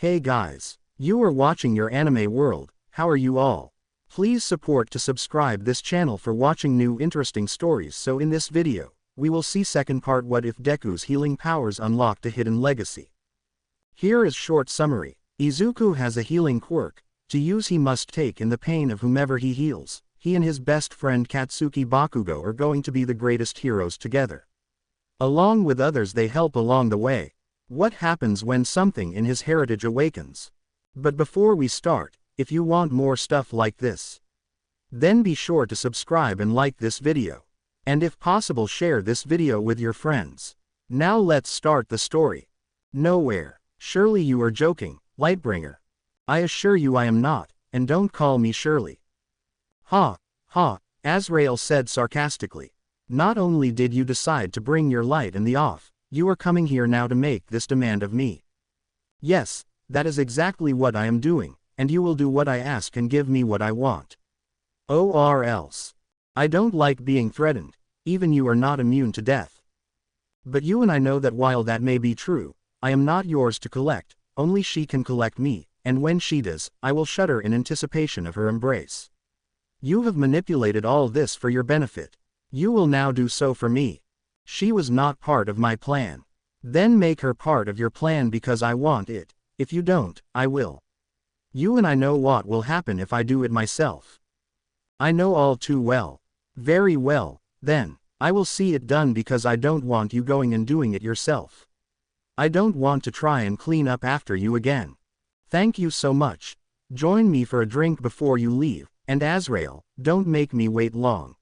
Hey guys, you are watching your anime world. How are you all? Please support to subscribe this channel for watching new interesting stories. So in this video, we will see second part, what if Deku's healing powers unlocked a hidden legacy. Here is short summary. Izuku has a healing quirk. To use he must take in the pain of whomever he heals. He and his best friend Katsuki Bakugo are going to be the greatest heroes together. Along with others they help along the way. What happens when something in his heritage awakens? But before we start, if you want more stuff like this, then be sure to subscribe and like this video. And if possible share this video with your friends. Now let's start the story. Nowhere. Surely you are joking, Lightbringer. I assure you I am not, and don't call me Shirley. Ha, ha, Azrael said sarcastically. Not only did you decide to bring your light in the off, you are coming here now to make this demand of me. Yes, that is exactly what I am doing, and you will do what I ask and give me what I want. Or else. I don't like being threatened, even you are not immune to death. But you and I know that while that may be true, I am not yours to collect, only she can collect me, and when she does, I will shudder in anticipation of her embrace. You have manipulated all this for your benefit. You will now do so for me. She was not part of my plan. Then make her part of your plan because I want it. If you don't, I will. You and I know what will happen if I do it myself. I know all too well. Very well, then, I will see it done because I don't want you going and doing it yourself. I don't want to try and clean up after you again. Thank you so much. Join me for a drink before you leave, and Azrael, don't make me wait long.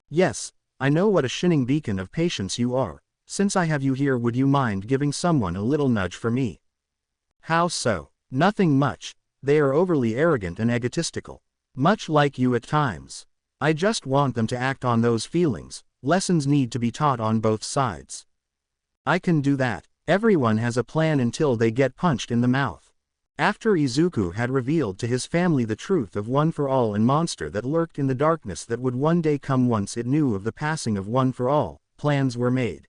Yes, I know what a shining beacon of patience you are. Since I have you here, would you mind giving someone a little nudge for me? How so? Nothing much. They are overly arrogant and egotistical. Much like you at times. I just want them to act on those feelings. Lessons need to be taught on both sides. I can do that. Everyone has a plan until they get punched in the mouth. After Izuku had revealed to his family the truth of One for All and monster that lurked in the darkness that would one day come once it knew of the passing of One for All, plans were made.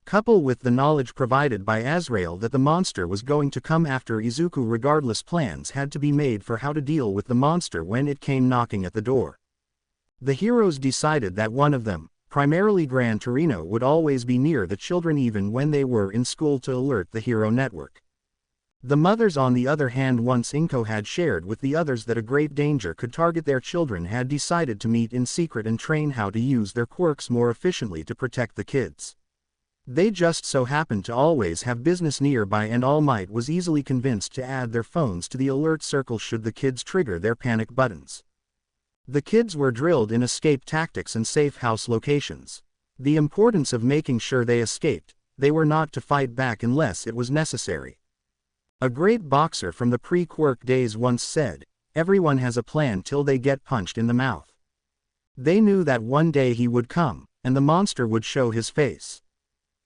Coupled with the knowledge provided by Azrael that the monster was going to come after Izuku, regardless, plans had to be made for how to deal with the monster when it came knocking at the door. The heroes decided that one of them, primarily Gran Torino, would always be near the children even when they were in school to alert the hero network. The mothers, on the other hand, once Inko had shared with the others that a great danger could target their children, had decided to meet in secret and train how to use their quirks more efficiently to protect the kids. They just so happened to always have business nearby, and All Might was easily convinced to add their phones to the alert circle should the kids trigger their panic buttons. The kids were drilled in escape tactics and safe house locations. The importance of making sure they escaped, they were not to fight back unless it was necessary. A great boxer from the pre-quirk days once said, "Everyone has a plan till they get punched in the mouth." They knew that one day he would come, and the monster would show his face.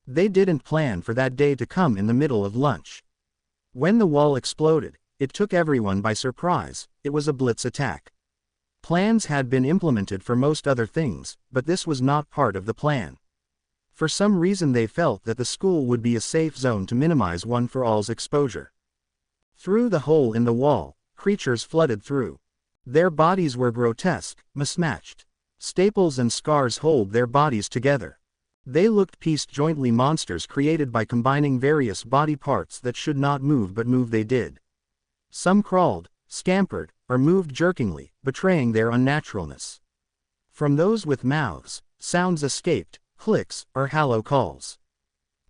They didn't plan for that day to come in the middle of lunch. When the wall exploded, it took everyone by surprise. It was a blitz attack. Plans had been implemented for most other things, but this was not part of the plan. For some reason they felt that the school would be a safe zone to minimize One for All's exposure. Through the hole in the wall, creatures flooded through. Their bodies were grotesque, mismatched. Staples and scars hold their bodies together. They looked pieced jointly, monsters created by combining various body parts that should not move but move they did. Some crawled, scampered, or moved jerkingly, betraying their unnaturalness. From those with mouths, sounds escaped, clicks, or hollow calls.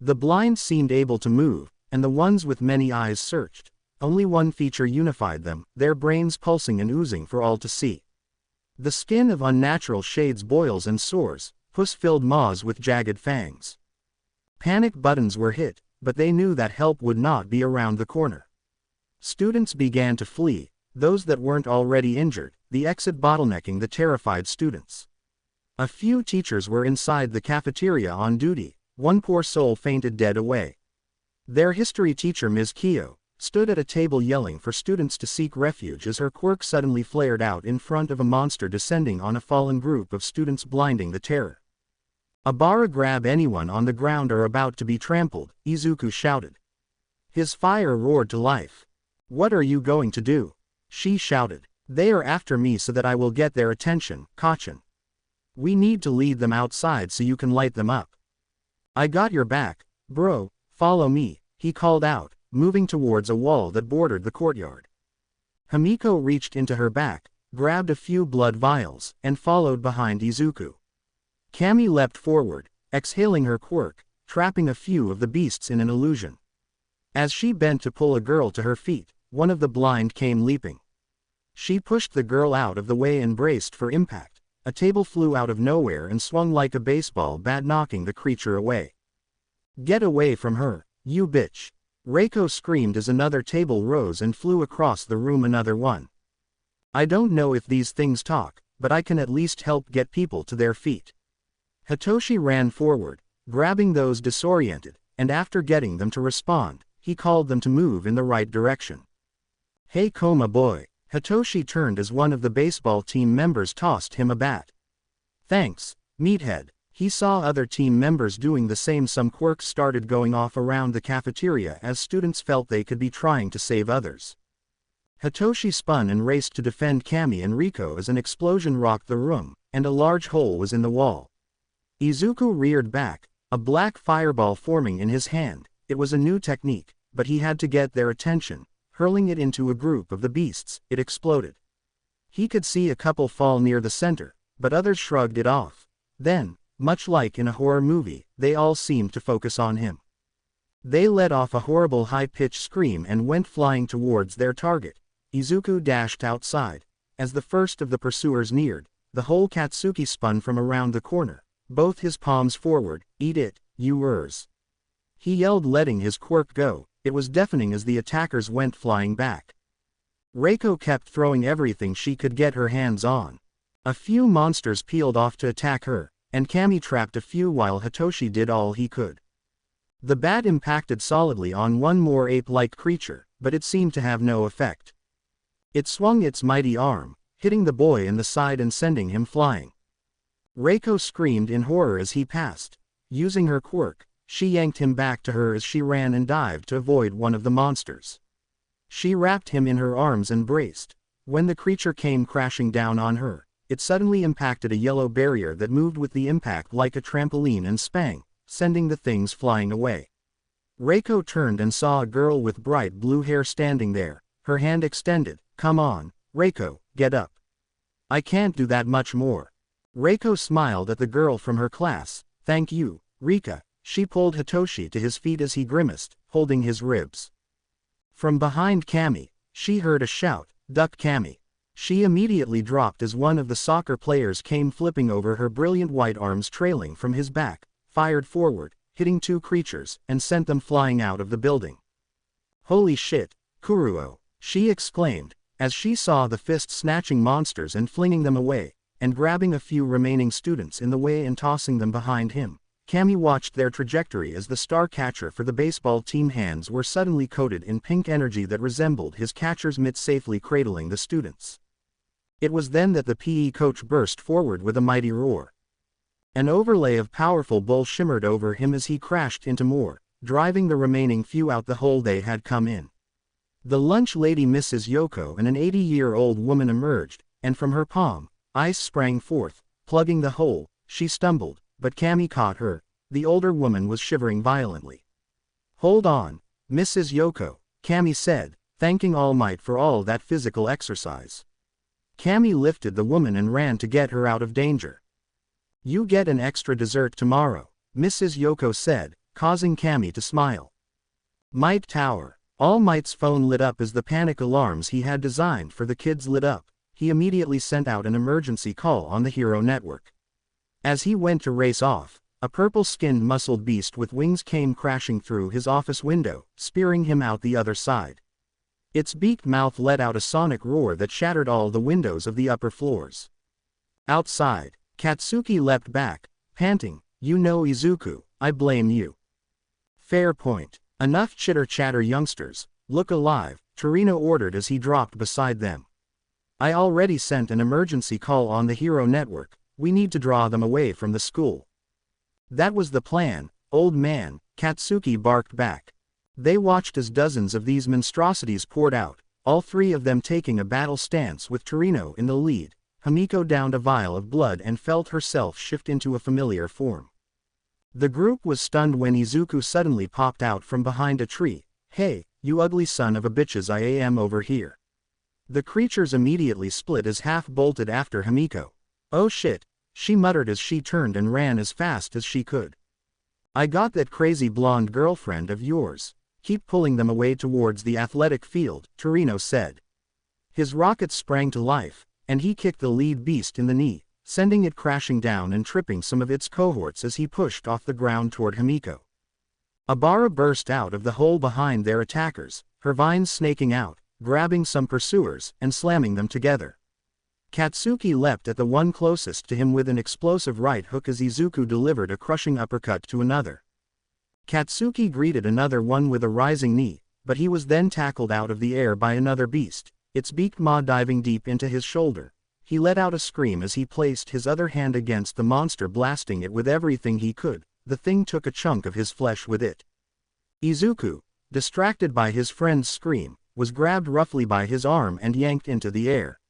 The blind seemed able to move, and the ones with many eyes searched. Only one feature unified them, their brains pulsing and oozing for all to see. The skin of unnatural shades, boils and sores, pus-filled maws with jagged fangs. Panic buttons were hit, but they knew that help would not be around the corner. Students began to flee, those that weren't already injured, the exit bottlenecking the terrified students. A few teachers were inside the cafeteria on duty. One poor soul fainted dead away. Their history teacher, Ms. Kyo, stood at a table yelling for students to seek refuge as her quirk suddenly flared out in front of a monster descending on a fallen group of students, blinding the terror. "Abara, grab anyone on the ground or about to be trampled," Izuku shouted. His fire roared to life. "What are you going to do?" she shouted. "They are after me so that I will get their attention, Kachin. We need to lead them outside so you can light them up." "I got your back, bro, follow me," he called out, moving towards a wall that bordered the courtyard. Himiko reached into her back, grabbed a few blood vials, and followed behind Izuku. Kami leapt forward, exhaling her quirk, trapping a few of the beasts in an illusion. As she bent to pull a girl to her feet, one of the blind came leaping. She pushed the girl out of the way and braced for impact. A table flew out of nowhere and swung like a baseball bat, knocking the creature away. "Get away from her, you bitch!" Reiko screamed as another table rose and flew across the room. "Another one. I don't know if these things talk, but I can at least help get people to their feet." Hitoshi ran forward, grabbing those disoriented, and after getting them to respond, he called them to move in the right direction. "Hey Koma boy." Hitoshi turned as one of the baseball team members tossed him a bat. "Thanks, meathead." He saw other team members doing the same. Some quirks started going off around the cafeteria as students felt they could be trying to save others. Hitoshi spun and raced to defend Kami and Riko as an explosion rocked the room, and a large hole was in the wall. Izuku reared back, a black fireball forming in his hand. It was a new technique, but he had to get their attention. Hurling it into a group of the beasts, it exploded. He could see a couple fall near the center, but others shrugged it off. Then, much like in a horror movie, they all seemed to focus on him. They let off a horrible high-pitched scream and went flying towards their target. Izuku dashed outside. As the first of the pursuers neared, the whole Katsuki spun from around the corner, both his palms forward. "Eat it, you urs!" he yelled, letting his quirk go. It was deafening as the attackers went flying back. Reiko kept throwing everything she could get her hands on. A few monsters peeled off to attack her, and Kami trapped a few while Hitoshi did all he could. The bat impacted solidly on one more ape-like creature, but it seemed to have no effect. It swung its mighty arm, hitting the boy in the side and sending him flying. Reiko screamed in horror as he passed. Using her quirk, she yanked him back to her as she ran and dived to avoid one of the monsters. She wrapped him in her arms and braced. When the creature came crashing down on her, it suddenly impacted a yellow barrier that moved with the impact like a trampoline and spang, sending the things flying away. Reiko turned and saw a girl with bright blue hair standing there, her hand extended. "Come on, Reiko, get up. I can't do that much more." Reiko smiled at the girl from her class. "Thank you, Rika." She pulled Hitoshi to his feet as he grimaced, holding his ribs. From behind Kami, she heard a shout, "Duck Kami." She immediately dropped as one of the soccer players came flipping over, her brilliant white arms trailing from his back, fired forward, hitting two creatures, and sent them flying out of the building. "Holy shit, Kuruo," she exclaimed, as she saw the fist snatching monsters and flinging them away, and grabbing a few remaining students in the way and tossing them behind him. Kami watched their trajectory as the star catcher for the baseball team hands were suddenly coated in pink energy that resembled his catcher's mitt, safely cradling the students. It was then that the PE coach burst forward with a mighty roar. An overlay of powerful bull shimmered over him as he crashed into more, driving the remaining few out the hole they had come in. The lunch lady Mrs. Yoko and an 80-year-old woman emerged, and from her palm, ice sprang forth, plugging the hole. She stumbled, but Kami caught her. The older woman was shivering violently. "Hold on, Mrs. Yoko," Kami said, thanking All Might for all that physical exercise. Kami lifted the woman and ran to get her out of danger. "You get an extra dessert tomorrow," Mrs. Yoko said, causing Kami to smile. Might Tower. All Might's phone lit up as the panic alarms he had designed for the kids lit up. He immediately sent out an emergency call on the Hero Network. As he went to race off, a purple-skinned muscled beast with wings came crashing through his office window, spearing him out the other side. Its beaked mouth let out a sonic roar that shattered all the windows of the upper floors. Outside, Katsuki leapt back, panting, "You know Izuku, I blame you." "Fair point. Enough chitter-chatter youngsters, look alive," Torino ordered as he dropped beside them. "I already sent an emergency call on the Hero Network. We need to draw them away from the school." "That was the plan, old man," Katsuki barked back. They watched as dozens of these monstrosities poured out, all three of them taking a battle stance with Torino in the lead. Himiko downed a vial of blood and felt herself shift into a familiar form. The group was stunned when Izuku suddenly popped out from behind a tree. "Hey, you ugly son of a bitches, I am over here." The creatures immediately split as half bolted after Himiko. "Oh shit," she muttered as she turned and ran as fast as she could. "I got that crazy blonde girlfriend of yours. Keep pulling them away towards the athletic field," Torino said. His rocket sprang to life, and he kicked the lead beast in the knee, sending it crashing down and tripping some of its cohorts as he pushed off the ground toward Himiko. Abara burst out of the hole behind their attackers, her vines snaking out, grabbing some pursuers and slamming them together. Katsuki leapt at the one closest to him with an explosive right hook as Izuku delivered a crushing uppercut to another. Katsuki greeted another one with a rising knee, but he was then tackled out of the air by another beast, its beaked maw diving deep into his shoulder. He let out a scream as he placed his other hand against the monster, blasting it with everything he could. The thing took a chunk of his flesh with it. Izuku, distracted by his friend's scream, was grabbed roughly by his arm and yanked into the air.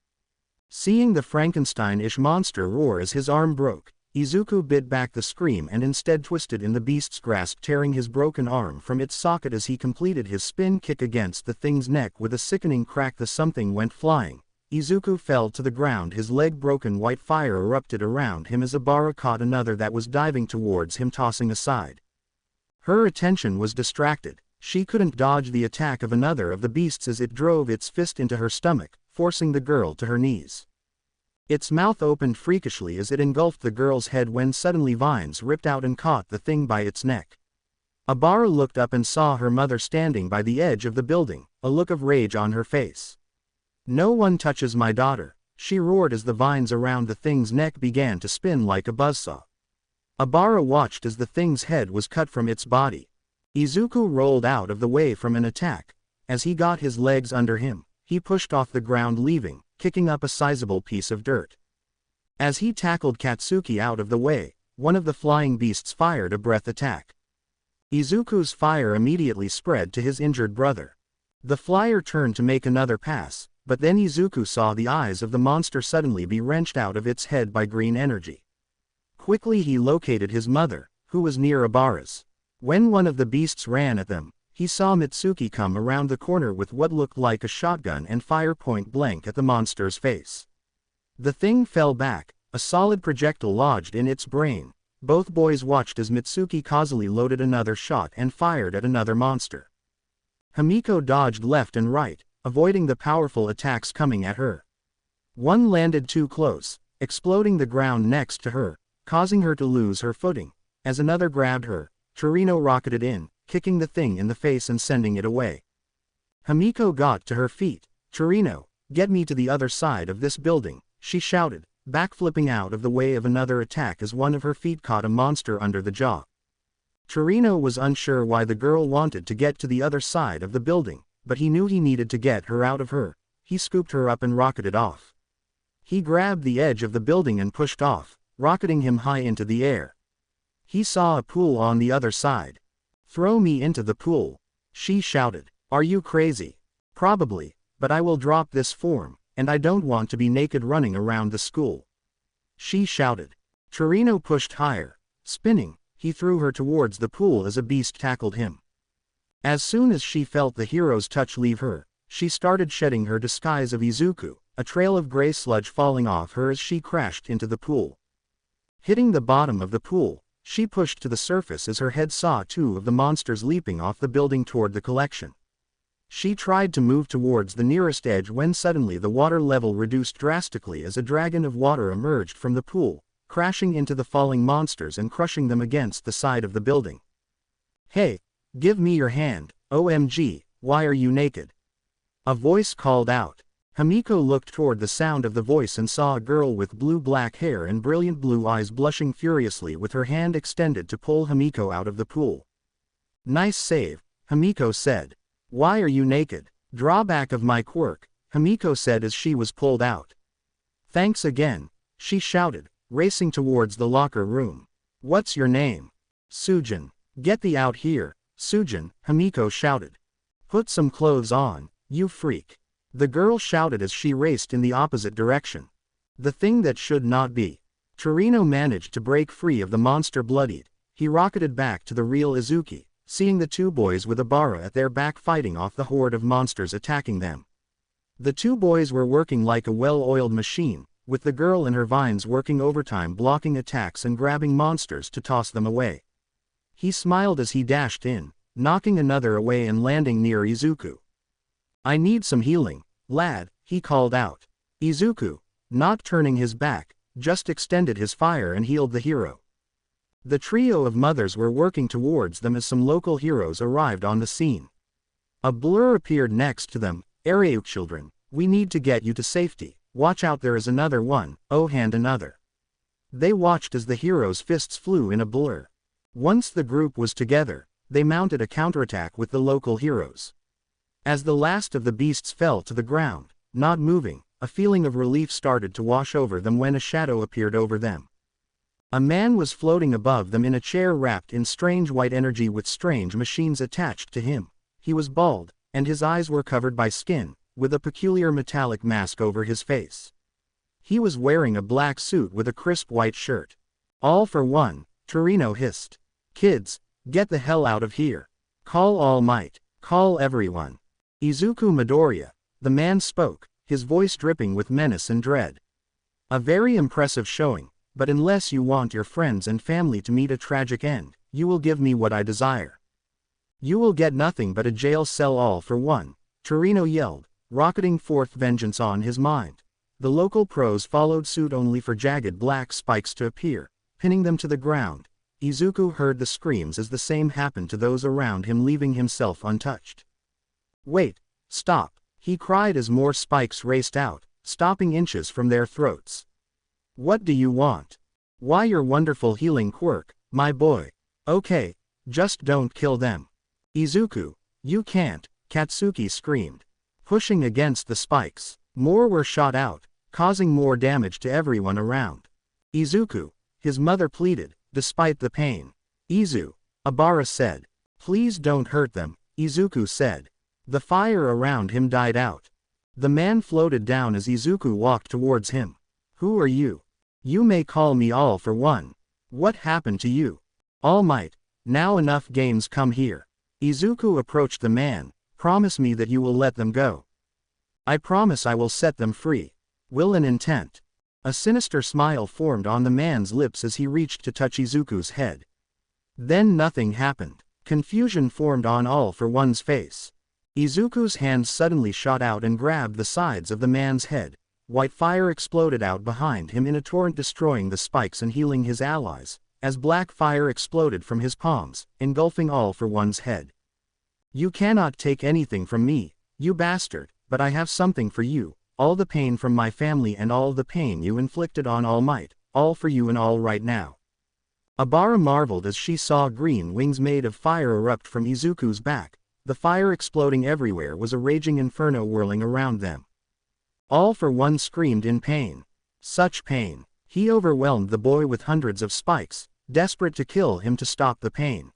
Seeing the Frankenstein-ish monster roar as his arm broke, Izuku bit back the scream and instead twisted in the beast's grasp, tearing his broken arm from its socket as he completed his spin kick against the thing's neck. With a sickening crack, the something went flying. Izuku fell to the ground, his leg broken. White fire erupted around him as Abara caught another that was diving towards him, tossing aside. Her attention was distracted. She couldn't dodge the attack of another of the beasts as it drove its fist into her stomach, forcing the girl to her knees. Its mouth opened freakishly as it engulfed the girl's head when suddenly vines ripped out and caught the thing by its neck. Abara looked up and saw her mother standing by the edge of the building, a look of rage on her face. "No one touches my daughter," she roared as the vines around the thing's neck began to spin like a buzzsaw. Abara watched as the thing's head was cut from its body. Izuku rolled out of the way from an attack. As he got his legs under him, he pushed off the ground, leaving, kicking up a sizable piece of dirt. As he tackled Katsuki out of the way, one of the flying beasts fired a breath attack. Izuku's fire immediately spread to his injured brother. The flyer turned to make another pass, but then Izuku saw the eyes of the monster suddenly be wrenched out of its head by green energy. Quickly he located his mother, who was near Abara's. When one of the beasts ran at them, he saw Mitsuki come around the corner with what looked like a shotgun and fire point blank at the monster's face. The thing fell back, a solid projectile lodged in its brain. Both boys watched as Mitsuki causally loaded another shot and fired at another monster. Himiko dodged left and right, avoiding the powerful attacks coming at her. One landed too close, exploding the ground next to her, causing her to lose her footing. As another grabbed her, Torino rocketed in, kicking the thing in the face and sending it away. Himiko got to her feet. "Torino, get me to the other side of this building," she shouted, backflipping out of the way of another attack as one of her feet caught a monster under the jaw. Torino was unsure why the girl wanted to get to the other side of the building, but he knew he needed to get her out of her. He scooped her up and rocketed off. He grabbed the edge of the building and pushed off, rocketing him high into the air. He saw a pool on the other side. "Throw me into the pool," she shouted. "Are you crazy?" "Probably, but I will drop this form, and I don't want to be naked running around the school," she shouted. Torino pushed higher. Spinning, he threw her towards the pool as a beast tackled him. As soon as she felt the hero's touch leave her, she started shedding her disguise of Izuku, a trail of gray sludge falling off her as she crashed into the pool. Hitting the bottom of the pool, she pushed to the surface as her head saw two of the monsters leaping off the building toward the collection. She tried to move towards the nearest edge when suddenly the water level reduced drastically as a dragon of water emerged from the pool, crashing into the falling monsters and crushing them against the side of the building. "Hey, give me your hand, OMG, why are you naked?" a voice called out. Himiko looked toward the sound of the voice and saw a girl with blue-black hair and brilliant blue eyes blushing furiously with her hand extended to pull Himiko out of the pool. "Nice save," Himiko said. "Why are you naked?" "Drawback of my quirk," Himiko said as she was pulled out. "Thanks again," she shouted, racing towards the locker room. "What's your name?" "Sujin." "Get thee out here," Sujin, Himiko shouted. Put some clothes on, you freak. The girl shouted as she raced in the opposite direction. The thing that should not be. Torino managed to break free of the monster bloodied. He rocketed back to the real Izuku, seeing the two boys with Abara at their back fighting off the horde of monsters attacking them. The two boys were working like a well-oiled machine, with the girl and her vines working overtime blocking attacks and grabbing monsters to toss them away. He smiled as he dashed in, knocking another away and landing near Izuku. I need some healing, lad, he called out. Izuku, not turning his back, just extended his fire and healed the hero. The trio of mothers were working towards them as some local heroes arrived on the scene. A blur appeared next to them. Aryuk children, we need to get you to safety. Watch out, there is another one, oh and another. They watched as the heroes' fists flew in a blur. Once the group was together, they mounted a counterattack with the local heroes. As the last of the beasts fell to the ground, not moving, a feeling of relief started to wash over them when a shadow appeared over them. A man was floating above them in a chair wrapped in strange white energy with strange machines attached to him. He was bald, and his eyes were covered by skin, with a peculiar metallic mask over his face. He was wearing a black suit with a crisp white shirt. All for one, Torino hissed. Kids, get the hell out of here. Call All Might, call everyone. Izuku Midoriya, the man spoke, his voice dripping with menace and dread. A very impressive showing, but unless you want your friends and family to meet a tragic end, you will give me what I desire. You will get nothing but a jail cell, all for one, Torino yelled, rocketing forth vengeance on his mind. The local pros followed suit only for jagged black spikes to appear, pinning them to the ground. Izuku heard the screams as the same happened to those around him, leaving himself untouched. Wait, stop, he cried as more spikes raced out, stopping inches from their throats. What do you want? Why, your wonderful healing quirk, my boy. Okay, just don't kill them. Izuku, you can't, Katsuki screamed. Pushing against the spikes, more were shot out, causing more damage to everyone around. Izuku, his mother pleaded, despite the pain. Abara said. Please don't hurt them, Izuku said. The fire around him died out. The man floated down as Izuku walked towards him. Who are you? You may call me All for one. What happened to you? All Might, now enough games, come here. Izuku approached the man. Promise me that you will let them go. I promise I will set them free. Will and intent. A sinister smile formed on the man's lips as he reached to touch Izuku's head. Then nothing happened. Confusion formed on All for one's face. Izuku's hands suddenly shot out and grabbed the sides of the man's head. White fire exploded out behind him in a torrent, destroying the spikes and healing his allies, as black fire exploded from his palms, engulfing All for one's head. You cannot take anything from me, you bastard, but I have something for you, all the pain from my family and all the pain you inflicted on All Might, all for you and all right now. Abara marveled as she saw green wings made of fire erupt from Izuku's back. The fire exploding everywhere was a raging inferno whirling around them. All for one screamed in pain. Such pain. He overwhelmed the boy with hundreds of spikes, desperate to kill him to stop the pain.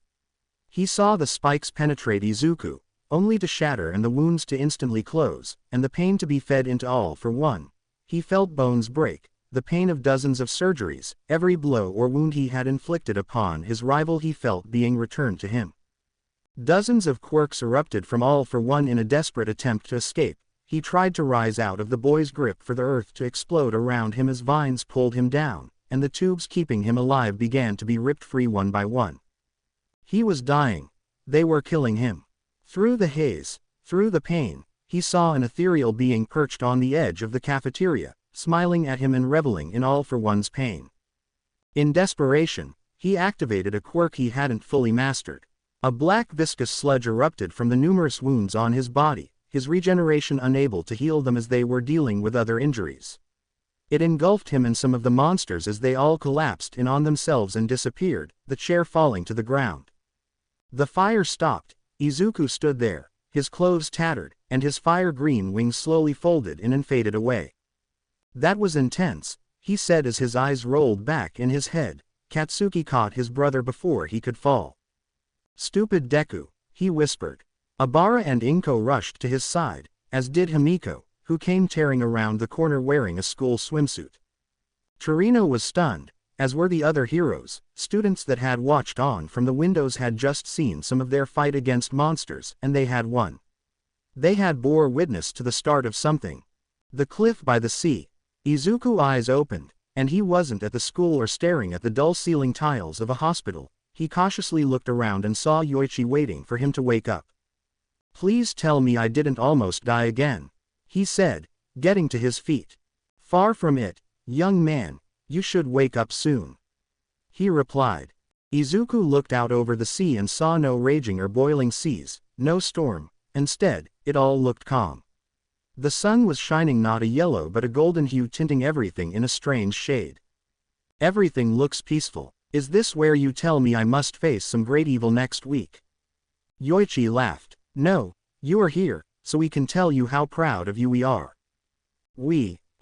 He saw the spikes penetrate Izuku, only to shatter and the wounds to instantly close, and the pain to be fed into All for one. He felt bones break, the pain of dozens of surgeries, every blow or wound he had inflicted upon his rival he felt being returned to him. Dozens of quirks erupted from All for one in a desperate attempt to escape. He tried to rise out of the boy's grip for the earth to explode around him as vines pulled him down, and the tubes keeping him alive began to be ripped free one by one. He was dying. They were killing him. Through the haze, through the pain, he saw an ethereal being perched on the edge of the cafeteria, smiling at him and reveling in All for one's pain. In desperation, he activated a quirk he hadn't fully mastered. A black viscous sludge erupted from the numerous wounds on his body, his regeneration unable to heal them as they were dealing with other injuries. It engulfed him and some of the monsters as they all collapsed in on themselves and disappeared, the chair falling to the ground. The fire stopped. Izuku stood there, his clothes tattered, and his fire-green wings slowly folded in and faded away. That was intense, he said as his eyes rolled back in his head. Katsuki caught his brother before he could fall. Stupid Deku, he whispered. Abara and Inko rushed to his side, as did Himiko, who came tearing around the corner wearing a school swimsuit. Torino was stunned, as were the other heroes. Students that had watched on from the windows had just seen some of their fight against monsters, and they had won. They had bore witness to the start of something. The cliff by the sea. Izuku's eyes opened, and he wasn't at the school or staring at the dull ceiling tiles of a hospital. He cautiously looked around and saw Yoichi waiting for him to wake up. Please tell me I didn't almost die again, he said, getting to his feet. Far from it, young man, you should wake up soon, he replied. Izuku looked out over the sea and saw no raging or boiling seas, no storm. Instead, it all looked calm. The sun was shining, not a yellow but a golden hue, tinting everything in a strange shade. Everything looks peaceful. Is this where you tell me I must face some great evil next week? Yoichi laughed. No, you are here, so we can tell you how proud of you we are.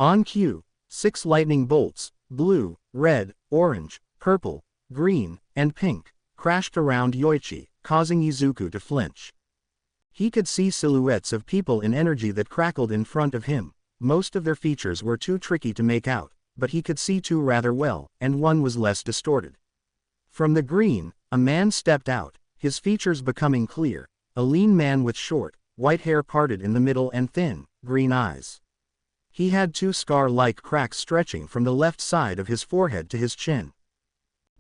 On cue, 6 lightning bolts, blue, red, orange, purple, green, and pink, crashed around Yoichi, causing Izuku to flinch. He could see silhouettes of people in energy that crackled in front of him. Most of their features were too tricky to make out, but he could see 2 rather well, and one was less distorted. From the green, a man stepped out, his features becoming clear, a lean man with short, white hair parted in the middle and thin, green eyes. He had 2 scar-like cracks stretching from the left side of his forehead to his chin.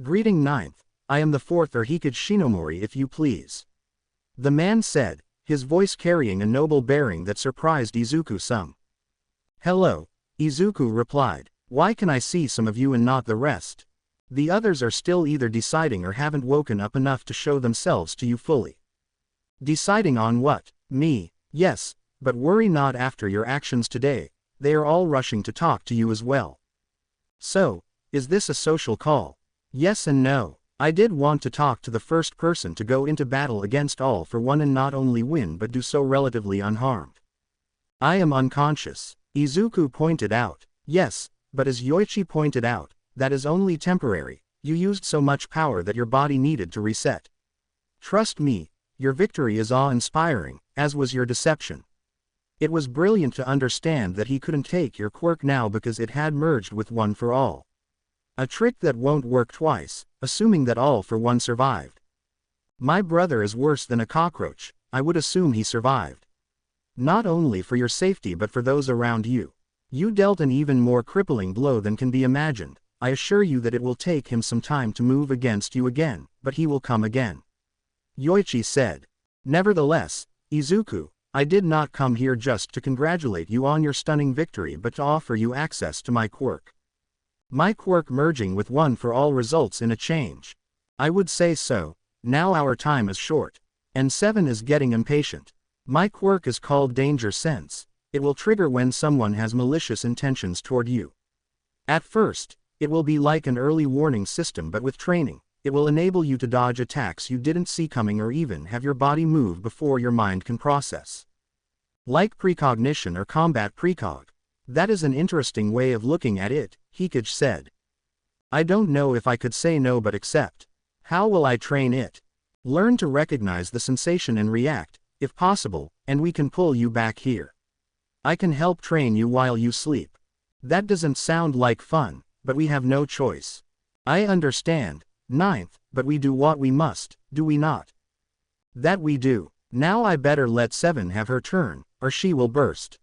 Greeting Ninth, I am the 4th or Hikage Shinomori if you please. The man said, his voice carrying a noble bearing that surprised Izuku some. Hello, Izuku replied. Why can I see some of you and not the rest? The others are still either deciding or haven't woken up enough to show themselves to you fully. Deciding on what? Me, yes, but worry not after your actions today, they are all rushing to talk to you as well. So, is this a social call? Yes and no. I did want to talk to the first person to go into battle against All for One and not only win but do so relatively unharmed. I am unconscious, Izuku pointed out. Yes, but as Yoichi pointed out, that is only temporary. You used so much power that your body needed to reset. Trust me, your victory is awe-inspiring, as was your deception. It was brilliant to understand that he couldn't take your quirk now because it had merged with One for All. A trick that won't work twice, assuming that All for One survived. My brother is worse than a cockroach, I would assume he survived. Not only for your safety but for those around you. You dealt an even more crippling blow than can be imagined. I assure you that it will take him some time to move against you again, but he will come again. Yoichi said. Nevertheless, Izuku, I did not come here just to congratulate you on your stunning victory but to offer you access to my quirk. My quirk merging with One for All results in a change. I would say so. Now our time is short. And 7 is getting impatient. My quirk is called Danger Sense. It will trigger when someone has malicious intentions toward you. At first, it will be like an early warning system but with training, it will enable you to dodge attacks you didn't see coming or even have your body move before your mind can process. Like precognition or combat precog. That is an interesting way of looking at it, Hikage said. I don't know if I could say no but accept. How will I train it? Learn to recognize the sensation and react, if possible, and we can pull you back here. I can help train you while you sleep. That doesn't sound like fun, but we have no choice. I understand, Ninth, but we do what we must, do we not? That we do. Now I better let 7 have her turn, or she will burst.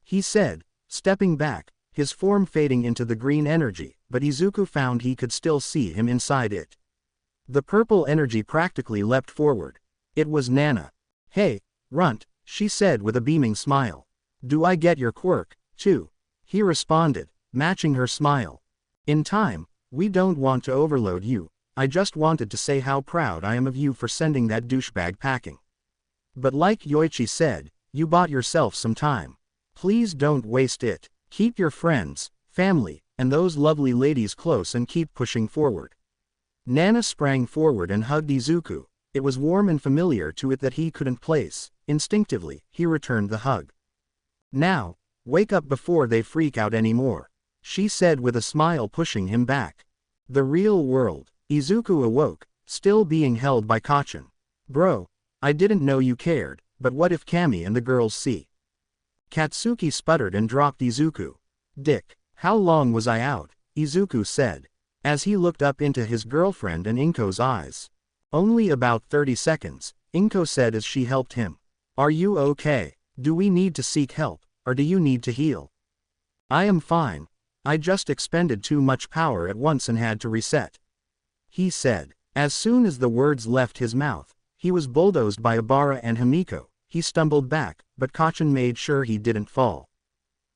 He said, stepping back, his form fading into the green energy, but Izuku found he could still see him inside it. The purple energy practically leapt forward. It was Nana. Hey, Runt, she said with a beaming smile. Do I get your quirk, too? He responded, matching her smile. In time, we don't want to overload you, I just wanted to say how proud I am of you for sending that douchebag packing. But like Yoichi said, you bought yourself some time. Please don't waste it. Keep your friends, family, and those lovely ladies close and keep pushing forward. Nana sprang forward and hugged Izuku. It was warm and familiar to it that he couldn't place. Instinctively, he returned the hug. Now, wake up before they freak out anymore, she said with a smile pushing him back. The real world. Izuku awoke, still being held by Kachin. Bro, I didn't know you cared, but what if Kami and the girls see? Katsuki sputtered and dropped Izuku. Dick, how long was I out? Izuku said, as he looked up into his girlfriend and Inko's eyes. Only about 30 seconds, Inko said as she helped him. Are you okay? Do we need to seek help, or do you need to heal? I am fine. I just expended too much power at once and had to reset. He said. As soon as the words left his mouth, he was bulldozed by Obara and Himiko. He stumbled back, but Kacchan made sure he didn't fall.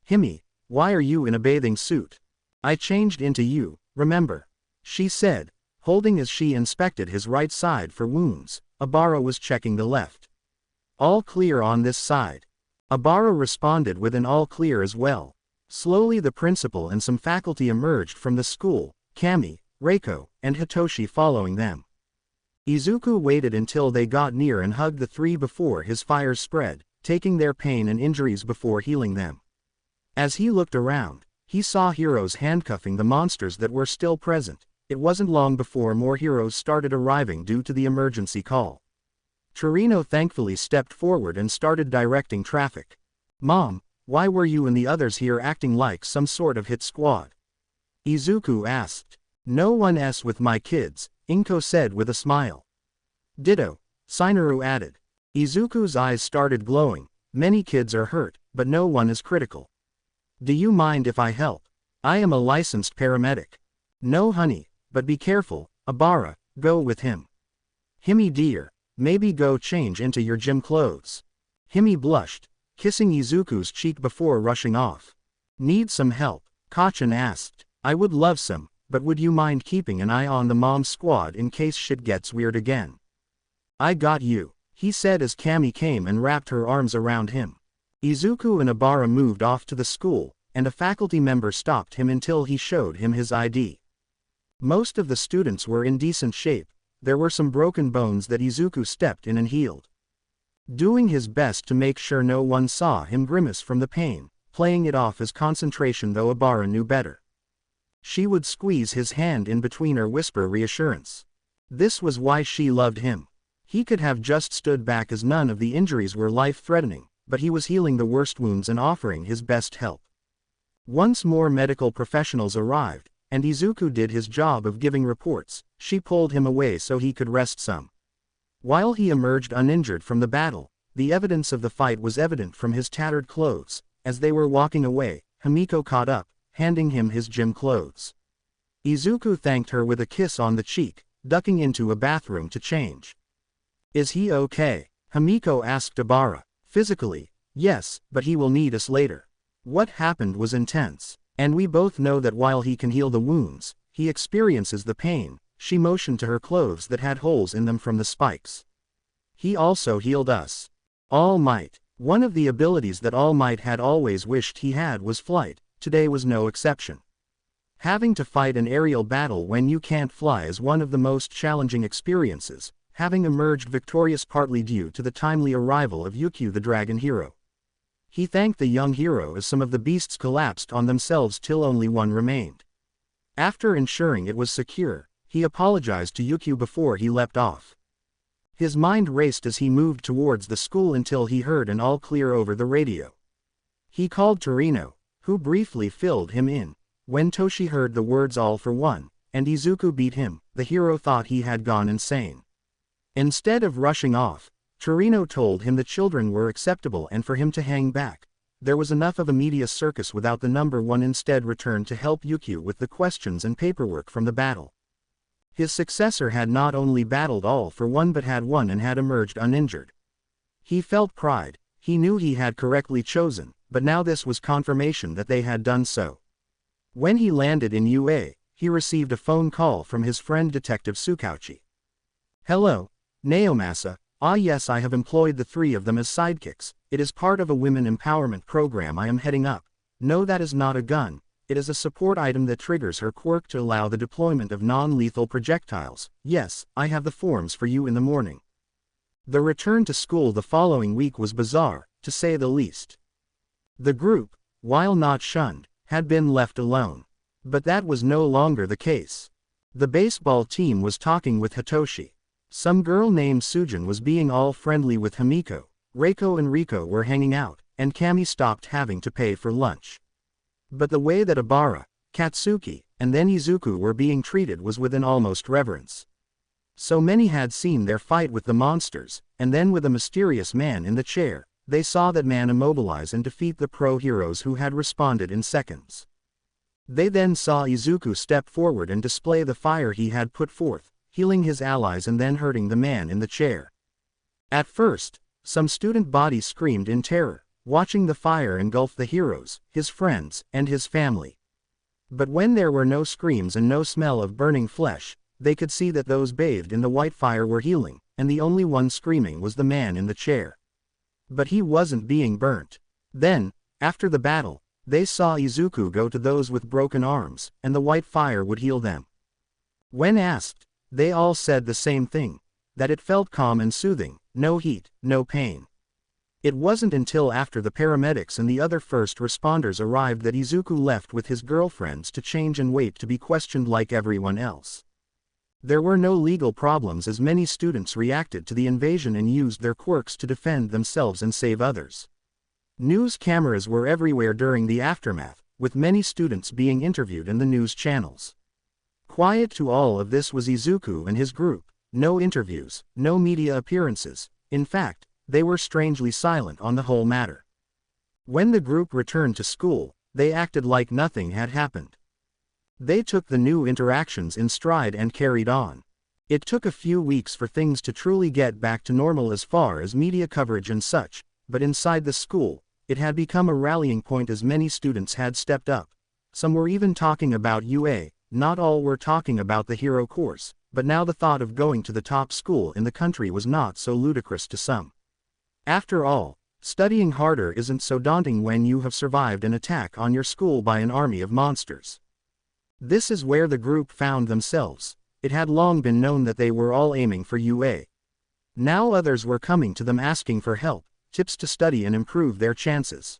Himi, why are you in a bathing suit? I changed into you, remember? She said, holding as she inspected his right side for wounds. Obara was checking the left. All clear on this side. Obara responded with an all clear as well. Slowly the principal and some faculty emerged from the school, Kami, Reiko, and Hitoshi following them. Izuku waited until they got near and hugged the three before his fires spread, taking their pain and injuries before healing them. As he looked around, he saw heroes handcuffing the monsters that were still present. It wasn't long before more heroes started arriving due to the emergency call. Torino thankfully stepped forward and started directing traffic. Mom, why were you and the others here acting like some sort of hit squad? Izuku asked. No one s with my kids, Inko said with a smile. Ditto, Sinaru added. Izuku's eyes started glowing. Many kids are hurt, but no one is critical. Do you mind if I help? I am a licensed paramedic. No honey, but be careful, Obara, go with him. Himi dear, maybe go change into your gym clothes. Himi blushed, kissing Izuku's cheek before rushing off. Need some help? Kacchan asked. I would love some, but would you mind keeping an eye on the mom squad in case shit gets weird again? I got you, he said as Kami came and wrapped her arms around him. Izuku and Obara moved off to the school, and a faculty member stopped him until he showed him his ID. Most of the students were in decent shape. There were some broken bones that Izuku stepped in and healed. Doing his best to make sure no one saw him grimace from the pain, playing it off as concentration though Obara knew better. She would squeeze his hand in between her, whisper reassurance. This was why she loved him. He could have just stood back as none of the injuries were life-threatening, but he was healing the worst wounds and offering his best help. Once more medical professionals arrived, and Izuku did his job of giving reports. She pulled him away so he could rest some. While he emerged uninjured from the battle, the evidence of the fight was evident from his tattered clothes. As they were walking away, Himiko caught up, handing him his gym clothes. Izuku thanked her with a kiss on the cheek, ducking into a bathroom to change. Is he okay? Himiko asked Obara. Physically, yes, but he will need us later. What happened was intense, and we both know that while he can heal the wounds, he experiences the pain. She motioned to her clothes that had holes in them from the spikes. He also healed us. All Might. One of the abilities that All Might had always wished he had was flight. Today was no exception. Having to fight an aerial battle when you can't fly is one of the most challenging experiences, having emerged victorious partly due to the timely arrival of Yukio the dragon hero. He thanked the young hero as some of the beasts collapsed on themselves till only one remained. After ensuring it was secure, he apologized to Yukio before he leapt off. His mind raced as he moved towards the school until he heard an all clear over the radio. He called Torino, who briefly filled him in. When Toshi heard the words all for one, and Izuku beat him, the hero thought he had gone insane. Instead of rushing off, Torino told him the children were acceptable and for him to hang back. There was enough of a media circus without the number one. Instead returned to help Yukio with the questions and paperwork from the battle. His successor had not only battled all for one but had won and had emerged uninjured. He felt pride. He knew he had correctly chosen, but now this was confirmation that they had done so. When he landed in UA, he received a phone call from his friend Detective Tsukauchi. Hello, Naomasa. Ah yes, I have employed the three of them as sidekicks. It is part of a women empowerment program I am heading up. No, that is not a gun. It is a support item that triggers her quirk to allow the deployment of non-lethal projectiles. Yes, I have the forms for you in the morning. The return to school the following week was bizarre, to say the least. The group, while not shunned, had been left alone. But that was no longer the case. The baseball team was talking with Hitoshi. Some girl named Sujin was being all friendly with Himiko, Reiko and Riko were hanging out, and Kami stopped having to pay for lunch. But the way that Obara, Katsuki, and then Izuku were being treated was with an almost reverence. So many had seen their fight with the monsters, and then with a mysterious man in the chair, they saw that man immobilize and defeat the pro-heroes who had responded in seconds. They then saw Izuku step forward and display the fire he had put forth, healing his allies and then hurting the man in the chair. At first, some student bodies screamed in terror, watching the fire engulf the heroes, his friends, and his family. But when there were no screams and no smell of burning flesh, they could see that those bathed in the white fire were healing, and the only one screaming was the man in the chair. But he wasn't being burnt. Then, after the battle, they saw Izuku go to those with broken arms, and the white fire would heal them. When asked, they all said the same thing, that it felt calm and soothing, no heat, no pain. It wasn't until after the paramedics and the other first responders arrived that Izuku left with his girlfriends to change and wait to be questioned like everyone else. There were no legal problems as many students reacted to the invasion and used their quirks to defend themselves and save others. News cameras were everywhere during the aftermath, with many students being interviewed in the news channels. Quiet to all of this was Izuku and his group, no interviews, no media appearances, in fact, they were strangely silent on the whole matter. When the group returned to school, they acted like nothing had happened. They took the new interactions in stride and carried on. It took a few weeks for things to truly get back to normal as far as media coverage and such, but inside the school, it had become a rallying point as many students had stepped up. Some were even talking about UA, not all were talking about the hero course, but now the thought of going to the top school in the country was not so ludicrous to some. After all, studying harder isn't so daunting when you have survived an attack on your school by an army of monsters. This is where the group found themselves. It had long been known that they were all aiming for UA. Now others were coming to them asking for help, tips to study and improve their chances.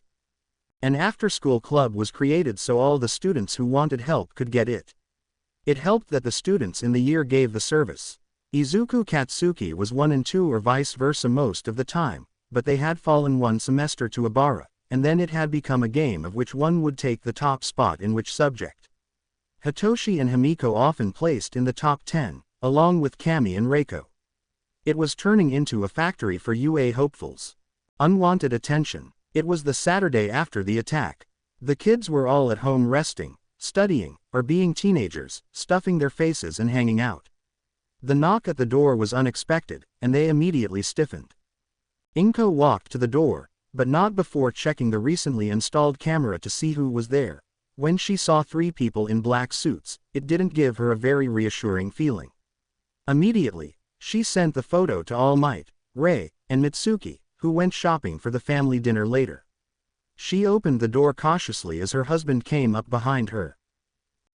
An after-school club was created so all the students who wanted help could get it. It helped that the students in the year gave the service. Izuku Katsuki was 1 and 2 or vice versa most of the time, but they had fallen one semester to Obara, and then it had become a game of which one would take the top spot in which subject. Hitoshi and Himiko often placed in the top 10, along with Kami and Reiko. It was turning into a factory for UA hopefuls. Unwanted attention. It was the Saturday after the attack. The kids were all at home resting, studying, or being teenagers, stuffing their faces and hanging out. The knock at the door was unexpected, and they immediately stiffened. Inko walked to the door, but not before checking the recently installed camera to see who was there. When she saw 3 people in black suits, it didn't give her a very reassuring feeling. Immediately, she sent the photo to All Might, Rei, and Mitsuki, who went shopping for the family dinner later. She opened the door cautiously as her husband came up behind her.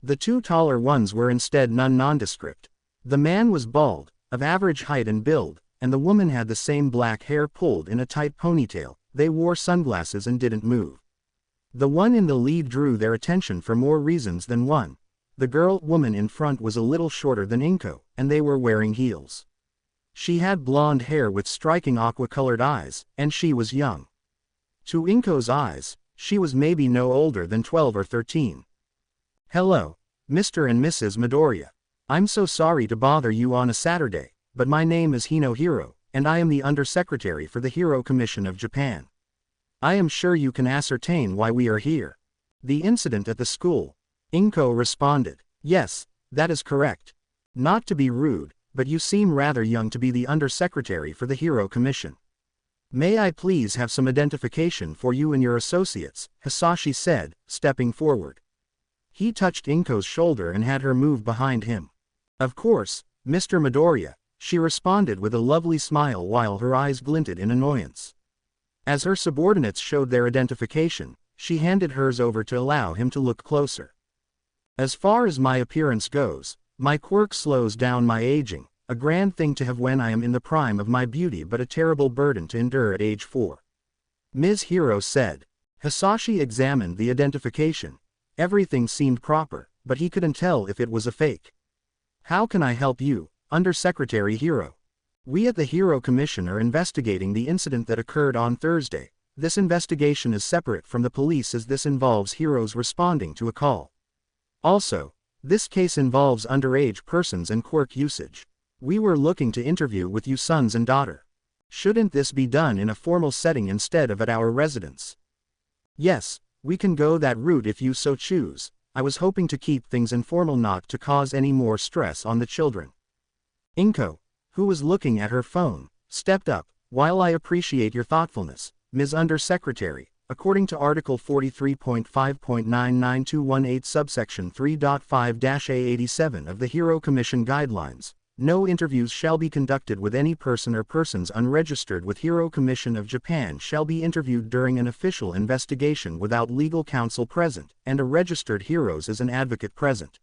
The 2 taller ones were instead nondescript. The man was bald, of average height and build, and the woman had the same black hair pulled in a tight ponytail. They wore sunglasses and didn't move. The one in the lead drew their attention for more reasons than one. The woman in front was a little shorter than Inko, and they were wearing heels. She had blonde hair with striking aqua-colored eyes, and she was young. To Inko's eyes, she was maybe no older than 12 or 13. "Hello, Mr. and Mrs. Midoriya. I'm so sorry to bother you on a Saturday, but my name is Hino Hiro, and I am the Undersecretary for the Hero Commission of Japan. I am sure you can ascertain why we are here." "The incident at the school," Inko responded. "Yes, that is correct. Not to be rude, but you seem rather young to be the Undersecretary for the Hero Commission. May I please have some identification for you and your associates," Hisashi said, stepping forward. He touched Inko's shoulder and had her move behind him. "Of course, Mr. Midoriya," she responded with a lovely smile while her eyes glinted in annoyance. As her subordinates showed their identification, she handed hers over to allow him to look closer. "As far as my appearance goes, my quirk slows down my aging, a grand thing to have when I am in the prime of my beauty but a terrible burden to endure at age 4. Ms. Hiro said. Hisashi examined the identification. Everything seemed proper, but he couldn't tell if it was a fake. "How can I help you, Undersecretary Hiro?" We at the Hero Commission are investigating the incident that occurred on Thursday. This investigation is separate from the police as this involves heroes responding to a call. Also, this case involves underage persons and quirk usage. We were looking to interview with you sons and daughter. Shouldn't this be done in a formal setting instead of at our residence? Yes, we can go that route if you so choose. I was hoping to keep things informal not to cause any more stress on the children. Inko, who was looking at her phone, stepped up. While I appreciate your thoughtfulness, Ms. Undersecretary, according to Article 43.5.99218 subsection 3.5-A87 of the Hero Commission Guidelines, no interviews shall be conducted with any person or persons unregistered with Hero Commission of Japan shall be interviewed during an official investigation without legal counsel present, and a registered heroes as an advocate present.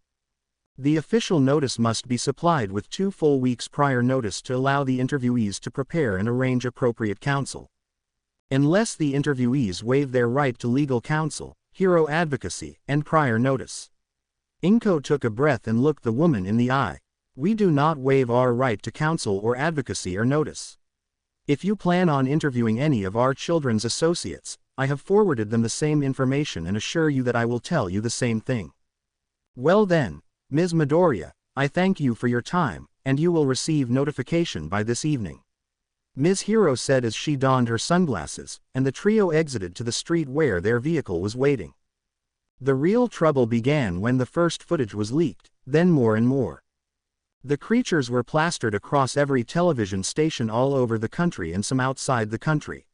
The official notice must be supplied with 2 full weeks prior notice to allow the interviewees to prepare and arrange appropriate counsel. Unless the interviewees waive their right to legal counsel, hero advocacy, and prior notice. Inko took a breath and looked the woman in the eye. We do not waive our right to counsel or advocacy or notice. If you plan on interviewing any of our children's associates, I have forwarded them the same information and assure you that I will tell you the same thing. Well then, Ms. Midoriya, I thank you for your time, and you will receive notification by this evening. Ms. Hiro said as she donned her sunglasses, and the trio exited to the street where their vehicle was waiting. The real trouble began when the first footage was leaked, then more and more. The creatures were plastered across every television station all over the country and some outside the country.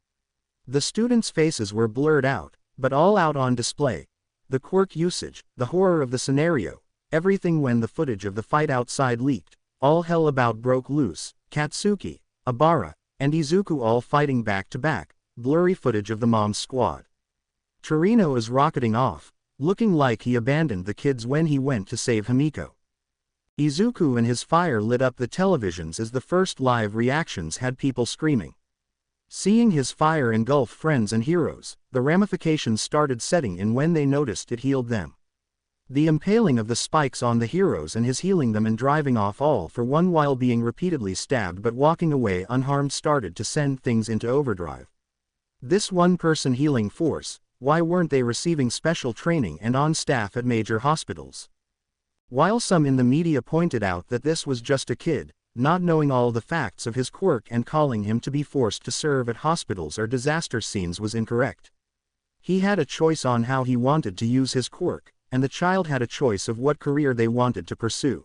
The students' faces were blurred out, but all out on display. The quirk usage, the horror of the scenario, everything. When the footage of the fight outside leaked, all hell about broke loose. Katsuki, Abara, and Izuku all fighting back to back, blurry footage of the mom's squad. Torino is rocketing off, looking like he abandoned the kids when he went to save Himiko. Izuku and his fire lit up the televisions as the first live reactions had people screaming. Seeing his fire engulf friends and heroes, the ramifications started setting in when they noticed it healed them. The impaling of the spikes on the heroes and his healing them and driving off all for one while being repeatedly stabbed but walking away unharmed started to send things into overdrive. This one-person healing force, why weren't they receiving special training and on staff at major hospitals? While some in the media pointed out that this was just a kid, not knowing all the facts of his quirk and calling him to be forced to serve at hospitals or disaster scenes was incorrect. He had a choice on how he wanted to use his quirk, and the child had a choice of what career they wanted to pursue.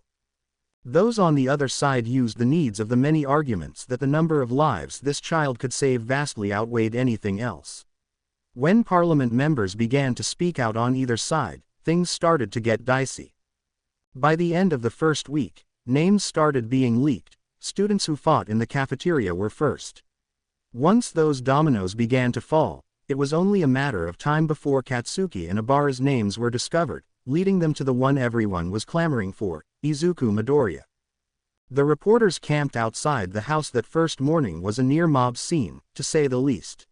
Those on the other side used the needs of the many arguments that the number of lives this child could save vastly outweighed anything else. When parliament members began to speak out on either side, things started to get dicey. By the end of the first week, names started being leaked. Students who fought in the cafeteria were first. Once those dominoes began to fall, it was only a matter of time before Katsuki and Abara's names were discovered, leading them to the one everyone was clamoring for, Izuku Midoriya. The reporters camped outside the house that first morning was a near-mob scene, to say the least.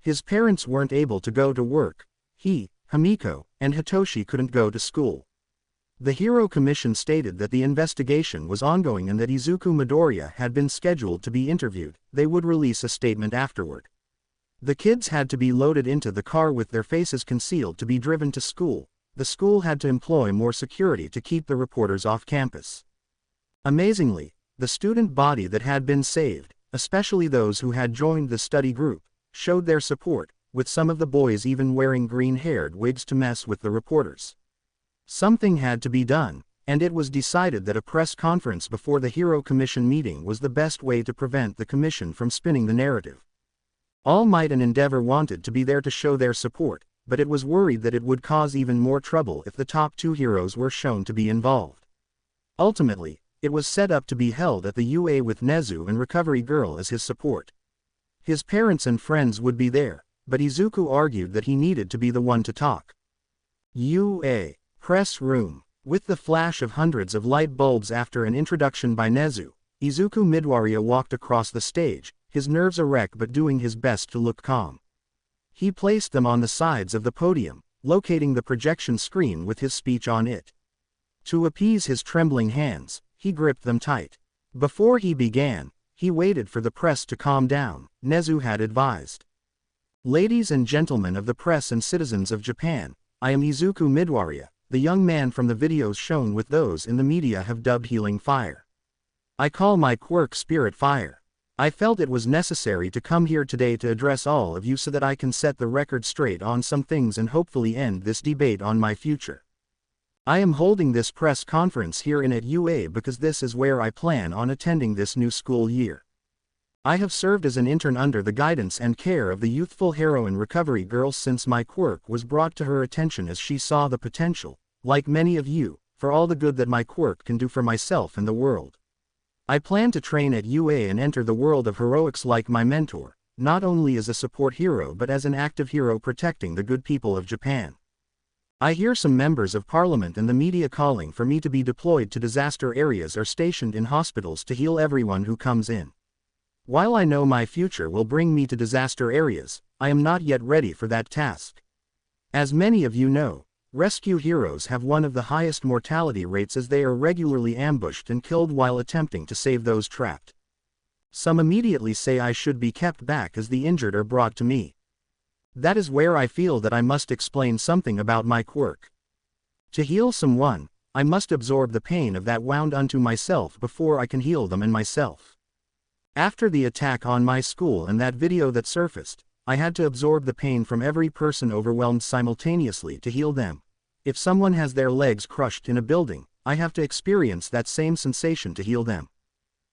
His parents weren't able to go to work. He, Himiko, and Hitoshi couldn't go to school. The Hero Commission stated that the investigation was ongoing and that Izuku Midoriya had been scheduled to be interviewed. They would release a statement afterward. The kids had to be loaded into the car with their faces concealed to be driven to school. The school had to employ more security to keep the reporters off campus. Amazingly, the student body that had been saved, especially those who had joined the study group, showed their support, with some of the boys even wearing green-haired wigs to mess with the reporters. Something had to be done, and it was decided that a press conference before the Hero Commission meeting was the best way to prevent the commission from spinning the narrative. All Might and Endeavor wanted to be there to show their support, but it was worried that it would cause even more trouble if the top 2 heroes were shown to be involved. Ultimately, it was set up to be held at the UA with Nezu and Recovery Girl as his support. His parents and friends would be there, but Izuku argued that he needed to be the one to talk. UA. Press room. With the flash of hundreds of light bulbs after an introduction by Nezu, Izuku Midoriya walked across the stage, his nerves erect but doing his best to look calm. He placed them on the sides of the podium, locating the projection screen with his speech on it. To appease his trembling hands, he gripped them tight. Before he began, He waited for the press to calm down, Nezu had advised. Ladies and gentlemen of the press and citizens of Japan, I am Izuku Midoriya, the young man from the videos shown with those in the media have dubbed Healing Fire. I call my quirk Spirit Fire. I felt it was necessary to come here today to address all of you so that I can set the record straight on some things and hopefully end this debate on my future. I am holding this press conference here at UA because this is where I plan on attending this new school year. I have served as an intern under the guidance and care of the youthful heroine recovery girl since my quirk was brought to her attention as she saw the potential, like many of you, for all the good that my quirk can do for myself and the world. I plan to train at UA and enter the world of heroics like my mentor, not only as a support hero but as an active hero protecting the good people of Japan. I hear some members of parliament and the media calling for me to be deployed to disaster areas or stationed in hospitals to heal everyone who comes in. While I know my future will bring me to disaster areas, I am not yet ready for that task. As many of you know, rescue heroes have one of the highest mortality rates as they are regularly ambushed and killed while attempting to save those trapped. Some immediately say I should be kept back as the injured are brought to me. That is where I feel that I must explain something about my quirk. To heal someone, I must absorb the pain of that wound unto myself before I can heal them and myself. After the attack on my school and that video that surfaced, I had to absorb the pain from every person overwhelmed simultaneously to heal them. If someone has their legs crushed in a building, I have to experience that same sensation to heal them.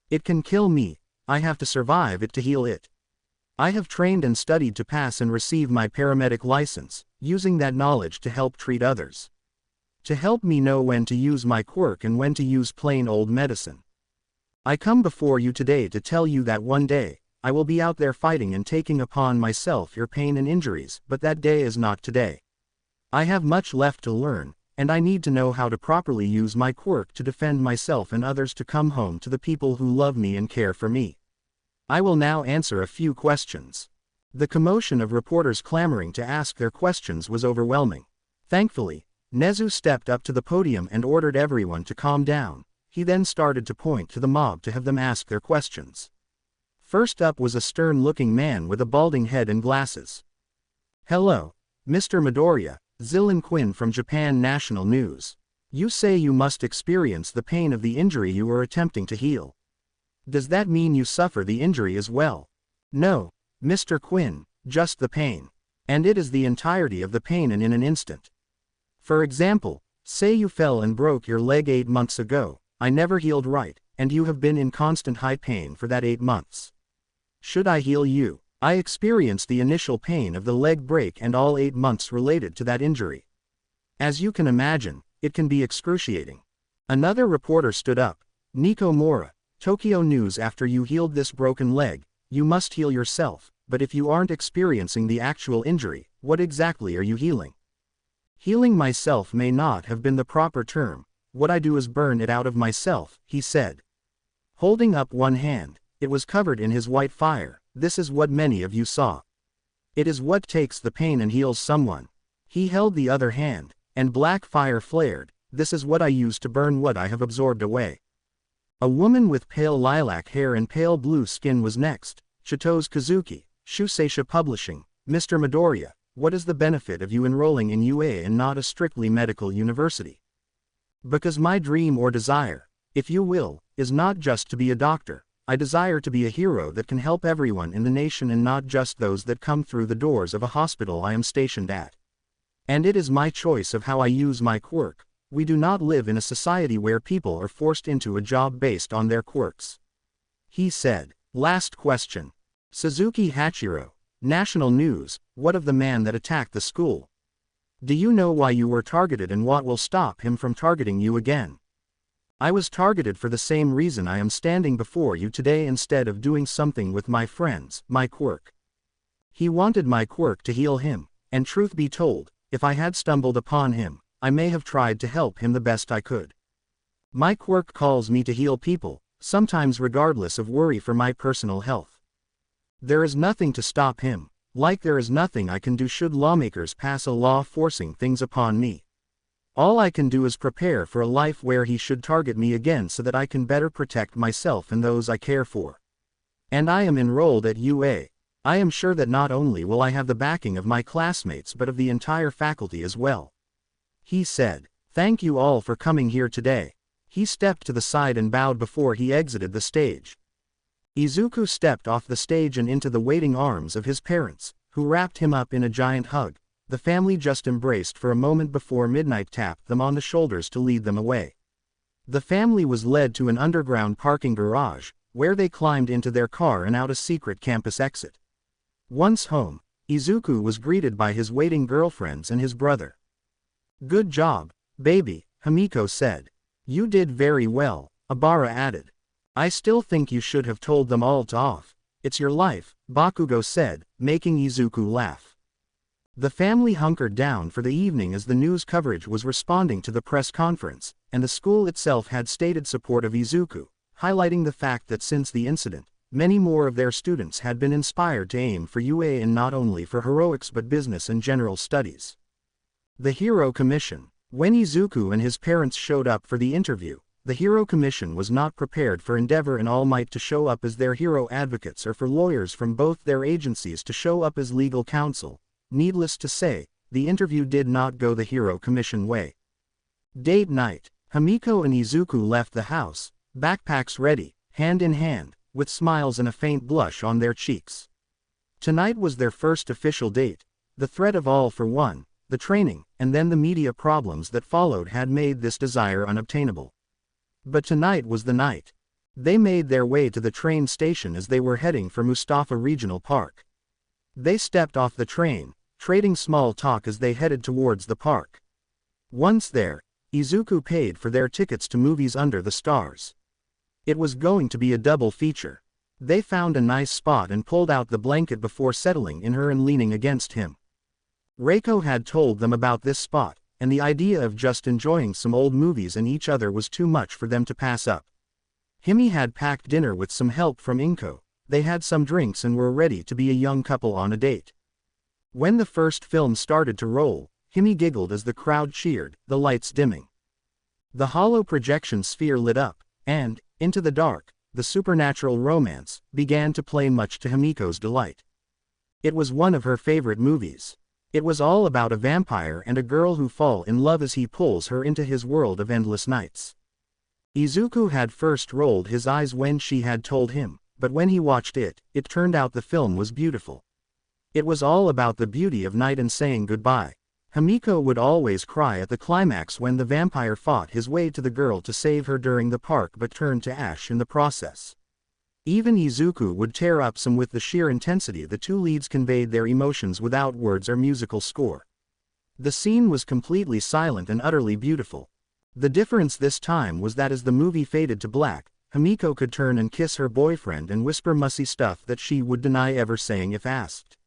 It can kill me, I have to survive it to heal it. I have trained and studied to pass and receive my paramedic license, using that knowledge to help treat others. To help me know when to use my quirk and when to use plain old medicine. I come before you today to tell you that one day, I will be out there fighting and taking upon myself your pain and injuries, but that day is not today. I have much left to learn, and I need to know how to properly use my quirk to defend myself and others to come home to the people who love me and care for me. I will now answer a few questions. The commotion of reporters clamoring to ask their questions was overwhelming. Thankfully, Nezu stepped up to the podium and ordered everyone to calm down. He then started to point to the mob to have them ask their questions. First up was a stern-looking man with a balding head and glasses. Hello, Mr. Midoriya, Zilin Quinn from Japan National News. You say you must experience the pain of the injury you are attempting to heal. Does that mean you suffer the injury as well? No, Mr. Quinn, just the pain. And it is the entirety of the pain and in an instant. For example, say you fell and broke your leg 8 months ago, I never healed right, and you have been in constant high pain for that 8 months. Should I heal you? I experienced the initial pain of the leg break and all 8 months related to that injury. As you can imagine, it can be excruciating. Another reporter stood up. Nico Mora, Tokyo News. After you healed this broken leg, you must heal yourself, but if you aren't experiencing the actual injury, what exactly are you healing? Healing myself may not have been the proper term. What I do is burn it out of myself, he said. Holding up one hand, it was covered in his white fire. This is what many of you saw. It is what takes the pain and heals someone. He held the other hand, and black fire flared. This is what I use to burn what I have absorbed away. A woman with pale lilac hair and pale blue skin was next. Chito's Kazuki, Shuseisha Publishing. Mr. Midoriya, what is the benefit of you enrolling in UA and not a strictly medical university? Because my dream or desire, if you will, is not just to be a doctor. I desire to be a hero that can help everyone in the nation and not just those that come through the doors of a hospital I am stationed at. And it is my choice of how I use my quirk. We do not live in a society where people are forced into a job based on their quirks. He said. Last question. Suzuki Hachiro, National News, what of the man that attacked the school? Do you know why you were targeted and what will stop him from targeting you again? I was targeted for the same reason I am standing before you today instead of doing something with my friends, my quirk. He wanted my quirk to heal him, and truth be told, if I had stumbled upon him, I may have tried to help him the best I could. My quirk calls me to heal people, sometimes regardless of worry for my personal health. There is nothing to stop him, like there is nothing I can do should lawmakers pass a law forcing things upon me. All I can do is prepare for a life where he should target me again so that I can better protect myself and those I care for. And I am enrolled at UA. I am sure that not only will I have the backing of my classmates but of the entire faculty as well. He said, "Thank you all for coming here today." He stepped to the side and bowed before he exited the stage. Izuku stepped off the stage and into the waiting arms of his parents, who wrapped him up in a giant hug. The family just embraced for a moment before midnight tapped them on the shoulders to lead them away. The family was led to an underground parking garage, where they climbed into their car and out a secret campus exit. Once home, Izuku was greeted by his waiting girlfriends and his brother. "Good job, baby," Himiko said. "You did very well," Abara added. "I still think you should have told them all to off. It's your life," Bakugo said, making Izuku laugh. The family hunkered down for the evening as the news coverage was responding to the press conference, and the school itself had stated support of Izuku, highlighting the fact that since the incident, many more of their students had been inspired to aim for UA and not only for heroics but business and general studies. The Hero Commission. When Izuku and his parents showed up for the interview, the Hero Commission was not prepared for Endeavor and All Might to show up as their hero advocates or for lawyers from both their agencies to show up as legal counsel. Needless to say, the interview did not go the Hero Commission way. Date night. Himiko and Izuku left the house, backpacks ready, hand in hand, with smiles and a faint blush on their cheeks. Tonight was their first official date. The threat of All for One, the training, and then the media problems that followed had made this desire unobtainable. But tonight was the night. They made their way to the train station as they were heading for Mustafa Regional Park. They stepped off the train, trading small talk as they headed towards the park. Once there, Izuku paid for their tickets to Movies Under the Stars. It was going to be a double feature. They found a nice spot and pulled out the blanket before settling in her and leaning against him. Reiko had told them about this spot, and the idea of just enjoying some old movies and each other was too much for them to pass up. Himi had packed dinner with some help from Inko. They had some drinks and were ready to be a young couple on a date. When the first film started to roll, Himi giggled as the crowd cheered, the lights dimming. The hollow projection sphere lit up, and, into the dark, the supernatural romance began to play much to Himiko's delight. It was one of her favorite movies. It was all about a vampire and a girl who fall in love as he pulls her into his world of endless nights. Izuku had first rolled his eyes when she had told him, but when he watched it, it turned out the film was beautiful. It was all about the beauty of night and saying goodbye. Himiko would always cry at the climax when the vampire fought his way to the girl to save her during the park but turned to ash in the process. Even Izuku would tear up some with the sheer intensity the two leads conveyed their emotions without words or musical score. The scene was completely silent and utterly beautiful. The difference this time was that as the movie faded to black, Himiko could turn and kiss her boyfriend and whisper mussy stuff that she would deny ever saying if asked.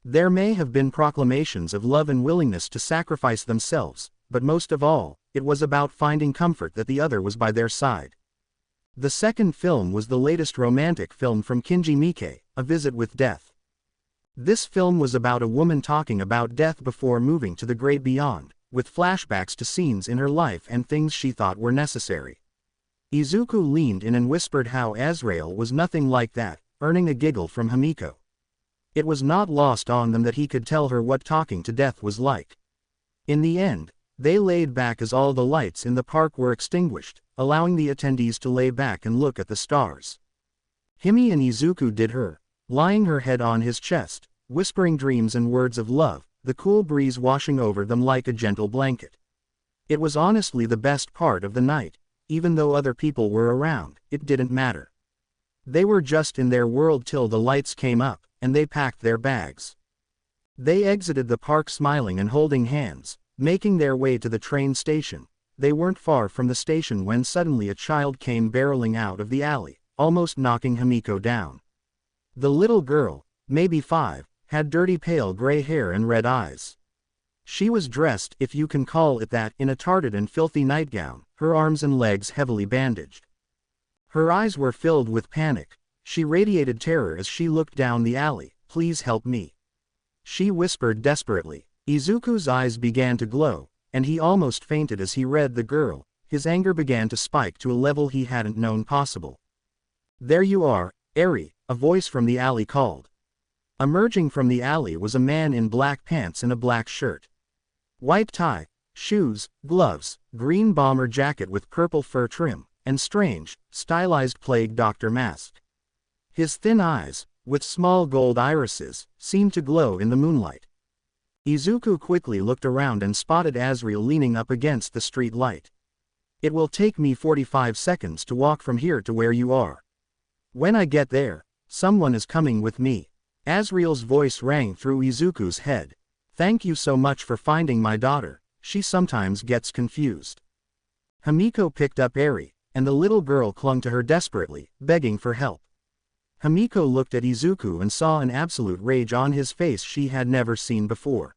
There may have been proclamations of love and willingness to sacrifice themselves, but most of all, it was about finding comfort that the other was by their side. The second film was the latest romantic film from Kinji Miike, A Visit with Death. This film was about a woman talking about death before moving to the great beyond, with flashbacks to scenes in her life and things she thought were necessary. Izuku leaned in and whispered how Azrael was nothing like that, earning a giggle from Himiko. It was not lost on them that he could tell her what talking to death was like. In the end, they laid back as all the lights in the park were extinguished, allowing the attendees to lay back and look at the stars. Himi and Izuku did her, lying her head on his chest, whispering dreams and words of love, the cool breeze washing over them like a gentle blanket. It was honestly the best part of the night. Even though other people were around, it didn't matter. They were just in their world till the lights came up, and they packed their bags. They exited the park smiling and holding hands, making their way to the train station. They weren't far from the station when suddenly a child came barreling out of the alley, almost knocking Himiko down. The little girl, maybe 5, had dirty pale gray hair and red eyes. She was dressed, if you can call it that, in a tarted and filthy nightgown, her arms and legs heavily bandaged. Her eyes were filled with panic. She radiated terror as she looked down the alley. "Please help me," she whispered desperately. Izuku's eyes began to glow, and he almost fainted as he read the girl. His anger began to spike to a level he hadn't known possible. "There you are, Eri," a voice from the alley called. Emerging from the alley was a man in black pants and a black shirt. White tie, shoes, gloves, green bomber jacket with purple fur trim, and strange, stylized plague doctor mask. His thin eyes, with small gold irises, seemed to glow in the moonlight. Izuku quickly looked around and spotted Azrael leaning up against the street light. "It will take me 45 seconds to walk from here to where you are. When I get there, someone is coming with me." Azrael's voice rang through Izuku's head. "Thank you so much for finding my daughter, she sometimes gets confused." Himiko picked up Eri, and the little girl clung to her desperately, begging for help. Himiko looked at Izuku and saw an absolute rage on his face she had never seen before.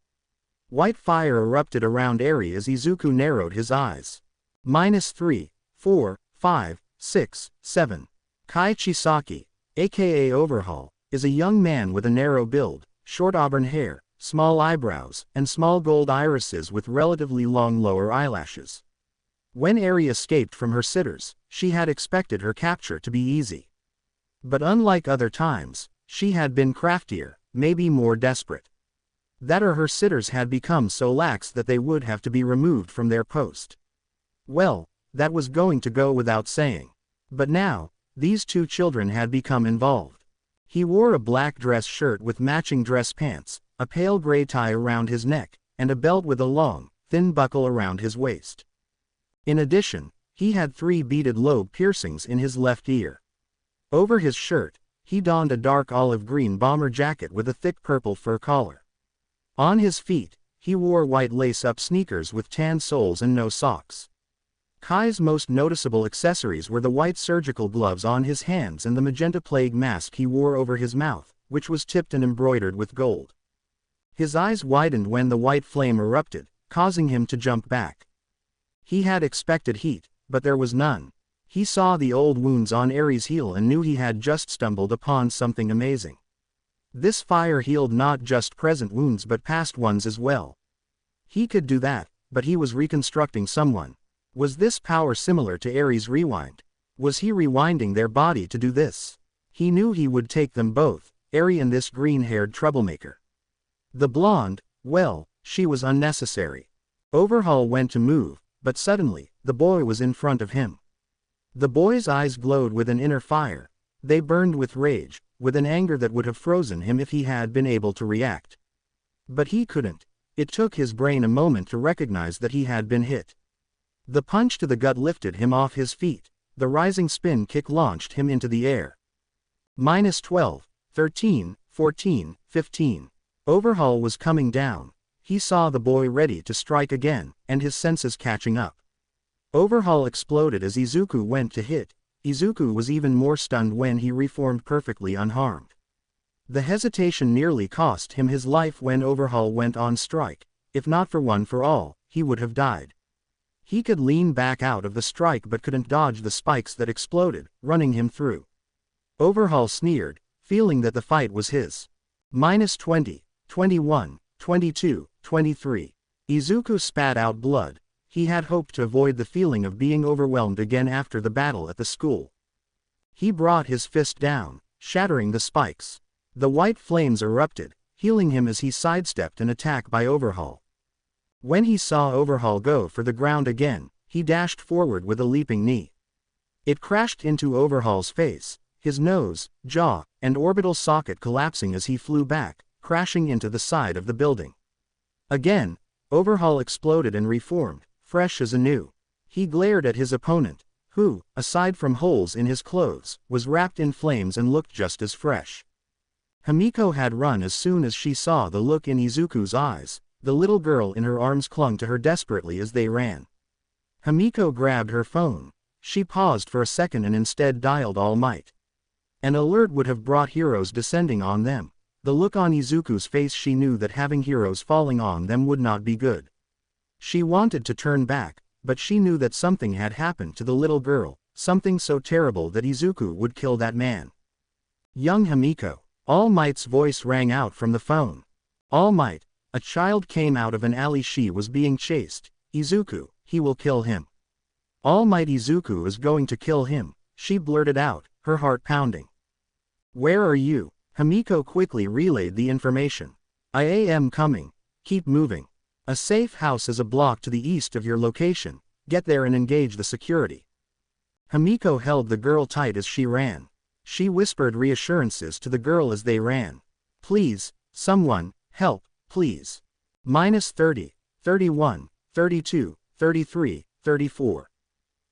White fire erupted around Eri as Izuku narrowed his eyes. -3, 4, 5, 6, 7. Kai Chisaki, aka Overhaul, is a young man with a narrow build, short auburn hair, small eyebrows, and small gold irises with relatively long lower eyelashes. When Eri escaped from her sitters, she had expected her capture to be easy. But unlike other times, she had been craftier, maybe more desperate. That or her sitters had become so lax that they would have to be removed from their post. Well, that was going to go without saying. But now, these two children had become involved. He wore a black dress shirt with matching dress pants, a pale gray tie around his neck, and a belt with a long, thin buckle around his waist. In addition, he had 3 beaded lobe piercings in his left ear. Over his shirt, he donned a dark olive green bomber jacket with a thick purple fur collar. On his feet, he wore white lace-up sneakers with tan soles and no socks. Kai's most noticeable accessories were the white surgical gloves on his hands and the magenta plague mask he wore over his mouth, which was tipped and embroidered with gold. His eyes widened when the white flame erupted, causing him to jump back. He had expected heat, but there was none. He saw the old wounds on Eri's heel and knew he had just stumbled upon something amazing. This fire healed not just present wounds but past ones as well. He could do that, but he was reconstructing someone. Was this power similar to Eri's rewind? Was he rewinding their body to do this? He knew he would take them both, Eri and this green-haired troublemaker. The blonde, well, she was unnecessary. Overhaul went to move, but suddenly, the boy was in front of him. The boy's eyes glowed with an inner fire. They burned with rage, with an anger that would have frozen him if he had been able to react. But he couldn't. It took his brain a moment to recognize that he had been hit. The punch to the gut lifted him off his feet. The rising spin kick launched him into the air. -12, 13, 14, 15. Overhaul was coming down. He saw the boy ready to strike again, and his senses catching up. Overhaul exploded as Izuku went to hit. Izuku was even more stunned when he reformed perfectly unharmed. The hesitation nearly cost him his life when Overhaul went on strike. If not for one for all, he would have died. He could lean back out of the strike but couldn't dodge the spikes that exploded, running him through. Overhaul sneered, feeling that the fight was his. -20, 21, 22, 23. Izuku spat out blood. He had hoped to avoid the feeling of being overwhelmed again after the battle at the school. He brought his fist down, shattering the spikes. The white flames erupted, healing him as he sidestepped an attack by Overhaul. When he saw Overhaul go for the ground again, he dashed forward with a leaping knee. It crashed into Overhaul's face, his nose, jaw, and orbital socket collapsing as he flew back, crashing into the side of the building. Again, Overhaul exploded and reformed, fresh as anew. He glared at his opponent, who, aside from holes in his clothes, was wrapped in flames and looked just as fresh. Himiko had run as soon as she saw the look in Izuku's eyes. The little girl in her arms clung to her desperately as they ran. Himiko grabbed her phone. She paused for a second and instead dialed All Might. An alert would have brought heroes descending on them. The look on Izuku's face, she knew that having heroes falling on them would not be good. She wanted to turn back, but she knew that something had happened to the little girl, something so terrible that Izuku would kill that man. Young Himiko. All Might's voice rang out from the phone. All Might. A child came out of an alley. She was being chased. Izuku, he will kill him. All Might, Izuku is going to kill him, she blurted out, her heart pounding. Where are you? Himiko quickly relayed the information. I am coming. Keep moving. A safe house is a block to the east of your location. Get there and engage the security. Himiko held the girl tight as she ran. She whispered reassurances to the girl as they ran. Please, someone, help, please. -30, 31, 32, 33, 34.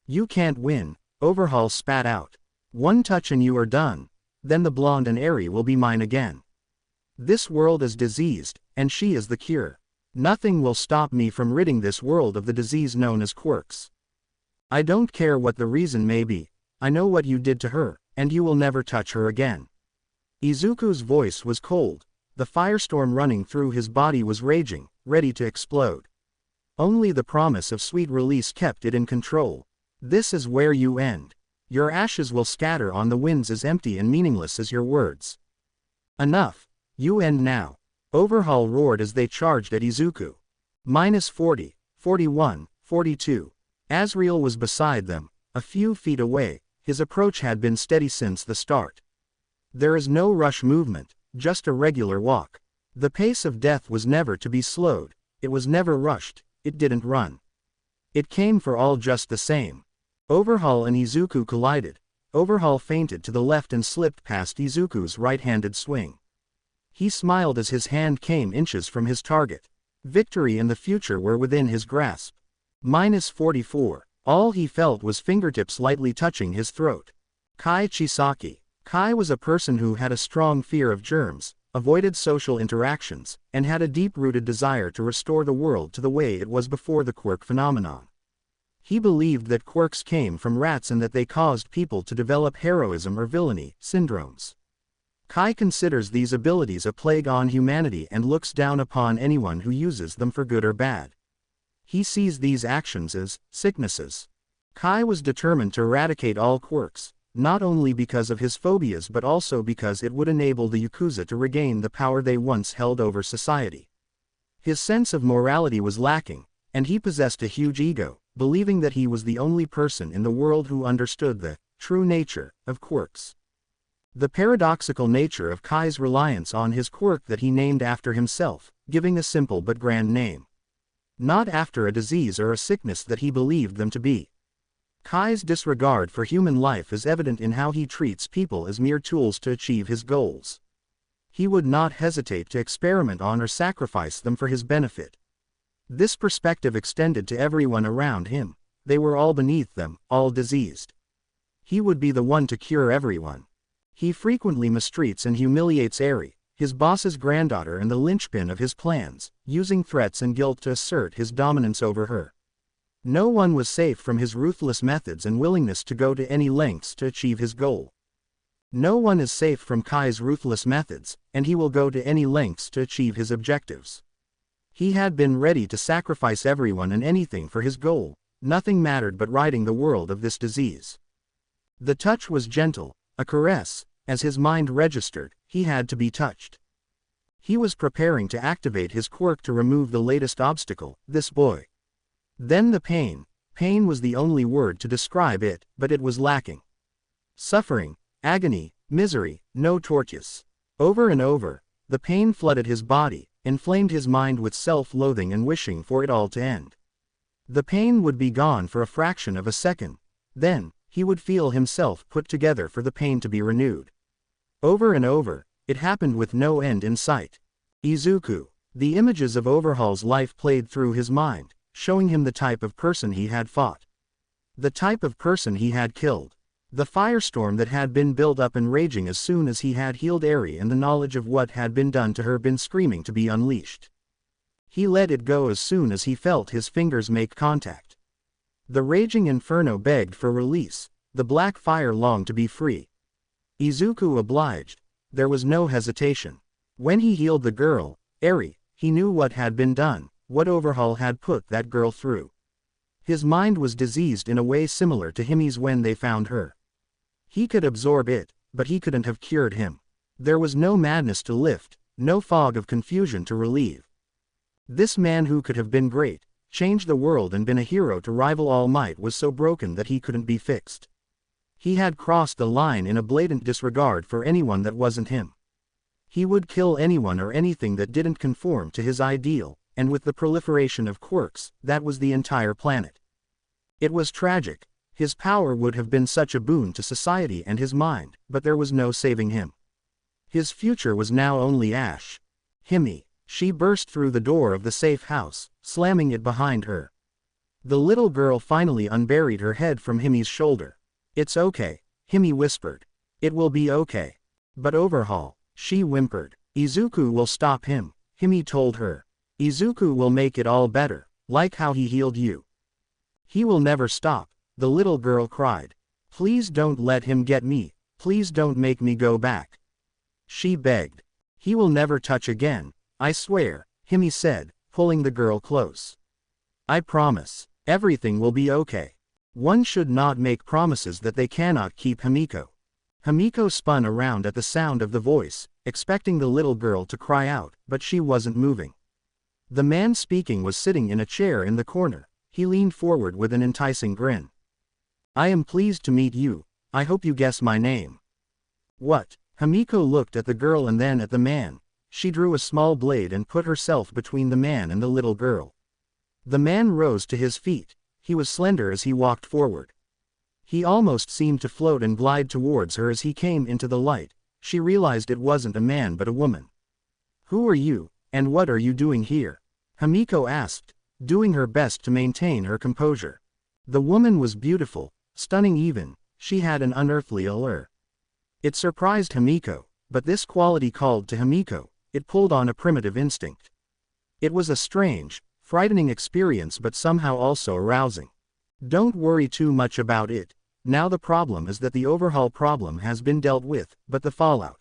You can't win, Overhaul spat out. One touch and you are done. Then the blonde and Eri will be mine again. This world is diseased, and she is the cure. Nothing will stop me from ridding this world of the disease known as quirks. I don't care what the reason may be, I know what you did to her, and you will never touch her again. Izuku's voice was cold, the firestorm running through his body was raging, ready to explode. Only the promise of sweet release kept it in control. This is where you end. Your ashes will scatter on the winds as empty and meaningless as your words. Enough. You end now. Overhaul roared as they charged at Izuku. -40, 41, 42. Asriel was beside them, a few feet away. His approach had been steady since the start. There is no rush movement, just a regular walk. The pace of death was never to be slowed, it was never rushed, it didn't run. It came for all just the same. Overhaul and Izuku collided. Overhaul feinted to the left and slipped past Izuku's right-handed swing. He smiled as his hand came inches from his target. Victory and the future were within his grasp. -44. All he felt was fingertips lightly touching his throat. Kai Chisaki. Kai was a person who had a strong fear of germs, avoided social interactions, and had a deep-rooted desire to restore the world to the way it was before the quirk phenomenon. He believed that quirks came from rats and that they caused people to develop heroism or villainy syndromes. Kai considers these abilities a plague on humanity and looks down upon anyone who uses them for good or bad. He sees these actions as sicknesses. Kai was determined to eradicate all quirks, not only because of his phobias but also because it would enable the Yakuza to regain the power they once held over society. His sense of morality was lacking, and he possessed a huge ego, believing that he was the only person in the world who understood the true nature of quirks. The paradoxical nature of Kai's reliance on his quirk that he named after himself, giving a simple but grand name. Not after a disease or a sickness that he believed them to be. Kai's disregard for human life is evident in how he treats people as mere tools to achieve his goals. He would not hesitate to experiment on or sacrifice them for his benefit. This perspective extended to everyone around him. They were all beneath them, all diseased. He would be the one to cure everyone. He frequently mistreats and humiliates Eri, his boss's granddaughter and the linchpin of his plans, using threats and guilt to assert his dominance over her. No one was safe from his ruthless methods and willingness to go to any lengths to achieve his goal. No one is safe from Kai's ruthless methods, and he will go to any lengths to achieve his objectives. He had been ready to sacrifice everyone and anything for his goal. Nothing mattered but ridding the world of this disease. The touch was gentle, a caress. As his mind registered, he had to be touched. He was preparing to activate his quirk to remove the latest obstacle, this boy. Then the pain. Pain was the only word to describe it, but it was lacking. Suffering, agony, misery, no torches. Over and over, the pain flooded his body, inflamed his mind with self-loathing and wishing for it all to end. The pain would be gone for a fraction of a second. Then, he would feel himself put together for the pain to be renewed. Over and over, it happened with no end in sight. Izuku. The images of Overhaul's life played through his mind, showing him the type of person he had fought. The type of person he had killed. The firestorm that had been built up and raging as soon as he had healed Eri and the knowledge of what had been done to her been screaming to be unleashed. He let it go as soon as he felt his fingers make contact. The raging inferno begged for release, the black fire longed to be free. Izuku obliged. There was no hesitation. When he healed the girl, Eri, he knew what had been done, what Overhaul had put that girl through. His mind was diseased in a way similar to Himi's when they found her. He could absorb it, but he couldn't have cured him. There was no madness to lift, no fog of confusion to relieve. This man who could have been great, changed the world and been a hero to rival All Might was so broken that he couldn't be fixed. He had crossed the line in a blatant disregard for anyone that wasn't him. He would kill anyone or anything that didn't conform to his ideal, and with the proliferation of quirks, that was the entire planet. It was tragic. His power would have been such a boon to society and his mind, but there was no saving him. His future was now only ash. Himi. She burst through the door of the safe house, slamming it behind her. The little girl finally unburied her head from Himi's shoulder. "It's okay," Himi whispered. "It will be okay." "But Overhaul," she whimpered. "Izuku will stop him," Himi told her. "Izuku will make it all better, like how he healed you." "He will never stop," the little girl cried. "Please don't let him get me, please don't make me go back," she begged. "He will never touch again, I swear," Himi said, pulling the girl close. "I promise, everything will be okay." One should not make promises that they cannot keep. Himiko. Himiko spun around at the sound of the voice, expecting the little girl to cry out, but she wasn't moving. The man speaking was sitting in a chair in the corner. He leaned forward with an enticing grin. "I am pleased to meet you. I hope you guess my name." "What?" Himiko looked at the girl and then at the man. She drew a small blade and put herself between the man and the little girl. The man rose to his feet. He was slender as he walked forward. He almost seemed to float and glide towards her as he came into the light. She realized it wasn't a man but a woman. "Who are you, and what are you doing here?" Himiko asked, doing her best to maintain her composure. The woman was beautiful, stunning even. She had an unearthly allure. It surprised Himiko, but this quality called to Himiko. It pulled on a primitive instinct. It was a strange, frightening experience but somehow also arousing. Don't worry too much about it. Now the problem is that the overhaul problem has been dealt with, but the fallout.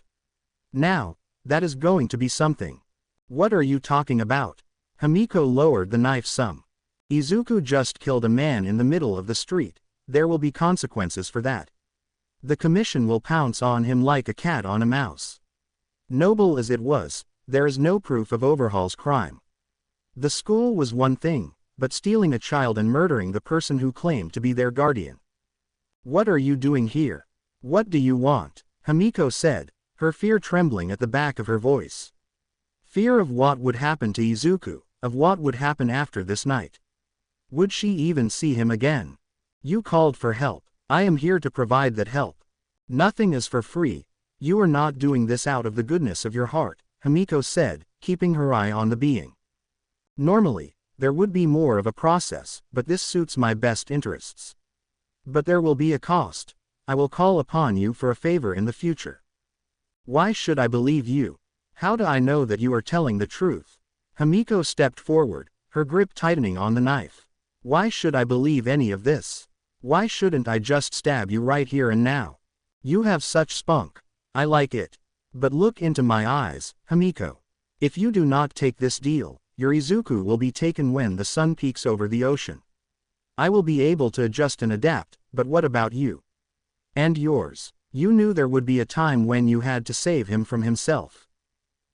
Now, that is going to be something. What are you talking about? Himiko lowered the knife some. Izuku just killed a man in the middle of the street. There will be consequences for that. The commission will pounce on him like a cat on a mouse. Noble as it was, there is no proof of overhaul's crime. The school was one thing, but stealing a child and murdering the person who claimed to be their guardian. "What are you doing here? What do you want?" Himiko said, her fear trembling at the back of her voice. Fear of what would happen to Izuku, of what would happen after this night. Would she even see him again? "You called for help. I am here to provide that help. Nothing is for free. You are not doing this out of the goodness of your heart," Himiko said, keeping her eye on the being. "Normally, there would be more of a process, but this suits my best interests. But there will be a cost. I will call upon you for a favor in the future." "Why should I believe you? How do I know that you are telling the truth?" Himiko stepped forward, her grip tightening on the knife. "Why should I believe any of this? Why shouldn't I just stab you right here and now? You have such spunk. I like it. But look into my eyes, Himiko. If you do not take this deal, your Izuku will be taken when the sun peaks over the ocean. I will be able to adjust and adapt, but what about you? And yours? You knew there would be a time when you had to save him from himself.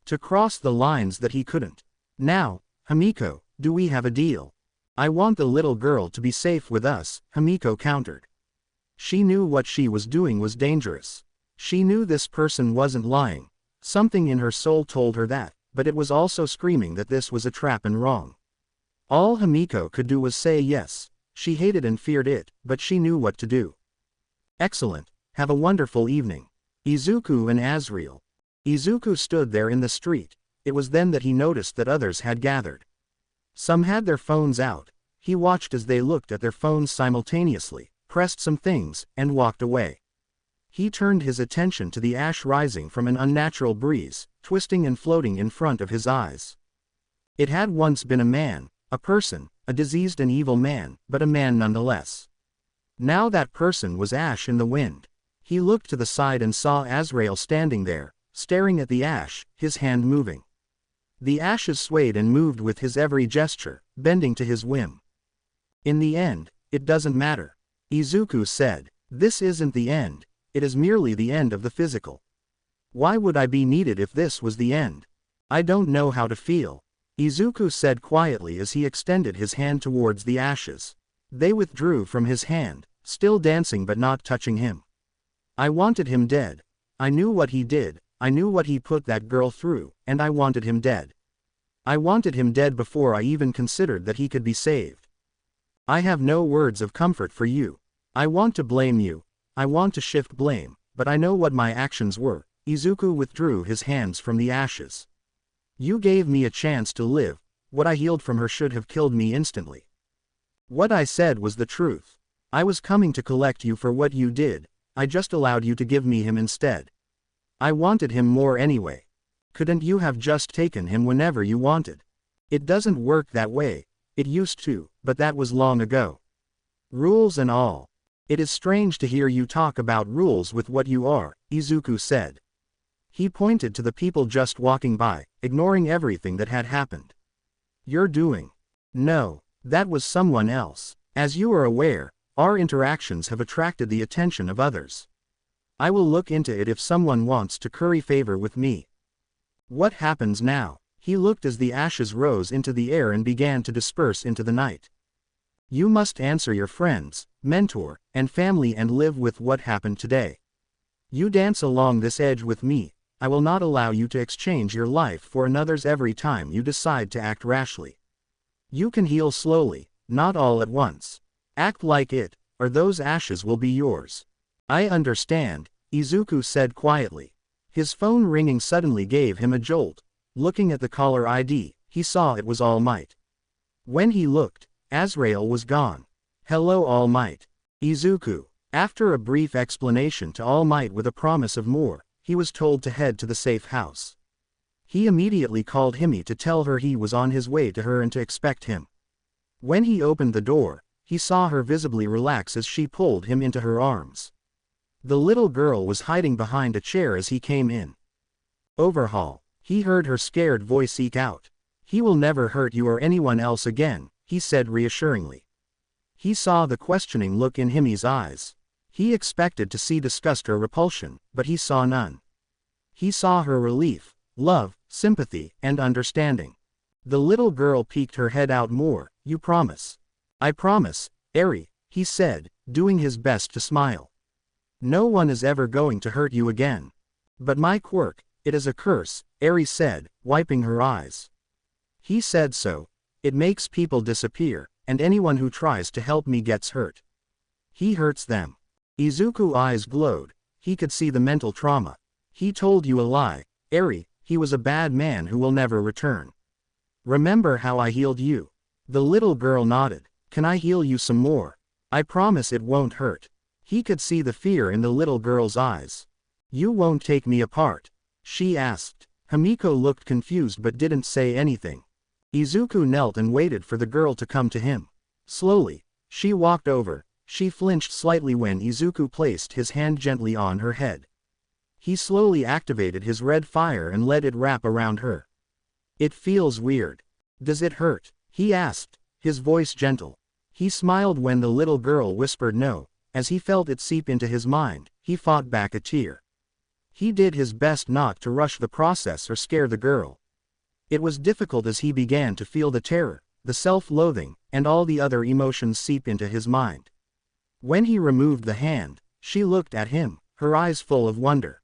To cross the lines that he couldn't. Now, Himiko, do we have a deal? I want the little girl to be safe with us," Himiko countered. She knew what she was doing was dangerous. She knew this person wasn't lying. Something in her soul told her that, but it was also screaming that this was a trap and wrong. All Himiko could do was say yes. She hated and feared it, but she knew what to do. "Excellent. Have a wonderful evening." Izuku and Azriel. Izuku stood there in the street. It was then that he noticed that others had gathered. Some had their phones out. He watched as they looked at their phones simultaneously, pressed some things, and walked away. He turned his attention to the ash rising from an unnatural breeze, twisting and floating in front of his eyes. It had once been a man, a person, a diseased and evil man, but a man nonetheless. Now that person was ash in the wind. He looked to the side and saw Azrael standing there, staring at the ash, his hand moving. The ashes swayed and moved with his every gesture, bending to his whim. "In the end, it doesn't matter," Izuku said. "This isn't the end. It is merely the end of the physical. Why would I be needed if this was the end? I don't know how to feel," Izuku said quietly as he extended his hand towards the ashes. They withdrew from his hand, still dancing but not touching him. I wanted him dead. I knew what he did, I knew what he put that girl through, and I wanted him dead. I wanted him dead before I even considered that he could be saved. I have no words of comfort for you. I want to blame you. I want to shift blame, but I know what my actions were. Izuku withdrew his hands from the ashes. You gave me a chance to live. What I healed from her should have killed me instantly. What I said was the truth. I was coming to collect you for what you did, I just allowed you to give me him instead. I wanted him more anyway. Couldn't you have just taken him whenever you wanted? It doesn't work that way. It used to, but that was long ago. Rules and all. It is strange to hear you talk about rules with what you are, Izuku said. He pointed to the people just walking by, ignoring everything that had happened. You're doing. No, that was someone else. As you are aware, our interactions have attracted the attention of others. I will look into it if someone wants to curry favor with me. What happens now? He looked as the ashes rose into the air and began to disperse into the night. You must answer your friends, mentor, and family and live with what happened today. You dance along this edge with me. I will not allow you to exchange your life for another's every time you decide to act rashly. You can heal slowly, not all at once. Act like it, or those ashes will be yours. I understand, Izuku said quietly. His phone ringing suddenly gave him a jolt. Looking at the caller ID, he saw it was All Might. When he looked, Azrael was gone. Hello All Might. Izuku. After a brief explanation to All Might with a promise of more, he was told to head to the safe house. He immediately called Himi to tell her he was on his way to her and to expect him. When he opened the door, he saw her visibly relax as she pulled him into her arms. The little girl was hiding behind a chair as he came in. Overhaul. He heard her scared voice eke out. He will never hurt you or anyone else again, he said reassuringly. He saw the questioning look in Himi's eyes. He expected to see disgust or repulsion, but he saw none. He saw her relief, love, sympathy, and understanding. The little girl peeked her head out more. You promise? I promise, Eri, he said, doing his best to smile. No one is ever going to hurt you again. But my quirk, it is a curse, Eri said, wiping her eyes. He said so. It makes people disappear, and anyone who tries to help me gets hurt. He hurts them. Izuku's eyes glowed. He could see the mental trauma. He told you a lie, Eri. He was a bad man who will never return. Remember how I healed you? The little girl nodded. Can I heal you some more? I promise it won't hurt. He could see the fear in the little girl's eyes. You won't take me apart? She asked. Himiko looked confused but didn't say anything. Izuku knelt and waited for the girl to come to him. Slowly, she walked over. She flinched slightly when Izuku placed his hand gently on her head. He slowly activated his red fire and let it wrap around her. It feels weird. Does it hurt? He asked, his voice gentle. He smiled when the little girl whispered no. As he felt it seep into his mind, he fought back a tear. He did his best not to rush the process or scare the girl. It was difficult as he began to feel the terror, the self-loathing, and all the other emotions seep into his mind. When he removed the hand, she looked at him, her eyes full of wonder.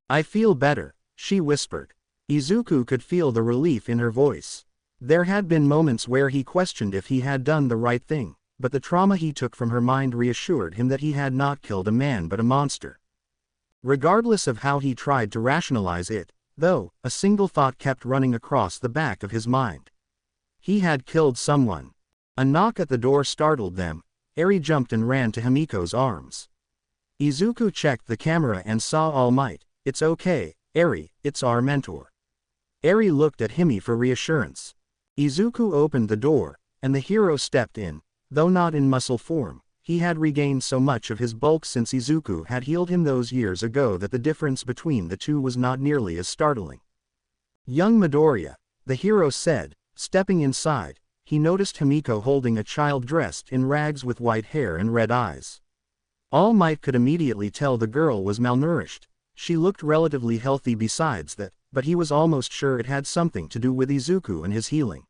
I feel better, she whispered. Izuku could feel the relief in her voice. There had been moments where he questioned if he had done the right thing, but the trauma he took from her mind reassured him that he had not killed a man but a monster. Regardless of how he tried to rationalize it, though, a single thought kept running across the back of his mind. He had killed someone. A knock at the door startled them. Eri jumped and ran to Himiko's arms. Izuku checked the camera and saw All Might. It's okay, Eri, it's our mentor. Eri looked at Himi for reassurance. Izuku opened the door, and the hero stepped in. Though not in muscle form, he had regained so much of his bulk since Izuku had healed him those years ago that the difference between the two was not nearly as startling. Young Midoriya, the hero said, stepping inside. He noticed Himiko holding a child dressed in rags with white hair and red eyes. All Might could immediately tell the girl was malnourished. She looked relatively healthy besides that, but he was almost sure it had something to do with Izuku and his healing.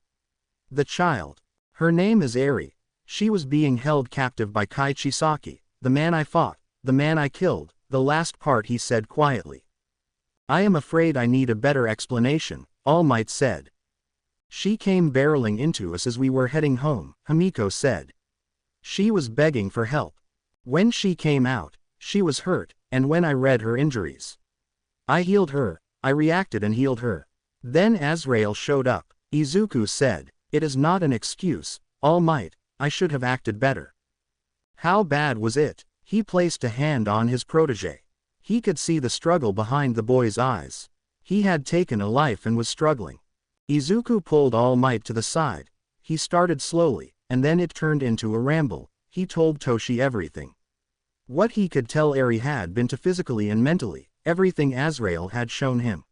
The child. Her name is Eri. She was being held captive by Kai Chisaki, the man I fought, the man I killed, The last part he said quietly. I am afraid I need a better explanation, All Might said. She came barreling into us as we were heading home, Himiko said. She was begging for help. When she came out, she was hurt, and when I read her injuries, I healed her. I reacted and healed her. Then Azrael showed up. Izuku said, it is not an excuse, All Might, I should have acted better. How bad was it? He placed a hand on his protege. He could see the struggle behind the boy's eyes. He had taken a life and was struggling. Izuku pulled All Might to the side. He started slowly, and then it turned into a ramble. He told Toshi everything. What he could tell Eri had been to physically and mentally, everything Azrael had shown him.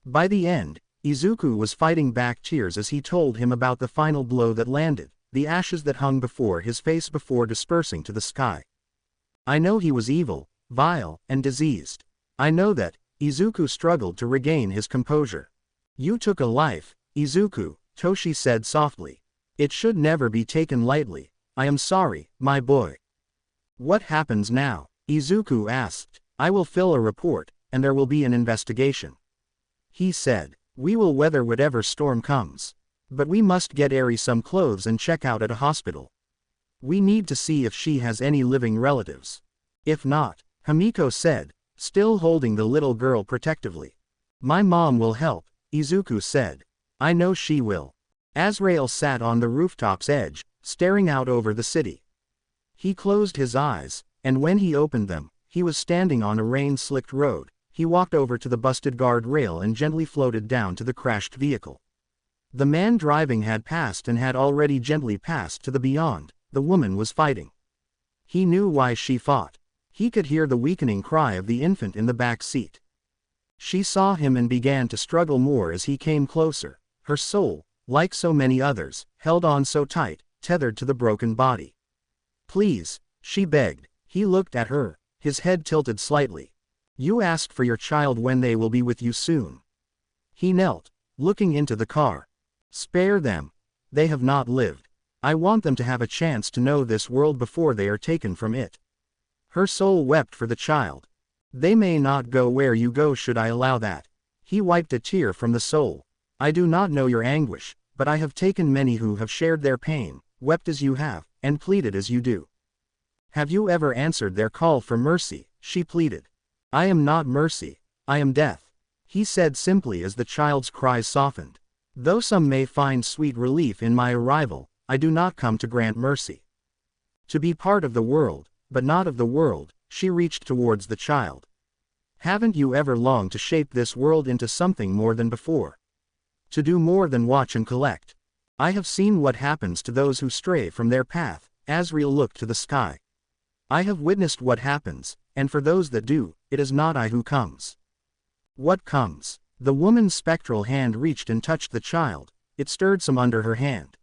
By the end, Izuku was fighting back tears as he told him about the final blow that landed, the ashes that hung before his face before dispersing to the sky. I know he was evil, vile, and diseased. I know that. Izuku struggled to regain his composure. You took a life, Izuku, Toshi said softly. It should never be taken lightly. I am sorry, my boy. What happens now? Izuku asked. I will fill a report, and there will be an investigation. He said, we will weather whatever storm comes. But we must get Eri some clothes and check out at a hospital. We need to see if she has any living relatives. If not, Himiko said, still holding the little girl protectively. My mom will help, Izuku said. I know she will. Azrael sat on the rooftop's edge, staring out over the city. He closed his eyes, and when he opened them, he was standing on a rain-slicked road. He walked over to the busted guard rail and gently floated down to the crashed vehicle. The man driving had passed and had already gently passed to the beyond. The woman was fighting. He knew why she fought. He could hear the weakening cry of the infant in the back seat. She saw him and began to struggle more as he came closer. Her soul, like so many others, held on so tight, tethered to the broken body. Please, she begged. He looked at her, his head tilted slightly. You asked for your child when they will be with you soon. He knelt, looking into the car. Spare them. They have not lived. I want them to have a chance to know this world before they are taken from it. Her soul wept for the child. They may not go where you go should I allow that. He wiped a tear from the soul. I do not know your anguish, but I have taken many who have shared their pain, wept as you have, and pleaded as you do. Have you ever answered their call for mercy? She pleaded. I am not mercy, I am death. He said simply as the child's cries softened. Though some may find sweet relief in my arrival, I do not come to grant mercy. To be part of the world, but not of the world, she reached towards the child. Haven't you ever longed to shape this world into something more than before? To do more than watch and collect? I have seen what happens to those who stray from their path. Azrael looked to the sky. I have witnessed what happens, and for those that do, it is not I who comes. What comes? The woman's spectral hand reached and touched the child. It stirred some under her hand.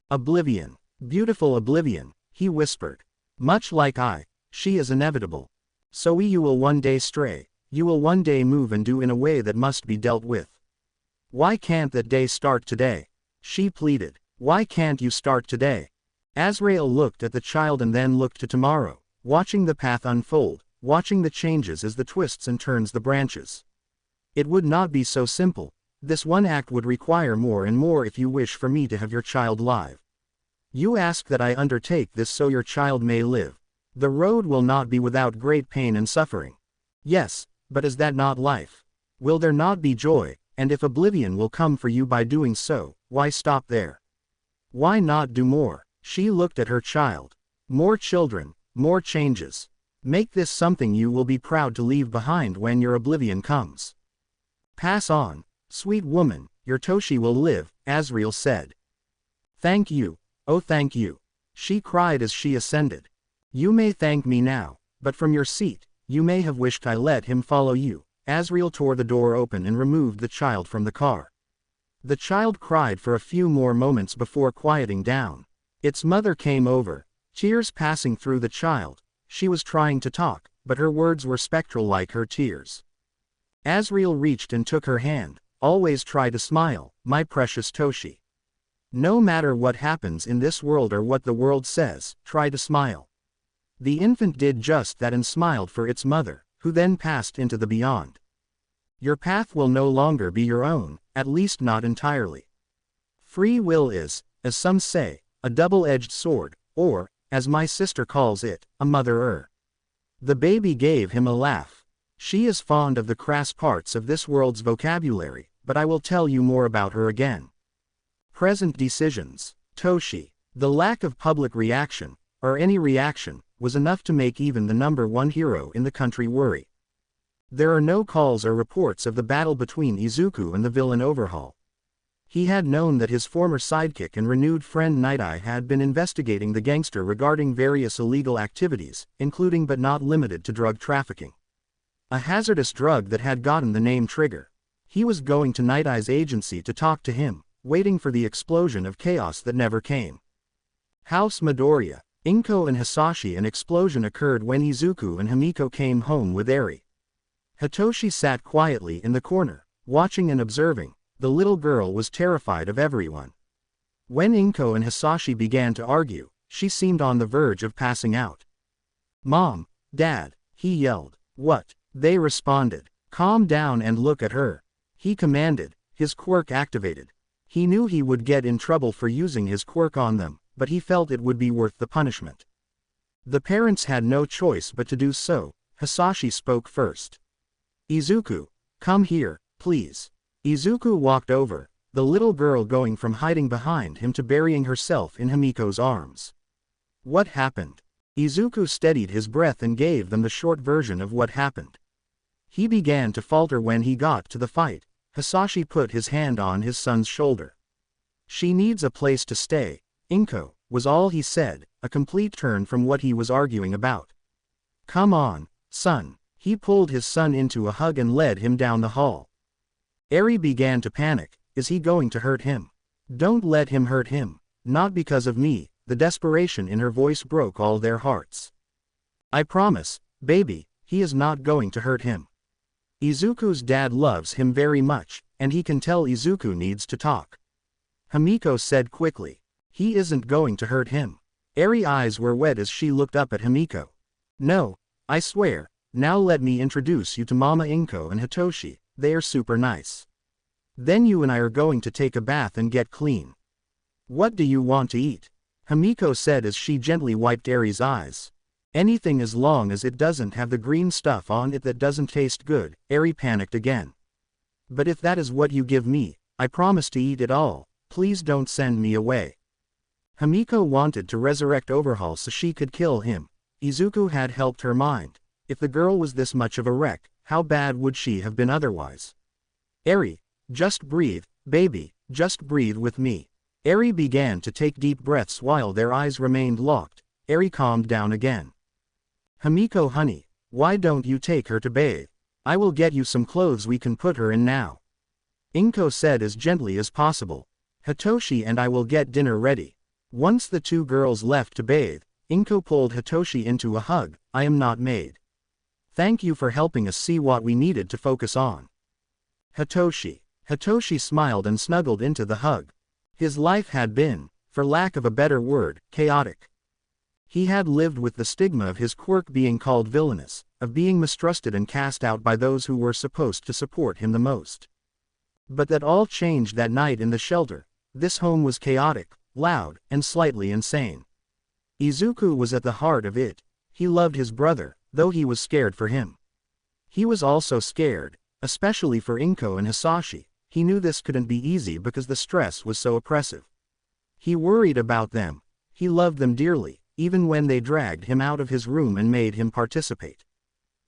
Oblivion. Beautiful oblivion, he whispered. Much like I, she is inevitable. So you will one day stray, you will one day move and do in a way that must be dealt with. Why can't that day start today? She pleaded. Why can't you start today? Azrael looked at the child and then looked to tomorrow, watching the path unfold, watching the changes as the twists and turns the branches. It would not be so simple. This one act would require more and more if you wish for me to have your child live. You ask that I undertake this so your child may live. The road will not be without great pain and suffering. Yes, but is that not life? Will there not be joy, and if oblivion will come for you by doing so, why stop there? Why not do more? She looked at her child. More children, more changes. Make this something you will be proud to leave behind when your oblivion comes. Pass on, sweet woman, your Toshi will live, Azrael said. Thank you, oh thank you. She cried as she ascended. You may thank me now, but from your seat, you may have wished I let him follow you. Azrael tore the door open and removed the child from the car. The child cried for a few more moments before quieting down. Its mother came over, tears passing through the child. She was trying to talk, but her words were spectral like her tears. Azrael reached and took her hand. Always try to smile, my precious Toshi. No matter what happens in this world or what the world says, try to smile. The infant did just that and smiled for its mother, who then passed into the beyond. Your path will no longer be your own, at least not entirely. Free will is, as some say, a double-edged sword, or, as my sister calls it, a mother-er. The baby gave him a laugh. She is fond of the crass parts of this world's vocabulary, but I will tell you more about her again. Present decisions. Toshi. The lack of public reaction, or any reaction, was enough to make even the #1 hero in the country worry. There are no calls or reports of the battle between Izuku and the villain Overhaul. He had known that his former sidekick and renewed friend Night Eye had been investigating the gangster regarding various illegal activities, including but not limited to drug trafficking. A hazardous drug that had gotten the name Trigger. He was going to Night Eye's agency to talk to him, waiting for the explosion of chaos that never came. House Midoriya. Inko and Hisashi. An explosion occurred when Izuku and Himiko came home with Eri. Hitoshi sat quietly in the corner, watching and observing. The little girl was terrified of everyone. When Inko and Hisashi began to argue, she seemed on the verge of passing out. "Mom, Dad," he yelled. "What?" They responded. "Calm down and look at her," he commanded, his quirk activated. He knew he would get in trouble for using his quirk on them, but he felt it would be worth the punishment. The parents had no choice but to do so. Hisashi spoke first. "Izuku, come here, please." Izuku walked over, the little girl going from hiding behind him to burying herself in Himiko's arms. "What happened?" Izuku steadied his breath and gave them the short version of what happened. He began to falter when he got to the fight. Hisashi put his hand on his son's shoulder. "She needs a place to stay, Inko," was all he said, a complete turn from what he was arguing about. "Come on, son." He pulled his son into a hug and led him down the hall. Eri began to panic. Is he going to hurt him? Don't let him hurt him. Not because of me. The desperation in her voice broke all their hearts. I promise, baby, he is not going to hurt him. Izuku's dad loves him very much, and he can tell Izuku needs to talk. Himiko said quickly. He isn't going to hurt him. Eri's eyes were wet as she looked up at Himiko. No, I swear. Now let me introduce you to Mama Inko and Hitoshi. They are super nice. Then you and I are going to take a bath and get clean. What do you want to eat? Himiko said as she gently wiped Eri's eyes. Anything as long as it doesn't have the green stuff on it that doesn't taste good. Eri panicked again. But if that is what you give me, I promise to eat it all. Please don't send me away. Himiko wanted to resurrect Overhaul so she could kill him. Izuku had helped her mind. If the girl was this much of a wreck, how bad would she have been otherwise? Eri, just breathe, baby, just breathe with me. Eri began to take deep breaths while their eyes remained locked. Eri calmed down again. Himiko honey, why don't you take her to bathe? I will get you some clothes we can put her in now. Inko said as gently as possible. Hitoshi and I will get dinner ready. Once the two girls left to bathe, Inko pulled Hitoshi into a hug. I am not made. Thank you for helping us see what we needed to focus on. Hitoshi smiled and snuggled into the hug. His life had been, for lack of a better word, chaotic. He had lived with the stigma of his quirk being called villainous, of being mistrusted and cast out by those who were supposed to support him the most. But that all changed that night in the shelter. This home was chaotic, loud, and slightly insane. Izuku was at the heart of it. He loved his brother, though he was scared for him. He was also scared, especially for Inko and Hisashi. He knew this couldn't be easy because the stress was so oppressive. He worried about them. He loved them dearly, even when they dragged him out of his room and made him participate.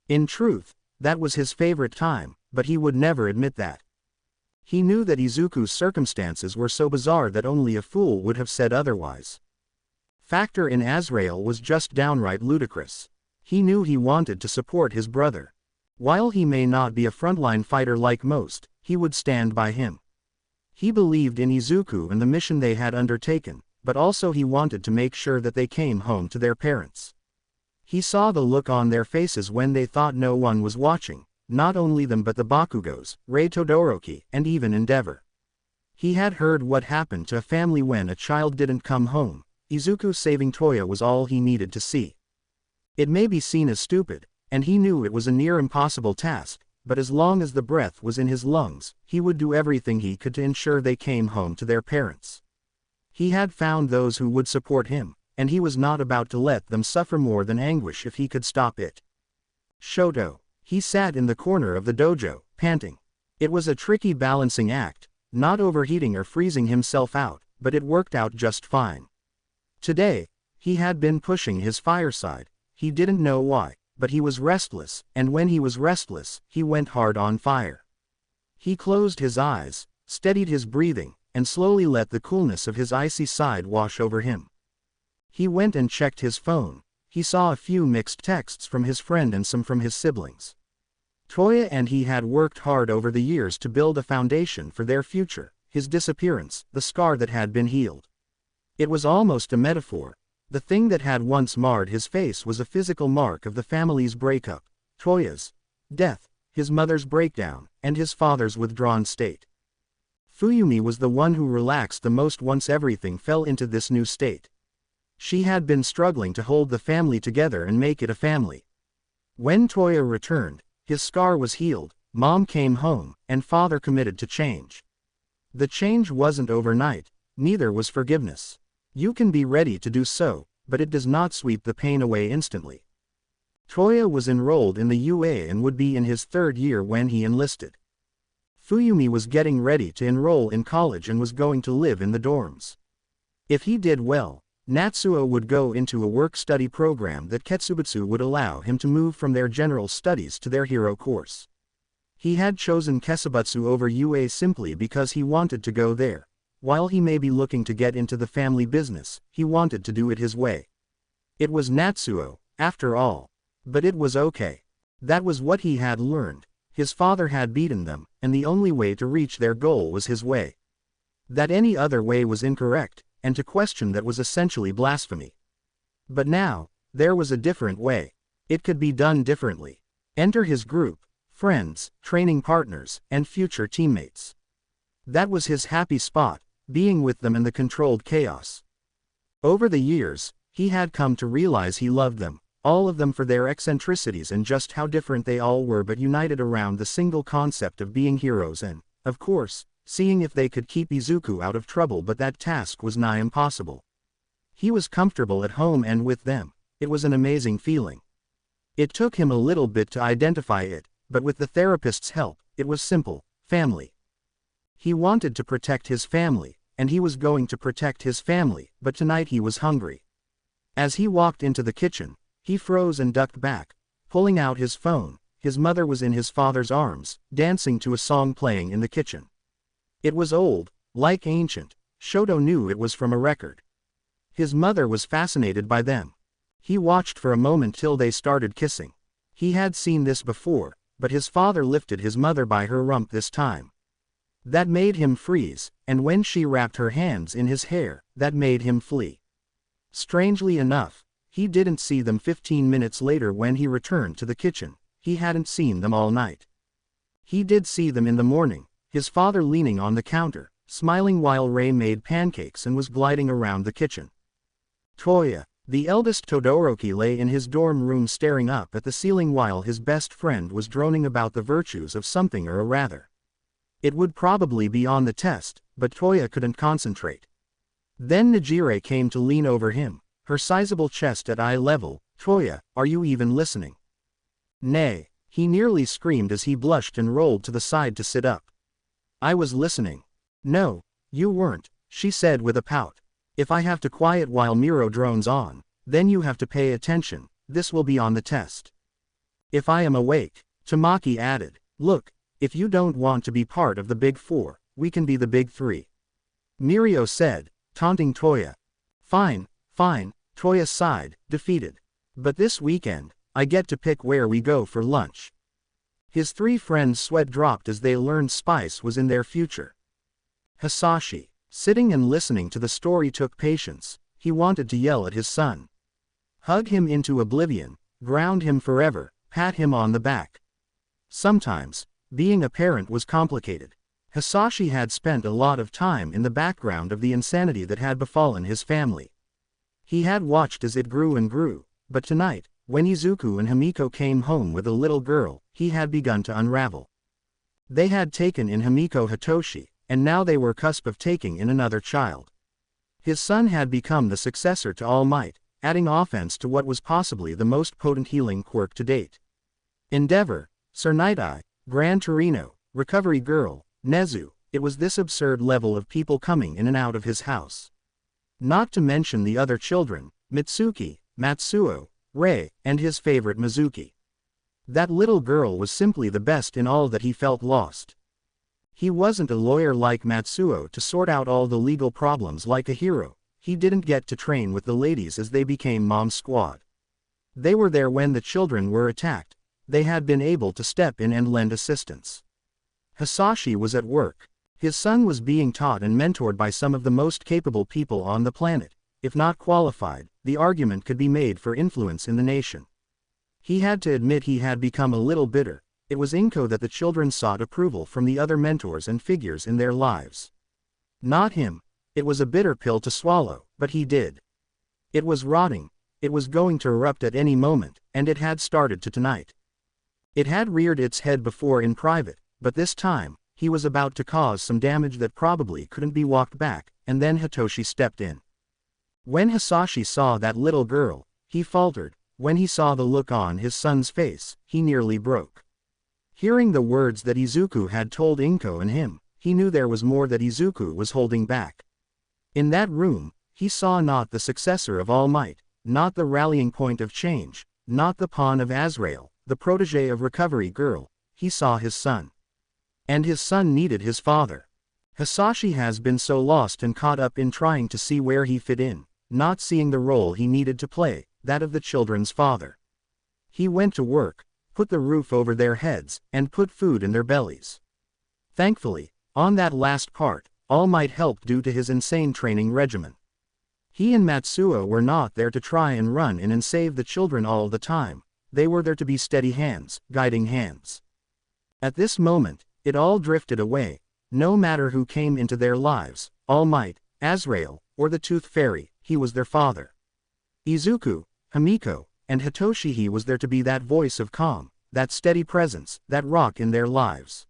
In truth, that was his favorite time, but he would never admit that. He knew that Izuku's circumstances were so bizarre that only a fool would have said otherwise. Factor in Azrael was just downright ludicrous. He knew he wanted to support his brother. While he may not be a frontline fighter like most, he would stand by him. He believed in Izuku and the mission they had undertaken, but also he wanted to make sure that they came home to their parents. He saw the look on their faces when they thought no one was watching, not only them but the Bakugos, Rei Todoroki, and even Endeavor. He had heard what happened to a family when a child didn't come home. Izuku saving Toya was all he needed to see. It may be seen as stupid, and he knew it was a near impossible task, but as long as the breath was in his lungs, he would do everything he could to ensure they came home to their parents. He had found those who would support him, and he was not about to let them suffer more than anguish if he could stop it. Shoto. He sat in the corner of the dojo, panting. It was a tricky balancing act, not overheating or freezing himself out, but it worked out just fine. Today, he had been pushing his fireside. He didn't know why, but he was restless, and when he was restless, he went hard on fire. He closed his eyes, steadied his breathing, and slowly let the coolness of his icy side wash over him. He went and checked his phone. He saw a few mixed texts from his friend and some from his siblings. Toya and he had worked hard over the years to build a foundation for their future. His disappearance, the scar that had been healed. It was almost a metaphor. The thing that had once marred his face was a physical mark of the family's breakup, Toya's death, his mother's breakdown, and his father's withdrawn state. Fuyumi was the one who relaxed the most once everything fell into this new state. She had been struggling to hold the family together and make it a family. When Toya returned, his scar was healed, mom came home, and father committed to change. The change wasn't overnight, neither was forgiveness. You can be ready to do so, but it does not sweep the pain away instantly. Toya was enrolled in the UA and would be in his 3rd year when he enlisted. Fuyumi was getting ready to enroll in college and was going to live in the dorms. If he did well, Natsuo would go into a work-study program that Ketsubutsu would allow him to move from their general studies to their hero course. He had chosen Ketsubutsu over UA simply because he wanted to go there. While he may be looking to get into the family business, he wanted to do it his way. It was Natsuo, after all. But it was okay. That was what he had learned. His father had beaten them, and the only way to reach their goal was his way. That any other way was incorrect, and to question that was essentially blasphemy. But now, there was a different way. It could be done differently. Enter his group, friends, training partners, and future teammates. That was his happy spot, being with them in the controlled chaos. Over the years, he had come to realize he loved them, all of them for their eccentricities and just how different they all were, but united around the single concept of being heroes and, of course, seeing if they could keep Izuku out of trouble, but that task was nigh impossible. He was comfortable at home and with them. It was an amazing feeling. It took him a little bit to identify it, but with the therapist's help, it was simple: family. He wanted to protect his family, and he was going to protect his family, but tonight he was hungry. As he walked into the kitchen, he froze and ducked back, pulling out his phone. His mother was in his father's arms, dancing to a song playing in the kitchen. It was old, like ancient. Shoto knew it was from a record. His mother was fascinated by them. He watched for a moment till they started kissing. He had seen this before, but his father lifted his mother by her rump this time. That made him freeze, and when she wrapped her hands in his hair, that made him flee. Strangely enough, he didn't see them 15 minutes later when he returned to the kitchen. He hadn't seen them all night. He did see them in the morning, his father leaning on the counter, smiling while Ray made pancakes and was gliding around the kitchen. Toya, the eldest Todoroki, lay in his dorm room staring up at the ceiling while his best friend was droning about the virtues of something or rather. It would probably be on the test, but Toya couldn't concentrate. Then Najire came to lean over him, her sizable chest at eye level. "Toya, are you even listening?" "Nay," he nearly screamed as he blushed and rolled to the side to sit up. "I was listening." "No, you weren't," she said with a pout. "If I have to quiet while Miro drones on, then you have to pay attention. This will be on the test." "If I am awake," Tamaki added. "Look, if you don't want to be part of the Big Four, we can be the Big Three," Mirio said, taunting Toya. Fine, Toya sighed, defeated. "But this weekend, I get to pick where we go for lunch." His three friends' sweat dropped as they learned Spice was in their future. Hisashi, sitting and listening to the story, took patience. He wanted to yell at his son. Hug him into oblivion, ground him forever, pat him on the back. Sometimes, being a parent was complicated. Hisashi had spent a lot of time in the background of the insanity that had befallen his family. He had watched as it grew and grew, but tonight, When Izuku and Himiko came home with a little girl, he had begun to unravel. They had taken in Himiko Hitoshi, and now they were cusp of taking in another child. His son had become the successor to All Might, adding offense to what was possibly the most potent healing quirk to date. Endeavor, Sir Night-Eye, Gran Torino, Recovery Girl, Nezu, it was this absurd level of people coming in and out of his house. Not to mention the other children, Mitsuki, Matsuo, Rei, and his favorite Mizuki. That little girl was simply the best in all that he felt lost. He wasn't a lawyer like Matsuo to sort out all the legal problems like a hero, he didn't get to train with the ladies as they became Mom's squad. They were there when the children were attacked, they had been able to step in and lend assistance. Hisashi was at work. His son was being taught and mentored by some of the most capable people on the planet. If not qualified, the argument could be made for influence in the nation. He had to admit he had become a little bitter. It was Inko that the children sought approval from the other mentors and figures in their lives. Not him. It was a bitter pill to swallow, but he did. It was rotting. It was going to erupt at any moment, and it had started to tonight. It had reared its head before in private, but this time, he was about to cause some damage that probably couldn't be walked back, and then Hitoshi stepped in. When Hisashi saw that little girl, he faltered. When he saw the look on his son's face, he nearly broke. Hearing the words that Izuku had told Inko and him, he knew there was more that Izuku was holding back. In that room, he saw not the successor of All Might, not the rallying point of change, not the pawn of Azrael, the protege of Recovery Girl, he saw his son. And his son needed his father. Hisashi has been so lost and caught up in trying to see where he fit in, not seeing the role he needed to play, that of the children's father. He went to work, put the roof over their heads, and put food in their bellies. Thankfully, on that last part, All Might helped due to his insane training regimen. He and Matsuo were not there to try and run in and save the children all the time, they were there to be steady hands, guiding hands. At this moment, it all drifted away, no matter who came into their lives, All Might, Azrael, or the Tooth Fairy, he was their father. Izuku, Himiko, and Hitoshi, he was there to be that voice of calm, that steady presence, that rock in their lives.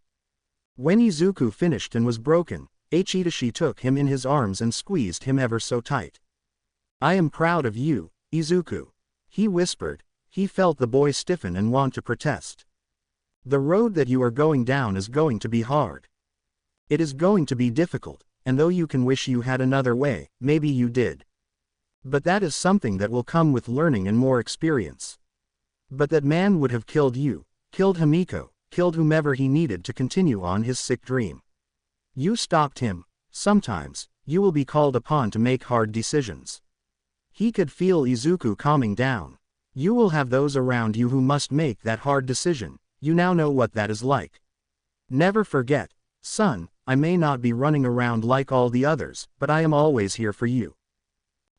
When Izuku finished and was broken, Hitoshi took him in his arms and squeezed him ever so tight. "I am proud of you, Izuku," he whispered. He felt the boy stiffen and want to protest. "The road that you are going down is going to be hard. It is going to be difficult, and though you can wish you had another way, maybe you did. But that is something that will come with learning and more experience. But that man would have killed you, killed Himiko, killed whomever he needed to continue on his sick dream. You stopped him. Sometimes, you will be called upon to make hard decisions." He could feel Izuku calming down. You will have those around you who must make that hard decision, you now know what that is like. Never forget, son, I may not be running around like all the others, but I am always here for you.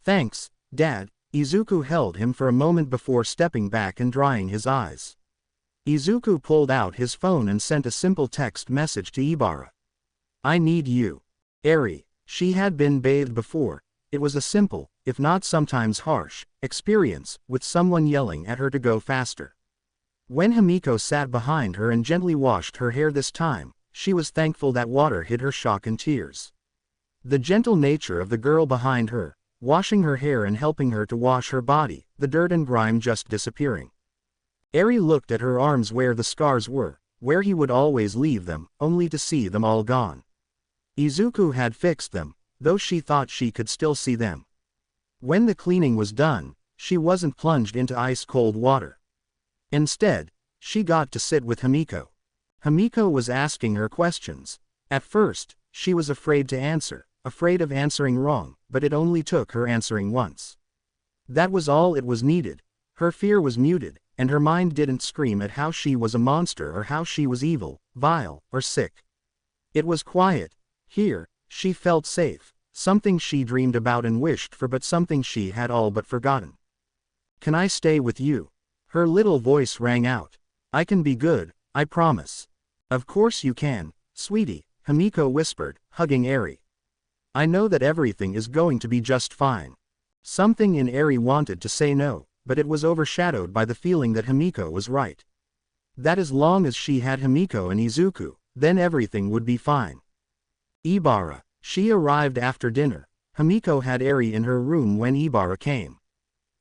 Thanks, Dad. Izuku held him for a moment before stepping back and drying his eyes. Izuku pulled out his phone and sent a simple text message to Ibara. "I need you. Eri." She had been bathed before. It was a simple, if not sometimes harsh, experience, with someone yelling at her to go faster. When Himiko sat behind her and gently washed her hair this time, she was thankful that water hid her shock and tears. The gentle nature of the girl behind her, washing her hair and helping her to wash her body, the dirt and grime just disappearing. Eri looked at her arms where the scars were, where he would always leave them, only to see them all gone. Izuku had fixed them, though she thought she could still see them. When the cleaning was done, she wasn't plunged into ice-cold water. Instead, she got to sit with Himiko. Himiko was asking her questions. At first, she was afraid to answer, afraid of answering wrong, but it only took her answering once. That was all it was needed. Her fear was muted, and her mind didn't scream at how she was a monster or how she was evil, vile, or sick. It was quiet. Here, she felt safe, something she dreamed about and wished for, but something she had all but forgotten. "Can I stay with you?" Her little voice rang out. "I can be good, I promise." "Of course you can, sweetie," Himiko whispered, hugging Eri. "I know that everything is going to be just fine." Something in Eri wanted to say no, but it was overshadowed by the feeling that Himiko was right. That as long as she had Himiko and Izuku, then everything would be fine. Ibara. She arrived after dinner. Himiko had Eri in her room when Ibara came.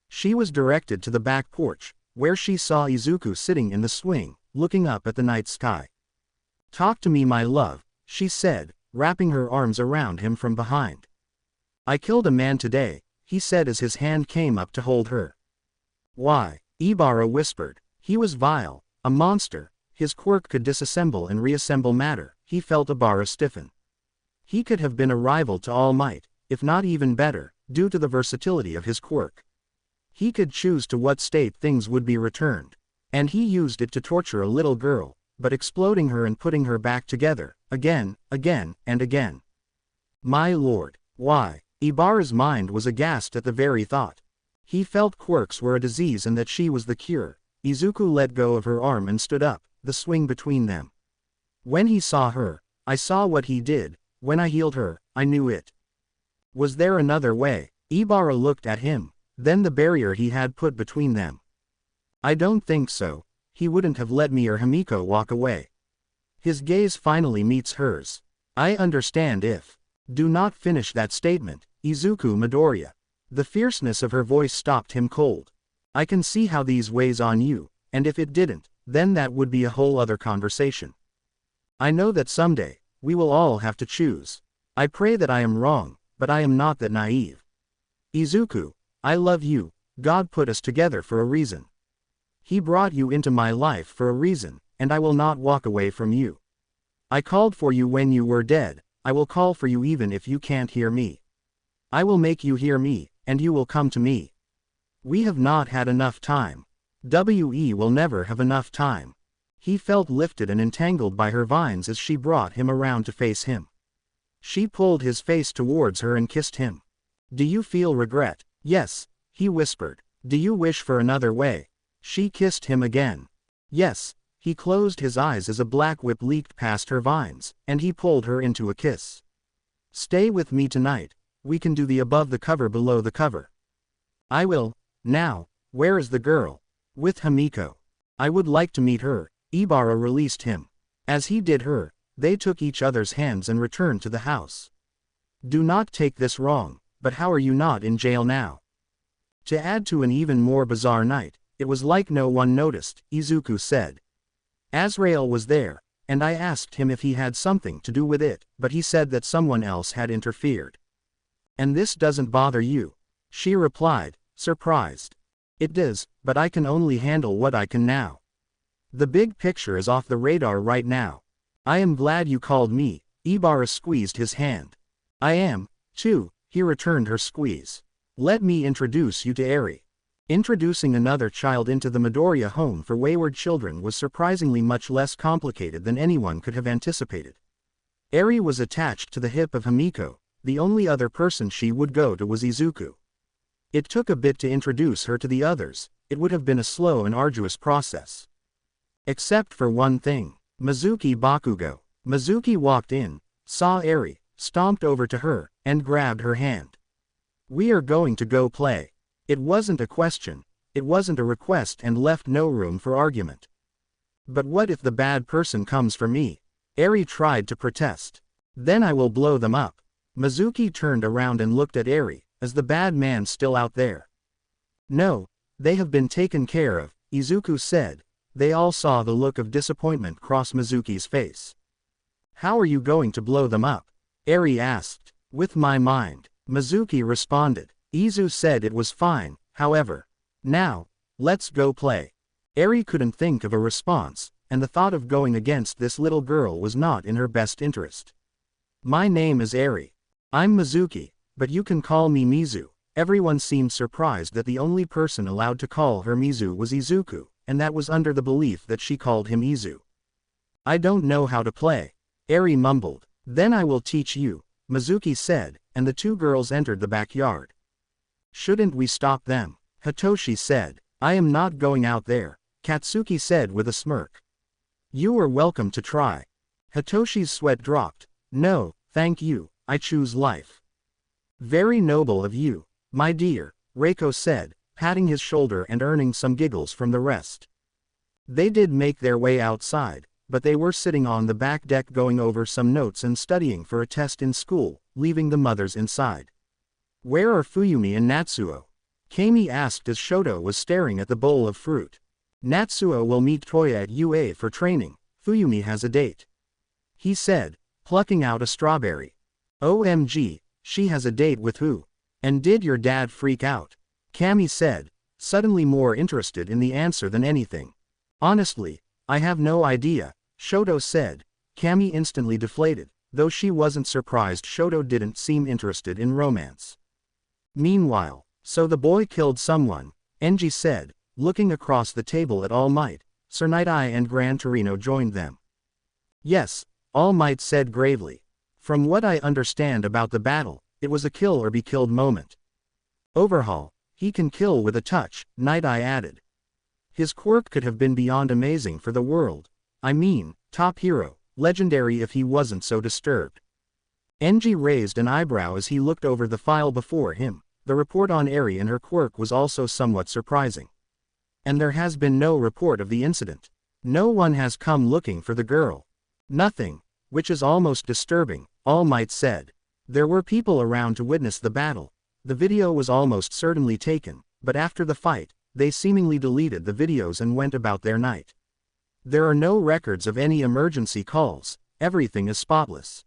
She was directed to the back porch, where she saw Izuku sitting in the swing, looking up at the night sky. "Talk to me, my love," she said, wrapping her arms around him from behind. "I killed a man today," he said as his hand came up to hold her. "Why?" Ibara whispered. He was vile, a monster. His quirk could disassemble and reassemble matter. He felt Ibara stiffen. He could have been a rival to All Might, if not even better, due to the versatility of his quirk. He could choose to what state things would be returned. And he used it to torture a little girl, but exploding her and putting her back together, again, and again. My lord, why? Ibara's mind was aghast at the very thought. He felt quirks were a disease and that she was the cure. Izuku let go of her arm and stood up, the swing between them. When he saw her, I saw what he did. When I healed her, I knew it. Was there another way? Ibara looked at him, then the barrier he had put between them. I don't think so. He wouldn't have let me or Himiko walk away. His gaze finally meets hers. I understand if. Do not finish that statement, Izuku Midoriya. The fierceness of her voice stopped him cold. I can see how these weighs on you, and if it didn't, then that would be a whole other conversation. I know that someday, we will all have to choose. I pray that I am wrong, but I am not that naive. Izuku, I love you. God put us together for a reason. He brought you into my life for a reason, and I will not walk away from you. I called for you when you were dead. I will call for you even if you can't hear me. I will make you hear me, and you will come to me. We have not had enough time. We will never have enough time. He felt lifted and entangled by her vines as she brought him around to face him. She pulled his face towards her and kissed him. Do you feel regret? Yes, he whispered. Do you wish for another way? She kissed him again. Yes. He closed his eyes as a black whip leaked past her vines, and he pulled her into a kiss. Stay with me tonight. We can do the above the cover below the cover. I will. Now, where is the girl? With Himiko. I would like to meet her. Ibara released him. As he did her, they took each other's hands and returned to the house. Do not take this wrong, but how are you not in jail now? To add to an even more bizarre night, it was like no one noticed, Izuku said. Azrael was there, and I asked him if he had something to do with it, but he said that someone else had interfered. And this doesn't bother you? She replied, surprised. It does, but I can only handle what I can now. The big picture is off the radar right now. I am glad you called me. Ibara squeezed his hand. I am, too, he returned her squeeze. Let me introduce you to Eri. Introducing another child into the Midoriya home for wayward children was surprisingly much less complicated than anyone could have anticipated. Eri was attached to the hip of Himiko. The only other person she would go to was Izuku. It took a bit to introduce her to the others. It would have been a slow and arduous process. Except for one thing. Katsuki Bakugo. Mizuki walked in, saw Eri, stomped over to her, and grabbed her hand. We are going to go play. It wasn't a question, it wasn't a request and left no room for argument. But what if the bad person comes for me? Eri tried to protest. Then I will blow them up. Mizuki turned around and looked at Eri, is the bad man still out there? No, they have been taken care of, Izuku said. They all saw the look of disappointment cross Mizuki's face. How are you going to blow them up? Eri asked. With my mind, Mizuki responded. Izu said it was fine, however. Now, let's go play. Eri couldn't think of a response, and the thought of going against this little girl was not in her best interest. My name is Eri. I'm Mizuki, but you can call me Mizu. Everyone seemed surprised that the only person allowed to call her Mizu was Izuku, and that was under the belief that she called him Izu. I don't know how to play. Eri mumbled. Then I will teach you, Mizuki said, and the two girls entered the backyard. Shouldn't we stop them? Hitoshi said. I am not going out there, Katsuki said with a smirk. You are welcome to try. Hitoshi's sweat dropped. No, thank you, I choose life. Very noble of you, my dear, Reiko said. patting his shoulder and earning some giggles from the rest. They did make their way outside, but they were sitting on the back deck going over some notes and studying for a test in school, leaving the mothers inside. "Where are Fuyumi and Natsuo?" Kami asked as Shoto was staring at the bowl of fruit. "Natsuo will meet Toya at UA for training, Fuyumi has a date," he said, plucking out a strawberry. "OMG, she has a date with who? And did your dad freak out?" Kami said, suddenly more interested in the answer than anything. "Honestly, I have no idea," Shoto said. Kami instantly deflated, though she wasn't surprised Shoto didn't seem interested in romance. Meanwhile, "So the boy killed someone," Enji said, looking across the table at All Might. Sir Night-Eye and Gran Torino joined them. "Yes," All Might said gravely. "From what I understand about the battle, it was a kill or be killed moment." "Overhaul, he can kill with a touch," Night-Eye added. "His quirk could have been beyond amazing for the world. I mean, top hero, legendary if he wasn't so disturbed." Enji raised an eyebrow as he looked over the file before him. The report on Eri and her quirk was also somewhat surprising. "And there has been no report of the incident. No one has come looking for the girl." "Nothing, which is almost disturbing," All Might said. "There were people around to witness the battle. The video was almost certainly taken, but after the fight, they seemingly deleted the videos and went about their night. There are no records of any emergency calls, everything is spotless."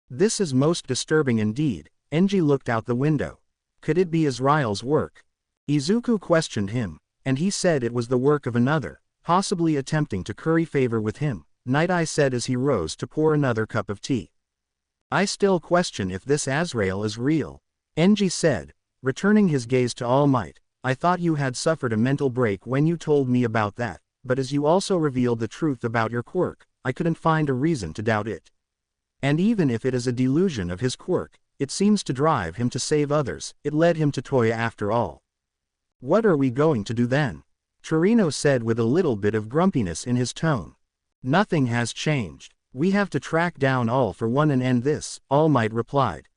"This is most disturbing indeed." Enji looked out the window. "Could it be Israel's work?" Izuku questioned him, and he said it was the work of another, possibly attempting to curry favor with him, Night-Eye said as he rose to pour another cup of tea. "I still question if this Azrael is real," Enji said, returning his gaze to All Might. "I thought you had suffered a mental break when you told me about that, but as you also revealed the truth about your quirk, I couldn't find a reason to doubt it. And even if it is a delusion of his quirk, it seems to drive him to save others, it led him to Toya after all." "What are we going to do then?" Torino said with a little bit of grumpiness in his tone. "Nothing has changed. We have to track down All for One and end this," All Might replied.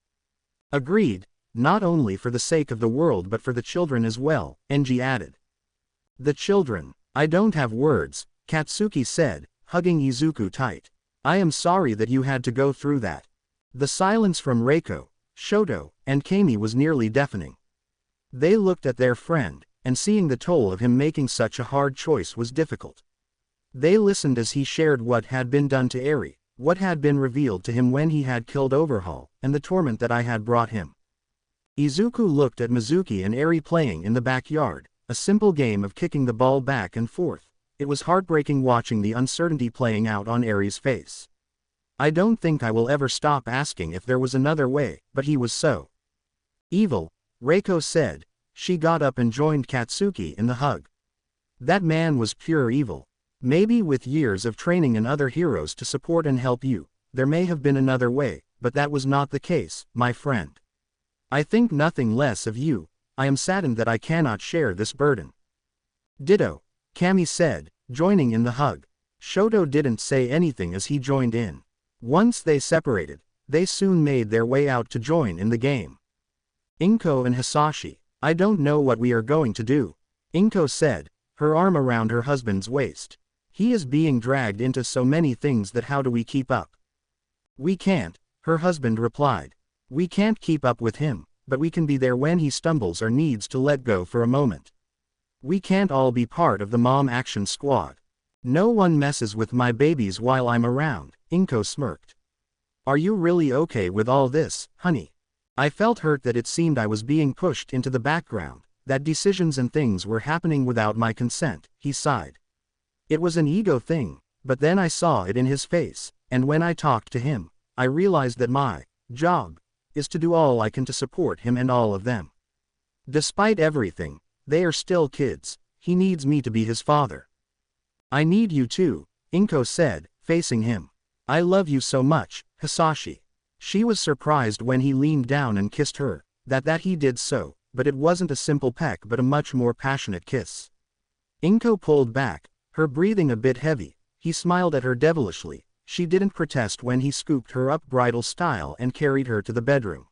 "Agreed, not only for the sake of the world but for the children as well," Enji added. "The children, I don't have words," Katsuki said, hugging Izuku tight. "I am sorry that you had to go through that." The silence from Reiko, Shoto, and Kami was nearly deafening. They looked at their friend, and seeing the toll of him making such a hard choice was difficult. They listened as he shared what had been done to Eri, what had been revealed to him when he had killed Overhaul, and the torment that I had brought him. Izuku looked at Mizuki and Eri playing in the backyard, a simple game of kicking the ball back and forth. It was heartbreaking watching the uncertainty playing out on Eri's face. "I don't think I will ever stop asking if there was another way, but he was so evil," Reiko said. She got up and joined Katsuki in the hug. "That man was pure evil. Maybe with years of training and other heroes to support and help you, there may have been another way, but that was not the case, my friend. I think nothing less of you. I am saddened that I cannot share this burden." "Ditto," Kami said, joining in the hug. Shoto didn't say anything as he joined in. Once they separated, they soon made their way out to join in the game. "Inko and Hisashi, I don't know what we are going to do," Inko said, her arm around her husband's waist. "He is being dragged into so many things that how do we keep up?" "We can't," her husband replied. "We can't keep up with him, but we can be there when he stumbles or needs to let go for a moment. We can't all be part of the mom action squad. No one messes with my babies while I'm around," Inko smirked. "Are you really okay with all this, honey? I felt hurt that it seemed I was being pushed into the background, that decisions and things were happening without my consent," he sighed. "It was an ego thing, but then I saw it in his face, and when I talked to him, I realized that my job is to do all I can to support him and all of them. Despite everything, they are still kids. He needs me to be his father." "I need you too," Inko said, facing him. "I love you so much, Hisashi." She was surprised when he leaned down and kissed her, that he did so, but it wasn't a simple peck but a much more passionate kiss. Inko pulled back, her breathing a bit heavy. He smiled at her devilishly. She didn't protest when he scooped her up bridal style and carried her to the bedroom.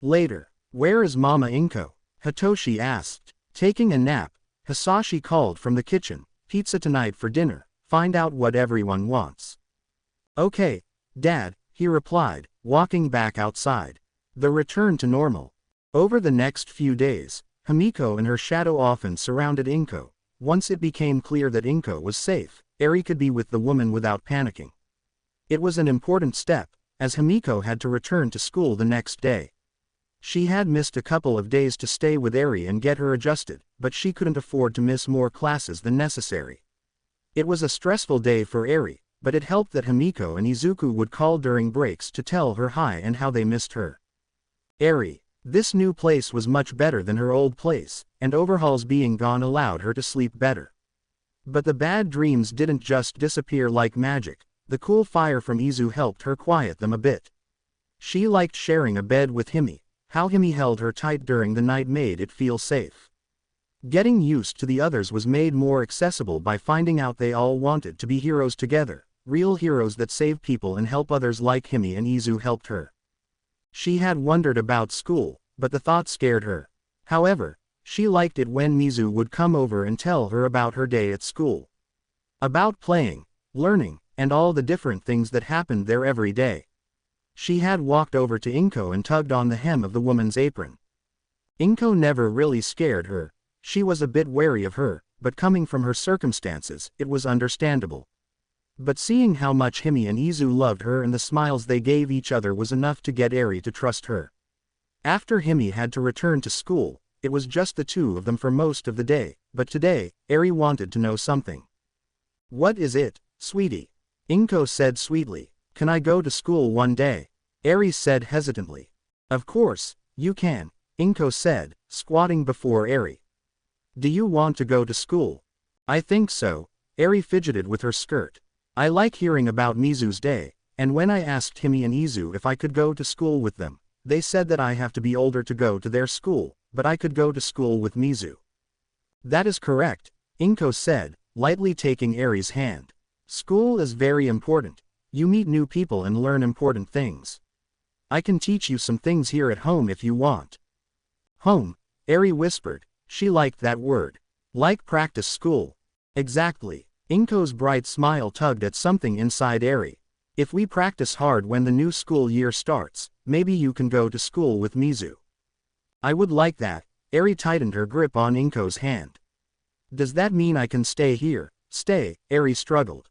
Later, "Where is Mama Inko?" Hitoshi asked. Taking a nap, Hisashi called from the kitchen, "Pizza tonight for dinner, find out what everyone wants." "Okay, Dad," he replied, walking back outside. The return to normal. Over the next few days, Himiko and her shadow often surrounded Inko. Once it became clear that Inko was safe, Eri could be with the woman without panicking. It was an important step, as Himiko had to return to school the next day. She had missed a couple of days to stay with Eri and get her adjusted, but she couldn't afford to miss more classes than necessary. It was a stressful day for Eri, but it helped that Himiko and Izuku would call during breaks to tell her hi and how they missed her. Eri, this new place was much better than her old place, and overhauls being gone allowed her to sleep better. But the bad dreams didn't just disappear like magic. The cool fire from Izu helped her quiet them a bit. She liked sharing a bed with Himi. How Himi held her tight during the night made it feel safe. Getting used to the others was made more accessible by finding out they all wanted to be heroes together, real heroes that save people and help others like Himi and Izu helped her. She had wondered about school, but the thought scared her. However, she liked it when Mizu would come over and tell her about her day at school. About playing, learning, and all the different things that happened there every day. She had walked over to Inko and tugged on the hem of the woman's apron. Inko never really scared her. She was a bit wary of her, but coming from her circumstances, it was understandable. But seeing how much Himi and Izu loved her and the smiles they gave each other was enough to get Eri to trust her. After Himi had to return to school, it was just the two of them for most of the day, but today, Eri wanted to know something. "What is it, sweetie?" Inko said sweetly. "Can I go to school one day?" Eri said hesitantly. "Of course, you can," Inko said, squatting before Eri. "Do you want to go to school?" "I think so," Eri fidgeted with her skirt. "I like hearing about Mizu's day, and when I asked Himi and Izu if I could go to school with them, they said that I have to be older to go to their school, but I could go to school with Mizu." "That is correct," Inko said, lightly taking Eri's hand. "School is very important. You meet new people and learn important things. I can teach you some things here at home if you want." "Home," Eri whispered. She liked that word. "Like practice school." "Exactly." Inko's bright smile tugged at something inside Eri. "If we practice hard when the new school year starts, maybe you can go to school with Mizu." "I would like that." Eri tightened her grip on Inko's hand. "Does that mean I can stay here?" "Stay," Eri struggled.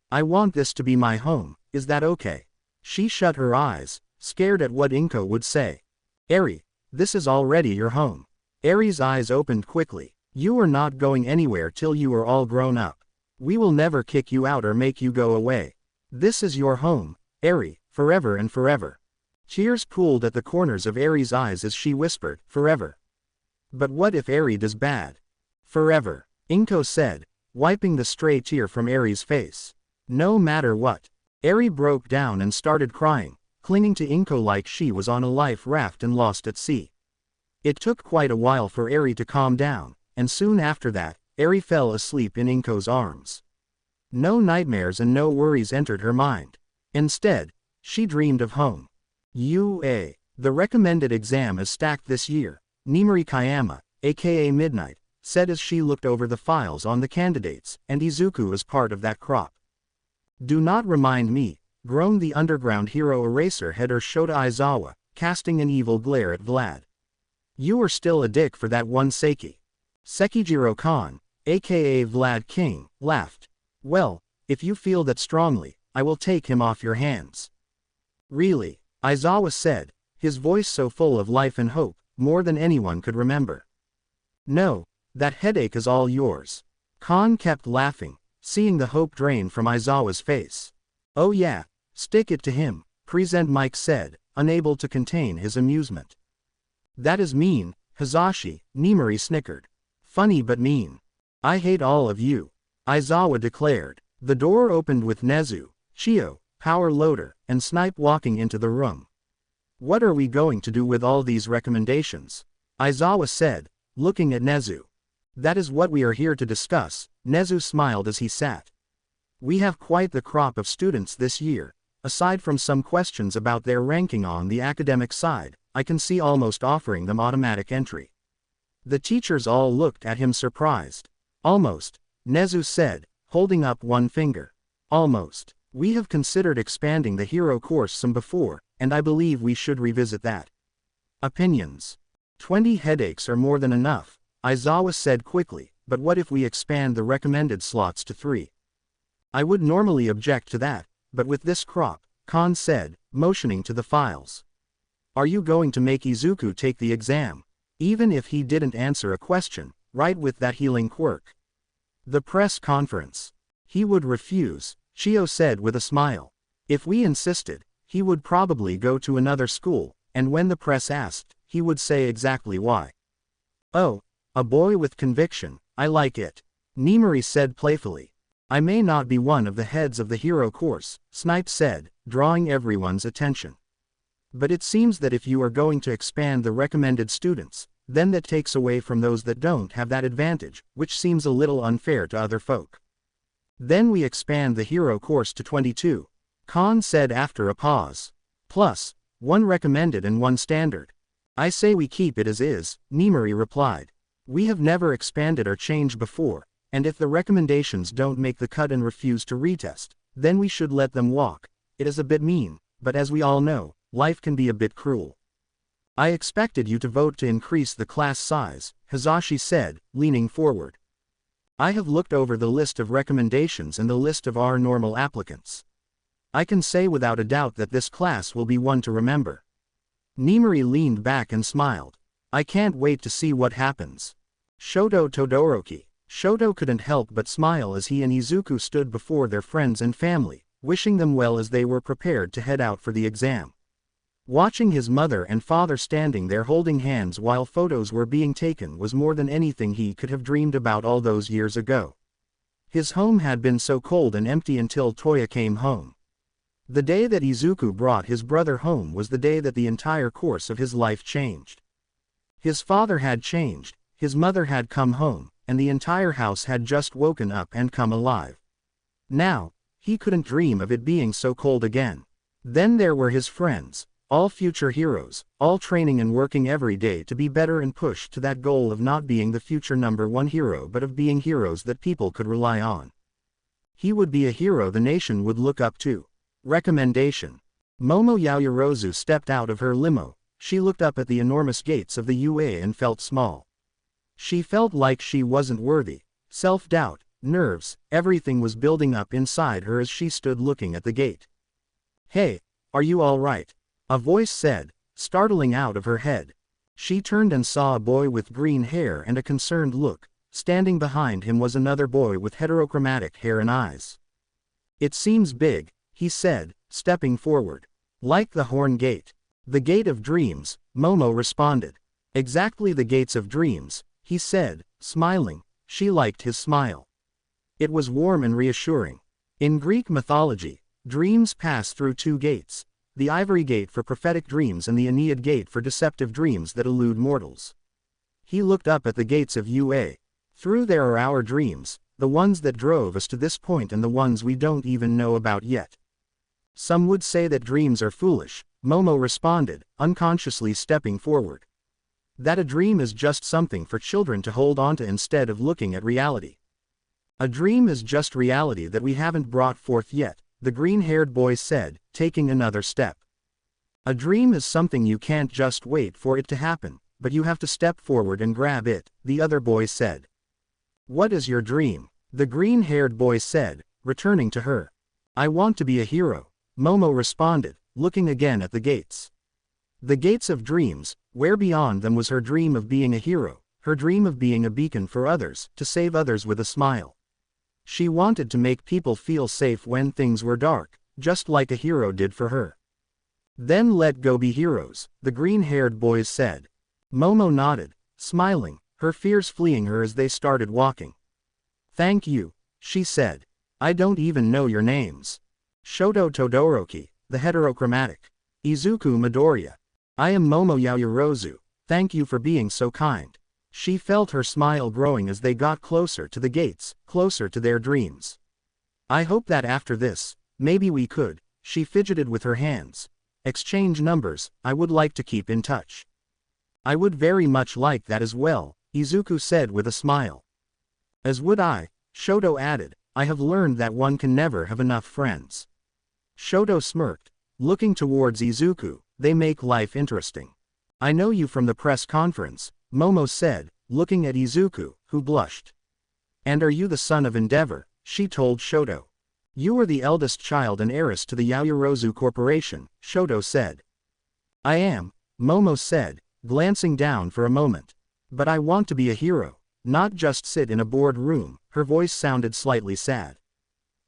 "I want this to be my home, is that okay?" She shut her eyes, scared at what Inko would say. "Eri, this is already your home." Eri's eyes opened quickly. "You are not going anywhere till you are all grown up. We will never kick you out or make you go away. This is your home, Eri, forever and forever." Tears pooled at the corners of Eri's eyes as she whispered, "Forever." "But what if Eri does bad?" "Forever," Inko said, wiping the stray tear from Eri's face. "No matter what." Eri broke down and started crying, clinging to Inko like she was on a life raft and lost at sea. It took quite a while for Eri to calm down, and soon after that, Eri fell asleep in Inko's arms. No nightmares and no worries entered her mind. Instead, she dreamed of home. The recommended exam is stacked this year, Nimari Kayama, aka Midnight, said as she looked over the files on the candidates, and Izuku is part of that crop. "Do not remind me," groaned the underground hero eraser header Shota Aizawa, casting an evil glare at Vlad. "You are still a dick for that one Seki." Sekijiro-kan, aka Vlad King, laughed. "Well, if you feel that strongly, I will take him off your hands." "Really?" Aizawa said, his voice so full of life and hope, more than anyone could remember. "No, that headache is all yours." Khan kept laughing, seeing the hope drain from Aizawa's face. "Oh yeah, stick it to him," Present Mike said, unable to contain his amusement. "That is mean, Hisashi," Nimari snickered. "Funny but mean. I hate all of you," Aizawa declared. The door opened with Nezu, Chio, Power Loader, and Snipe walking into the room. "What are we going to do with all these recommendations?" Aizawa said, looking at Nezu. "That is what we are here to discuss," Nezu smiled as he sat. "We have quite the crop of students this year. Aside from some questions about their ranking on the academic side, I can see almost offering them automatic entry. The teachers all looked at him surprised. Almost, Nezu said, holding up one finger. Almost. We have considered expanding the hero course some before, and I believe we should revisit that. Opinions. 20 headaches are more than enough, Aizawa said quickly, but what if we expand the recommended slots to 3? I would normally object to that, but with this crop, Khan said, motioning to the files. Are you going to make Izuku take the exam? Even if he didn't answer a question, right with that healing quirk? The press conference. He would refuse, Shio said with a smile. If we insisted, he would probably go to another school, and when the press asked, he would say exactly why. Oh, a boy with conviction, I like it. Nimari said playfully. I may not be one of the heads of the hero course, Snipe said, drawing everyone's attention. But it seems that if you are going to expand the recommended students, then that takes away from those that don't have that advantage, which seems a little unfair to other folk. Then we expand the hero course to 22, Khan said after a pause. Plus, 1 recommended and 1 standard. I say we keep it as is, Nimari replied. We have never expanded or changed before, and if the recommendations don't make the cut and refuse to retest, then we should let them walk. It is a bit mean, but as we all know, life can be a bit cruel. I expected you to vote to increase the class size, Hazashi said, leaning forward. I have looked over the list of recommendations and the list of our normal applicants. I can say without a doubt that this class will be one to remember. Nimari leaned back and smiled. I can't wait to see what happens. Shoto Todoroki. Shoto couldn't help but smile as he and Izuku stood before their friends and family, wishing them well as they were prepared to head out for the exam. Watching his mother and father standing there holding hands while photos were being taken was more than anything he could have dreamed about all those years ago. His home had been so cold and empty until Toya came home. The day that Izuku brought his brother home was the day that the entire course of his life changed. His father had changed, his mother had come home, and the entire house had just woken up and come alive. Now, he couldn't dream of it being so cold again. Then there were his friends, all future heroes, all training and working every day to be better and push to that goal of not being the future #1 hero but of being heroes that people could rely on. He would be a hero the nation would look up to. Recommendation. Momo Yaoyorozu stepped out of her limo. She looked up at the enormous gates of the UA and felt small. She felt like she wasn't worthy. Self-doubt, nerves, everything was building up inside her as she stood looking at the gate. Hey, are you all right? A voice said, startling out of her head. She turned and saw a boy with green hair and a concerned look. Standing behind him was another boy with heterochromatic hair and eyes. It seems big, he said, stepping forward. Like the Horn Gate. The Gate of Dreams, Momo responded. Exactly the Gates of Dreams, he said, smiling. She liked his smile. It was warm and reassuring. In Greek mythology, dreams pass through 2 gates. The Ivory Gate for prophetic dreams and the Aeneid Gate for deceptive dreams that elude mortals. He looked up at the gates of UA. Through there are our dreams, the ones that drove us to this point and the ones we don't even know about yet. Some would say that dreams are foolish, Momo responded, unconsciously stepping forward. That a dream is just something for children to hold onto instead of looking at reality. A dream is just reality that we haven't brought forth yet, the green-haired boy said, taking another step. A dream is something you can't just wait for it to happen, but you have to step forward and grab it, the other boy said. What is your dream? The green-haired boy said, returning to her. I want to be a hero, Momo responded, looking again at the gates. The gates of dreams, where beyond them was her dream of being a hero, her dream of being a beacon for others, to save others with a smile. She wanted to make people feel safe when things were dark, just like a hero did for her. Then let go be heroes, the green-haired boys said. Momo nodded, smiling, her fears fleeing her as they started walking. Thank you, she said. I don't even know your names. Shoto Todoroki, the heterochromatic. Izuku Midoriya. I am Momo Yaoyorozu, thank you for being so kind. She felt her smile growing as they got closer to the gates, closer to their dreams. I hope that after this, maybe we could, she fidgeted with her hands. Exchange numbers, I would like to keep in touch. I would very much like that as well, Izuku said with a smile. As would I, Shoto added, I have learned that one can never have enough friends. Shoto smirked, looking towards Izuku, they make life interesting. I know you from the press conference, Momo said, looking at Izuku, who blushed. And are you the son of Endeavor? She told Shoto. You are the eldest child and heiress to the Yaoyorozu Corporation, Shoto said. I am, Momo said, glancing down for a moment. But I want to be a hero, not just sit in a bored room. Her voice sounded slightly sad.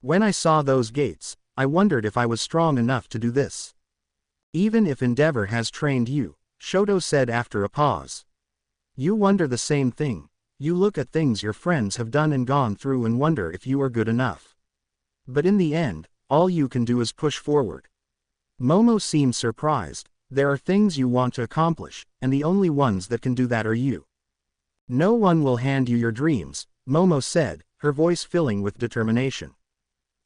When I saw those gates, I wondered if I was strong enough to do this. Even if Endeavor has trained you, Shoto said after a pause. You wonder the same thing. You look at things your friends have done and gone through and wonder if you are good enough. But in the end, all you can do is push forward. Momo seemed surprised. There are things you want to accomplish, and the only ones that can do that are you. No one will hand you your dreams, Momo said, her voice filling with determination.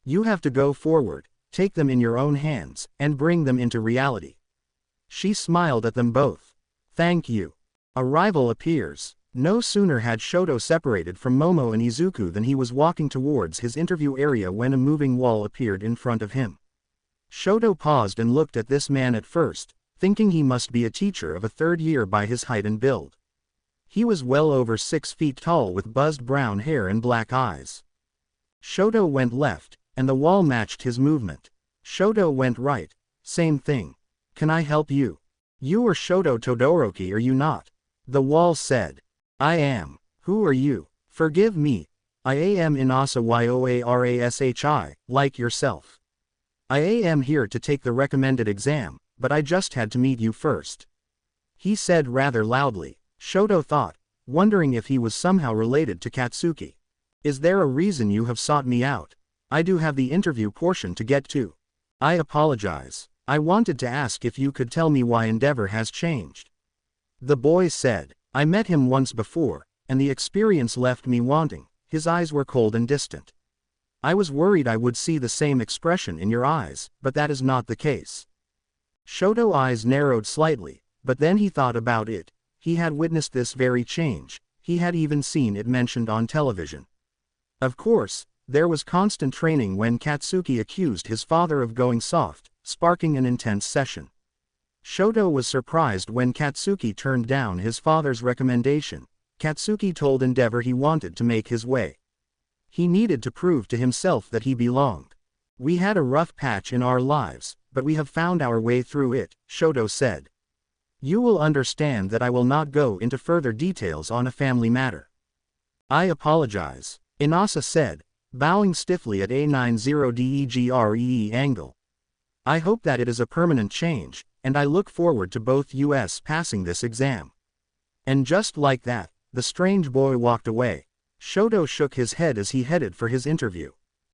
You have to go forward, take them in your own hands, and bring them into reality. She smiled at them both. Thank you. A rival appears. No sooner had Shoto separated from Momo and Izuku than he was walking towards his interview area when a moving wall appeared in front of him. Shoto paused and looked at this man at first, thinking he must be a teacher of a third year by his height and build. He was well over 6 feet tall with buzzed brown hair and black eyes. Shoto went left, and the wall matched his movement. Shoto went right, same thing. Can I help you? You are Shoto Todoroki, are you not? The wall said. I am. Who are you? Forgive me. I am Inasa Yoarashi, like yourself. I am here to take the recommended exam, but I just had to meet you first. He said rather loudly. Shoto thought, wondering if he was somehow related to Katsuki. Is there a reason you have sought me out? I do have the interview portion to get to. I apologize. I wanted to ask if you could tell me why Endeavor has changed. The boy said, I met him once before, and the experience left me wanting. His eyes were cold and distant. I was worried I would see the same expression in your eyes, but that is not the case. Shoto's eyes narrowed slightly, but then he thought about it. He had witnessed this very change. He had even seen it mentioned on television. Of course, there was constant training when Katsuki accused his father of going soft, sparking an intense session. Shoto was surprised when Katsuki turned down his father's recommendation. Katsuki told Endeavor he wanted to make his way. He needed to prove to himself that he belonged. We had a rough patch in our lives, but we have found our way through it, Shoto said. You will understand that I will not go into further details on a family matter. I apologize, Inasa said, bowing stiffly at a 90°-degree angle. I hope that it is a permanent change, and I look forward to both us passing this exam. And just like that, the strange boy walked away. Shoto shook his head as he headed for his interview.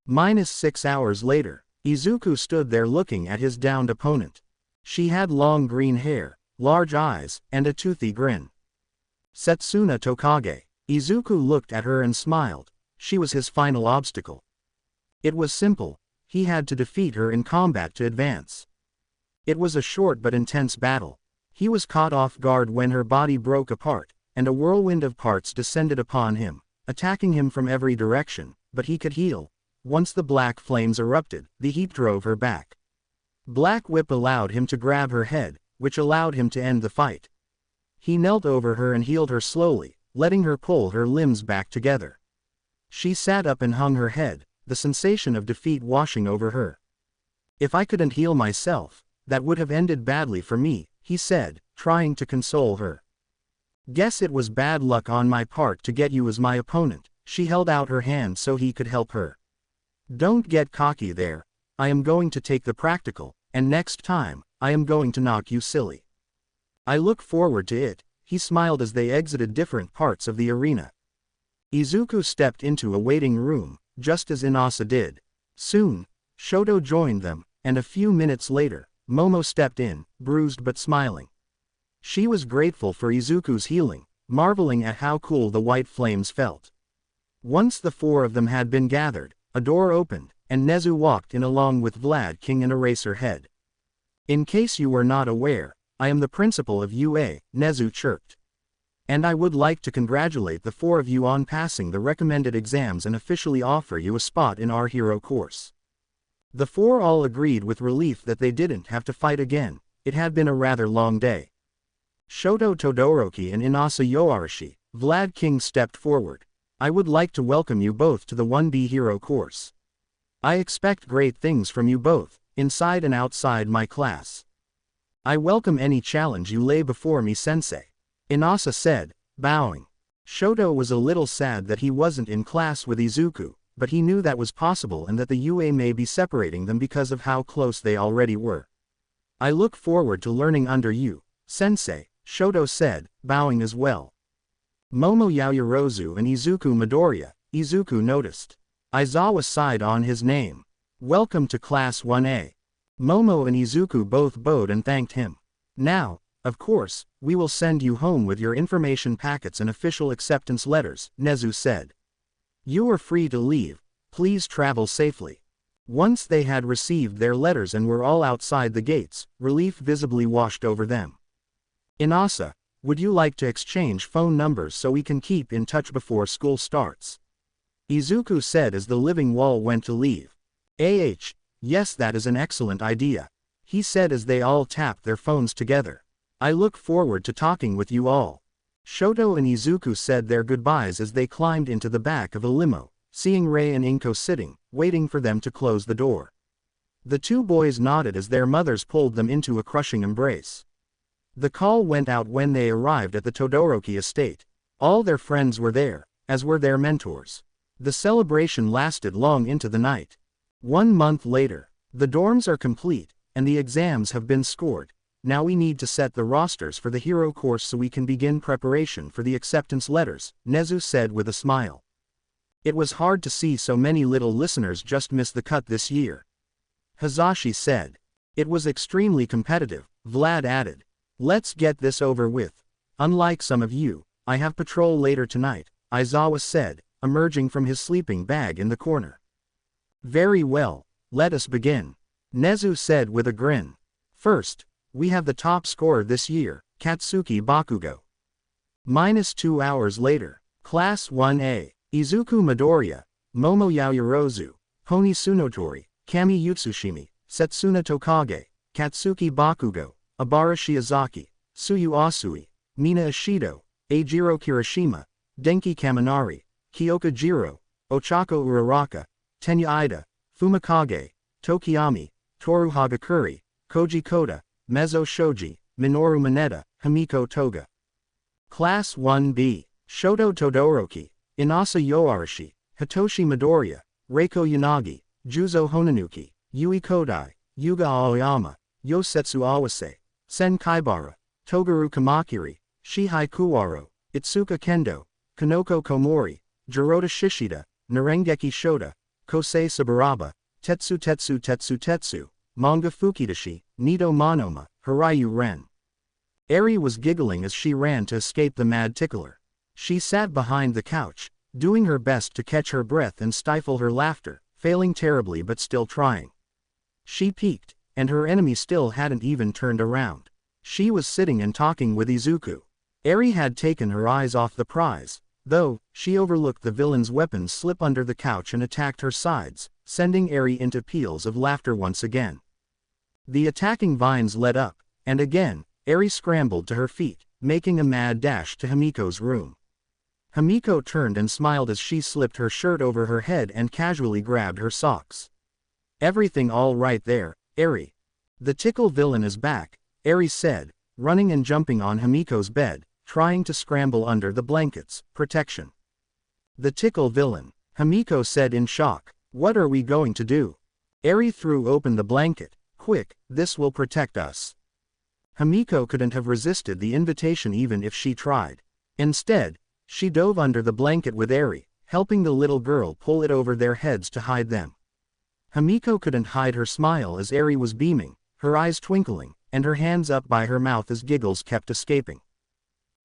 -6 hours later, Izuku stood there looking at his downed opponent. She had long green hair, large eyes, and a toothy grin. Setsuna Tokage. Izuku looked at her and smiled. She was his final obstacle. It was simple. He had to defeat her in combat to advance. It was a short but intense battle. He was caught off guard when her body broke apart, and a whirlwind of parts descended upon him, attacking him from every direction, but he could heal. Once the black flames erupted, the heat drove her back. Black Whip allowed him to grab her head, which allowed him to end the fight. He knelt over her and healed her slowly, letting her pull her limbs back together. She sat up and hung her head, the sensation of defeat washing over her. If I couldn't heal myself, that would have ended badly for me, he said, trying to console her. Guess it was bad luck on my part to get you as my opponent. She held out her hand so he could help her. Don't get cocky there. I am going to take the practical, and next time, I am going to knock you silly. I look forward to it, he smiled as they exited different parts of the arena. Izuku stepped into a waiting room, just as Inasa did. Soon, Shoto joined them, and a few minutes later, Momo stepped in, bruised but smiling. She was grateful for Izuku's healing, marveling at how cool the white flames felt. Once the four of them had been gathered, a door opened, and Nezu walked in along with Vlad King and Eraserhead. In case you were not aware, I am the principal of UA, Nezu chirped. And I would like to congratulate the 4 of you on passing the recommended exams and officially offer you a spot in our hero course. The 4 all agreed with relief that they didn't have to fight again. It had been a rather long day. Shoto Todoroki and Inasa Yoarashi, Vlad King stepped forward. I would like to welcome you both to the 1B hero course. I expect great things from you both, inside and outside my class. I welcome any challenge you lay before me, sensei. Inasa said, bowing. Shoto was a little sad that he wasn't in class with Izuku, but he knew that was possible and that the UA may be separating them because of how close they already were. I look forward to learning under you, sensei, Shoto said, bowing as well. Momo Yaoyorozu and Izuku Midoriya, Izuku noticed. Aizawa sighed on his name. Welcome to Class 1A. Momo and Izuku both bowed and thanked him. Now, of course, we will send you home with your information packets and official acceptance letters, Nezu said. You are free to leave, please travel safely. Once they had received their letters and were all outside the gates, relief visibly washed over them. Inasa, would you like to exchange phone numbers so we can keep in touch before school starts? Izuku said as the living wall went to leave. Yes, that is an excellent idea, he said as they all tapped their phones together. I look forward to talking with you all. Shoto and Izuku said their goodbyes as they climbed into the back of a limo, seeing Rei and Inko sitting, waiting for them to close the door. The 2 boys nodded as their mothers pulled them into a crushing embrace. The call went out when they arrived at the Todoroki estate. All their friends were there, as were their mentors. The celebration lasted long into the night. 1 month later, the dorms are complete, and the exams have been scored. Now we need to set the rosters for the hero course so we can begin preparation for the acceptance letters, Nezu said with a smile. It was hard to see so many little listeners just miss the cut this year. Hazashi said. It was extremely competitive, Vlad added. Let's get this over with. Unlike some of you, I have patrol later tonight, Aizawa said, emerging from his sleeping bag in the corner. Very well, let us begin, Nezu said with a grin. First, we have the top scorer this year, Katsuki Bakugo. -2 hours later, Class 1A, Izuku Midoriya, Momo Yaoyorozu, Honi Tsunotori, Kami Utsushimi, Setsuna Tokage, Katsuki Bakugo, Abara Shiozaki, Tsuyu Asui, Mina Ishido, Eijiro Kirishima, Denki Kaminari, Kyoka Jiro, Ochako Uraraka, Tenya Ida, Fumikage, Tokiyami, Toru Hagakuri, Koji Koda, Mezzo Shoji, Minoru Mineta, Himiko Toga. Class 1B, Shoto Todoroki, Inasa Yoarashi, Hitoshi Midoriya, Reiko Yanagi, Juzo Honanuki, Yui Kodai, Yuga Aoyama, Yosetsu Awase, Sen Kaibara, Togaru Kamakiri, Shihai Kuwaro, Itsuka Kendo, Kanoko Komori, Jirota Shishida, Narengeki Shota, Kosei Saburaba, Tetsu, Manga Fukidashi, Nito Monoma, Hirayu Ren. Eri was giggling as she ran to escape the mad tickler. She sat behind the couch, doing her best to catch her breath and stifle her laughter, failing terribly but still trying. She peeked, and her enemy still hadn't even turned around. She was sitting and talking with Izuku. Eri had taken her eyes off the prize, though. She overlooked the villain's weapons slip under the couch and attacked her sides, sending Eri into peals of laughter once again. The attacking vines let up, and again, Eri scrambled to her feet, making a mad dash to Himiko's room. Himiko turned and smiled as she slipped her shirt over her head and casually grabbed her socks. Everything all right there, Eri? The tickle villain is back, Eri said, running and jumping on Himiko's bed, trying to scramble under the blankets. Protection. The tickle villain, Himiko said in shock. What are we going to do? Eri threw open the blanket. Quick, this will protect us. Himiko couldn't have resisted the invitation even if she tried. Instead, she dove under the blanket with Eri, helping the little girl pull it over their heads to hide them. Himiko couldn't hide her smile as Eri was beaming, her eyes twinkling, and her hands up by her mouth as giggles kept escaping.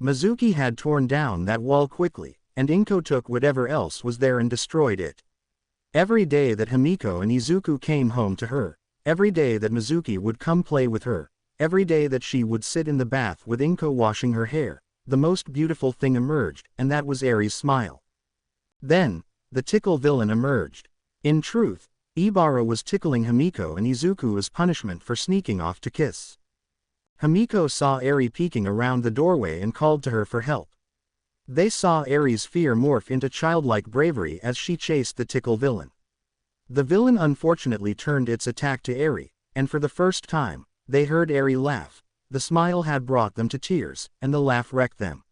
Mizuki had torn down that wall quickly, and Inko took whatever else was there and destroyed it. Every day that Himiko and Izuku came home to her, every day that Mizuki would come play with her, every day that she would sit in the bath with Inko washing her hair, the most beautiful thing emerged, and that was Eri's smile. Then, the tickle villain emerged. In truth, Ibara was tickling Himiko and Izuku as punishment for sneaking off to kiss. Himiko saw Eri peeking around the doorway and called to her for help. They saw Eri's fear morph into childlike bravery as she chased the tickle villain. The villain unfortunately turned its attack to Eri, and for the first time, they heard Eri laugh. The smile had brought them to tears, and the laugh wrecked them.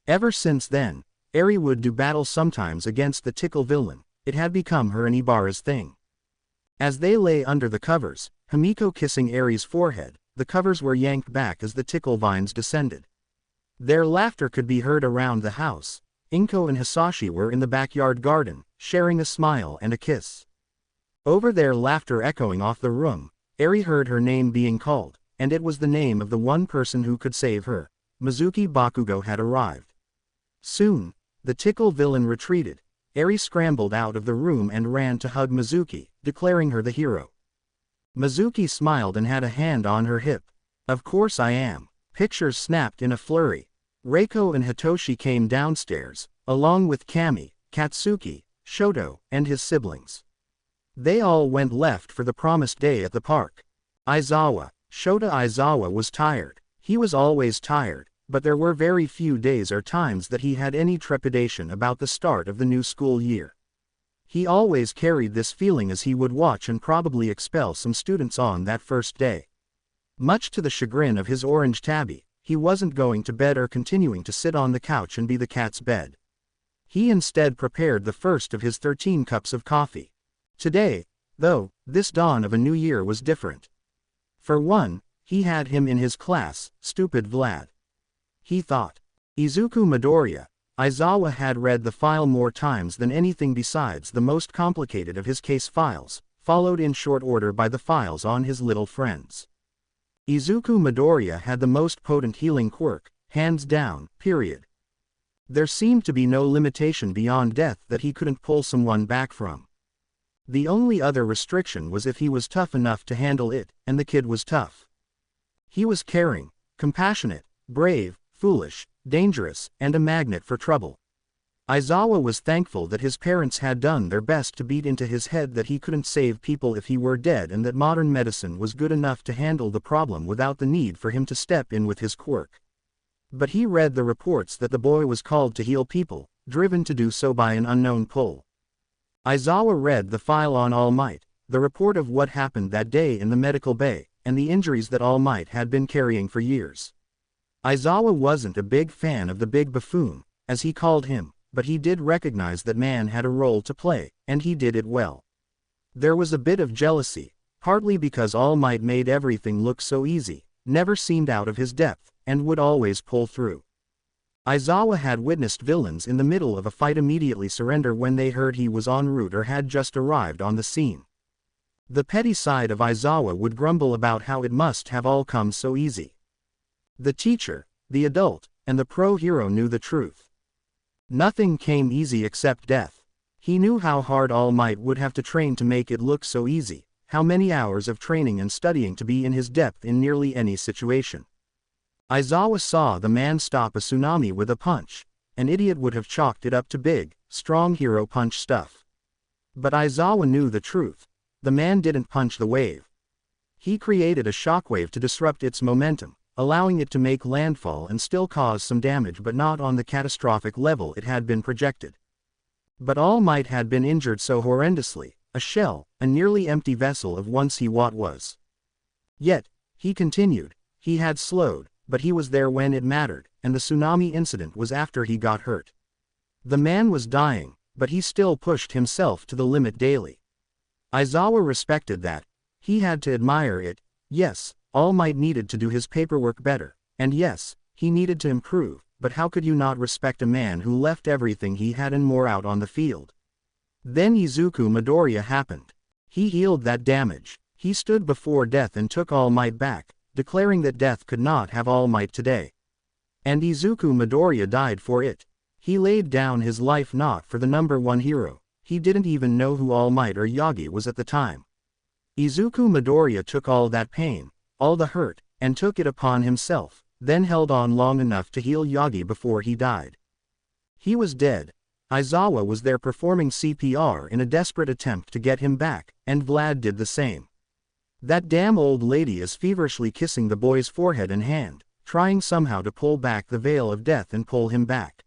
Ever since then, Eri would do battle sometimes against the tickle villain. It had become her and Ibara's thing. As they lay under the covers, Himiko kissing Eri's forehead, the covers were yanked back as the tickle vines descended. Their laughter could be heard around the house. Inko and Hisashi were in the backyard garden, sharing a smile and a kiss. Over their laughter echoing off the room, Eri heard her name being called, and it was the name of the one person who could save her. Katsuki Bakugo had arrived. Soon, the tickle villain retreated. Eri scrambled out of the room and ran to hug Mizuki, declaring her the hero. Mizuki smiled and had a hand on her hip. "Of course I am." Pictures snapped in a flurry. Reiko and Hitoshi came downstairs, along with Kami, Katsuki, Shoto, and his siblings. They all went left for the promised day at the park. Shota was tired. He was always tired, but there were very few days or times that he had any trepidation about the start of the new school year. He always carried this feeling as he would watch and probably expel some students on that first day. Much to the chagrin of his orange tabby, he wasn't going to bed or continuing to sit on the couch and be the cat's bed. He instead prepared the first of his 13 cups of coffee. Today, though, this dawn of a new year was different. For one, he had him in his class, stupid Vlad. He thought. Izuku Midoriya. Aizawa had read the file more times than anything besides the most complicated of his case files, followed in short order by the files on his little friends. Izuku Midoriya had the most potent healing quirk, hands down, period. There seemed to be no limitation beyond death that he couldn't pull someone back from. The only other restriction was if he was tough enough to handle it, and the kid was tough. He was caring, compassionate, brave, foolish, dangerous, and a magnet for trouble. Aizawa was thankful that his parents had done their best to beat into his head that he couldn't save people if he were dead and that modern medicine was good enough to handle the problem without the need for him to step in with his quirk. But he read the reports that the boy was called to heal people, driven to do so by an unknown pull. Aizawa read the file on All Might, the report of what happened that day in the medical bay, and the injuries that All Might had been carrying for years. Aizawa wasn't a big fan of the big buffoon, as he called him, but he did recognize that man had a role to play, and he did it well. There was a bit of jealousy, partly because All Might made everything look so easy, never seemed out of his depth, and would always pull through. Aizawa had witnessed villains in the middle of a fight immediately surrender when they heard he was en route or had just arrived on the scene. The petty side of Aizawa would grumble about how it must have all come so easy. The teacher, the adult, and the pro-hero knew the truth. Nothing came easy except death. He knew how hard All Might would have to train to make it look so easy, how many hours of training and studying to be in his depth in nearly any situation. Aizawa saw the man stop a tsunami with a punch. An idiot would have chalked it up to big, strong hero punch stuff. But Aizawa knew the truth. The man didn't punch the wave. He created a shockwave to disrupt its momentum, allowing it to make landfall and still cause some damage but not on the catastrophic level it had been projected. But All Might had been injured so horrendously, a shell, a nearly empty vessel of once he what was. Yet, he continued, he had slowed, but he was there when it mattered, and the tsunami incident was after he got hurt. The man was dying, but he still pushed himself to the limit daily. Aizawa respected that. He had to admire it. Yes, All Might needed to do his paperwork better, and yes, he needed to improve, but how could you not respect a man who left everything he had and more out on the field? Then Izuku Midoriya happened. He healed that damage. He stood before death and took All Might back, declaring that death could not have All Might today. And Izuku Midoriya died for it. He laid down his life not for the number one hero. He didn't even know who All Might or Yagi was at the time. Izuku Midoriya took all that pain, all the hurt, and took it upon himself, then held on long enough to heal Yagi before he died. He was dead. Aizawa was there performing CPR in a desperate attempt to get him back, and Vlad did the same. That damn old lady is feverishly kissing the boy's forehead and hand, trying somehow to pull back the veil of death and pull him back.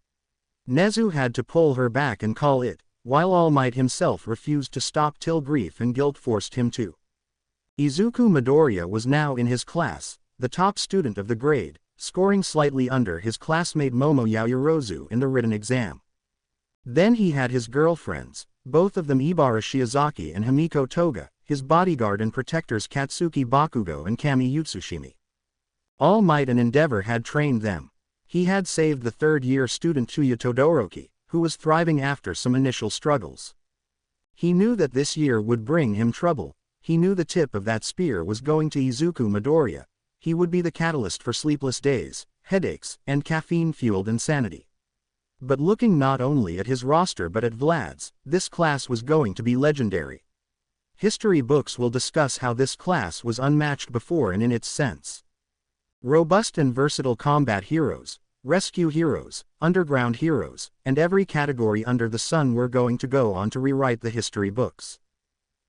Nezu had to pull her back and call it, while All Might himself refused to stop till grief and guilt forced him to. Izuku Midoriya was now in his class, the top student of the grade, scoring slightly under his classmate Momo Yaoyorozu in the written exam. Then he had his girlfriends, both of them Ibara Shiozaki and Himiko Toga, his bodyguard and protectors Katsuki Bakugo and Kami Utsushimi. All Might and Endeavor had trained them. He had saved the third-year student Tuya Todoroki, who was thriving after some initial struggles. He knew that this year would bring him trouble. He knew the tip of that spear was going to Izuku Midoriya. He would be the catalyst for sleepless days, headaches, and caffeine-fueled insanity. But looking not only at his roster but at Vlad's, this class was going to be legendary. History books will discuss how this class was unmatched before and in its sense. Robust and versatile combat heroes, rescue heroes, underground heroes, and every category under the sun were going to go on to rewrite the history books.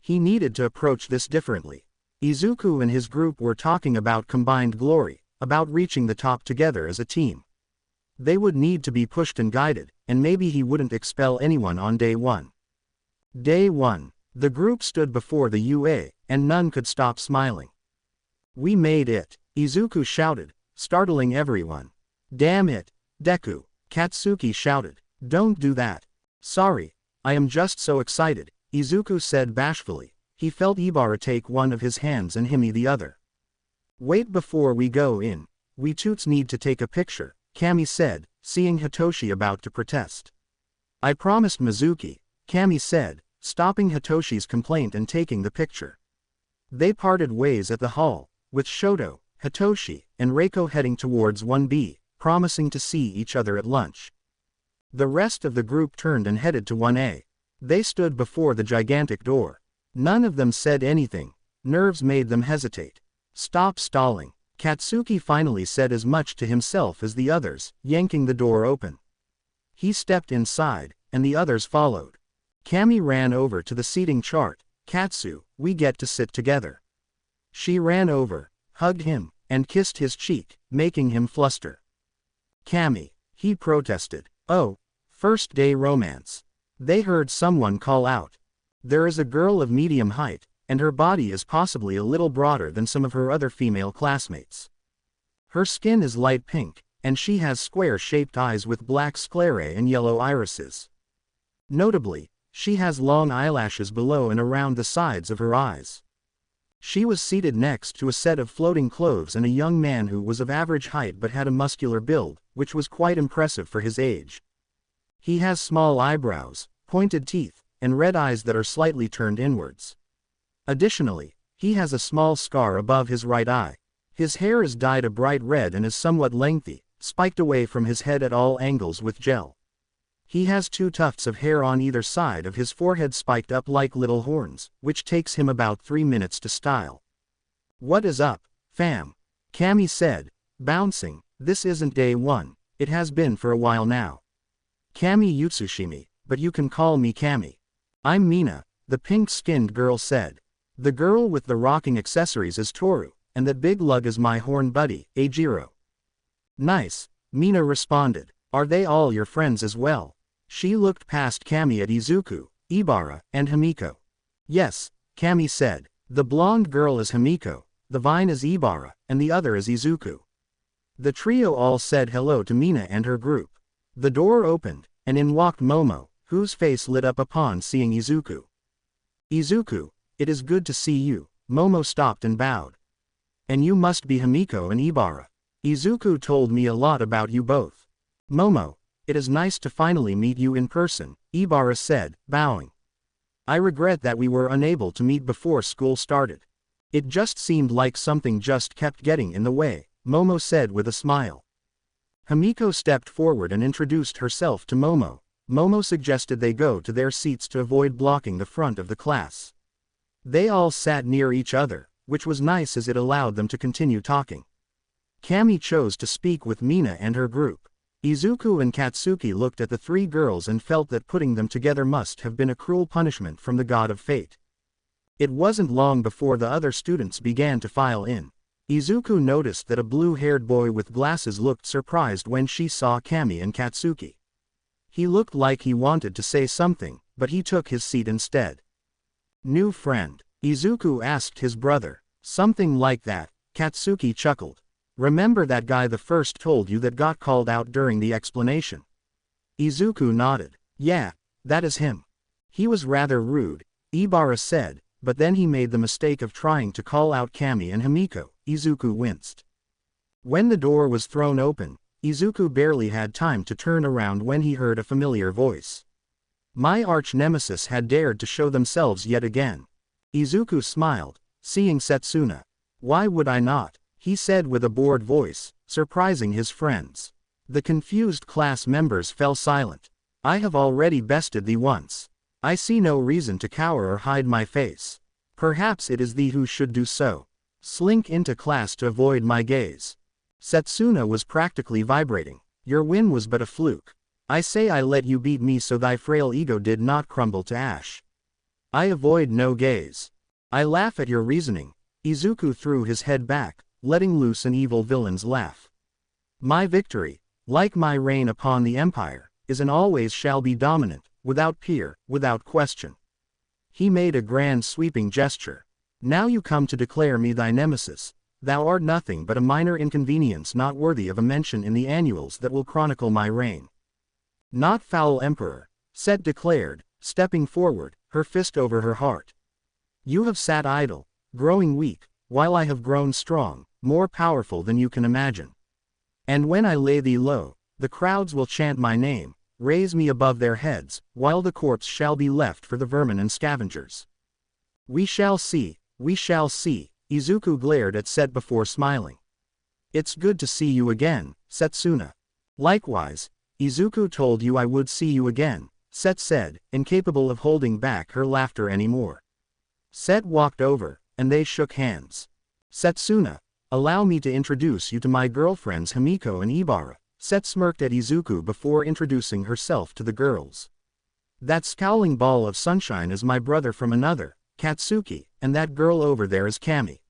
He needed to approach this differently. Izuku and his group were talking about combined glory, about reaching the top together as a team. They would need to be pushed and guided, and maybe he wouldn't expel anyone on day one. Day 1. The group stood before the UA, and none could stop smiling. "We made it," Izuku shouted, startling everyone. "Damn it, Deku," Katsuki shouted. "Don't do that." "Sorry, I am just so excited," Izuku said bashfully. He felt Ibara take one of his hands and Himi the other. "Wait before we go in. We toots need to take a picture," Kami said, seeing Hitoshi about to protest. "I promised Mizuki," Kami said, stopping Hitoshi's complaint and taking the picture. They parted ways at the hall, with Shoto, Hitoshi, and Reiko heading towards 1B, promising to see each other at lunch. The rest of the group turned and headed to 1A. They stood before the gigantic door. None of them said anything. Nerves made them hesitate. "Stop stalling." Katsuki finally said as much to himself as the others, yanking the door open. He stepped inside, and the others followed. Kami ran over to the seating chart. "Katsu, we get to sit together." She ran over, hugged him, and kissed his cheek, making him fluster. "Kami," he protested. "Oh, first day romance." They heard someone call out. There is a girl of medium height, and her body is possibly a little broader than some of her other female classmates. Her skin is light pink, and she has square-shaped eyes with black sclerae and yellow irises. Notably, she has long eyelashes below and around the sides of her eyes. She was seated next to a set of floating clothes and a young man who was of average height but had a muscular build, which was quite impressive for his age. He has small eyebrows, pointed teeth, and red eyes that are slightly turned inwards. Additionally, he has a small scar above his right eye. His hair is dyed a bright red and is somewhat lengthy, spiked away from his head at all angles with gel. He has 2 tufts of hair on either side of his forehead spiked up like little horns, which takes him about 3 minutes to style. "What is up, fam?" Kami said, bouncing. "This isn't day 1, it has been for a while now." "Kami Utsushimi, but you can call me Kami." "I'm Mina," the pink-skinned girl said. "The girl with the rocking accessories is Toru, and that big lug is my horn buddy, Eijiro." "Nice," Mina responded. "Are they all your friends as well?" She looked past Kami at Izuku, Ibara, and Himiko. "Yes," Kami said. "The blonde girl is Himiko, the vine is Ibara, and the other is Izuku." The trio all said hello to Mina and her group. The door opened, and in walked Momo, whose face lit up upon seeing Izuku. "Izuku, it is good to see you." Momo stopped and bowed. "And you must be Himiko and Ibara. Izuku told me a lot about you both." "Momo, it is nice to finally meet you in person," Ibara said, bowing. "I regret that we were unable to meet before school started. It just seemed like something just kept getting in the way," Momo said with a smile. Himiko stepped forward and introduced herself to Momo. Momo suggested they go to their seats to avoid blocking the front of the class. They all sat near each other, which was nice as it allowed them to continue talking. Kami chose to speak with Mina and her group. Izuku and Katsuki looked at the three girls and felt that putting them together must have been a cruel punishment from the god of fate. It wasn't long before the other students began to file in. Izuku noticed that a blue-haired boy with glasses looked surprised when she saw Kami and Katsuki. He looked like he wanted to say something, but he took his seat instead. "New friend?" Izuku asked his brother. "Something like that," Katsuki chuckled. "Remember that guy the first told you that got called out during the explanation?" Izuku nodded. "Yeah, that is him. He was rather rude," Ibara said, but then he made the mistake of trying to call out Kami and Himiko. Izuku winced. When the door was thrown open, Izuku barely had time to turn around when he heard a familiar voice. My arch-nemesis had dared to show themselves yet again. Izuku smiled, seeing Setsuna. "Why would I not?" he said with a bored voice, surprising his friends. The confused class members fell silent. "I have already bested thee once. I see no reason to cower or hide my face. Perhaps it is thee who should do so. Slink into class to avoid my gaze." Setsuna was practically vibrating. "Your win was but a fluke. I say I let you beat me so thy frail ego did not crumble to ash. I avoid no gaze. I laugh at your reasoning." Izuku threw his head back, letting loose an evil villain's laugh. "My victory, like my reign upon the empire, is and always shall be dominant, without peer, without question." He made a grand sweeping gesture. "Now you come to declare me thy nemesis. Thou art nothing but a minor inconvenience not worthy of a mention in the annuals that will chronicle my reign." "Not foul emperor," Set declared, stepping forward, her fist over her heart. "You have sat idle, growing weak, while I have grown strong, more powerful than you can imagine. And when I lay thee low, the crowds will chant my name, raise me above their heads, while the corpse shall be left for the vermin and scavengers. We shall see, we shall see." Izuku glared at Set before smiling. "It's good to see you again, Setsuna." "Likewise, Izuku told you I would see you again," Set said, incapable of holding back her laughter anymore. Set walked over, and they shook hands. "Setsuna, allow me to introduce you to my girlfriends Himiko and Ibara," Set smirked at Izuku before introducing herself to the girls. "That scowling ball of sunshine is my brother from another, Katsuki, and that girl over there is Kami."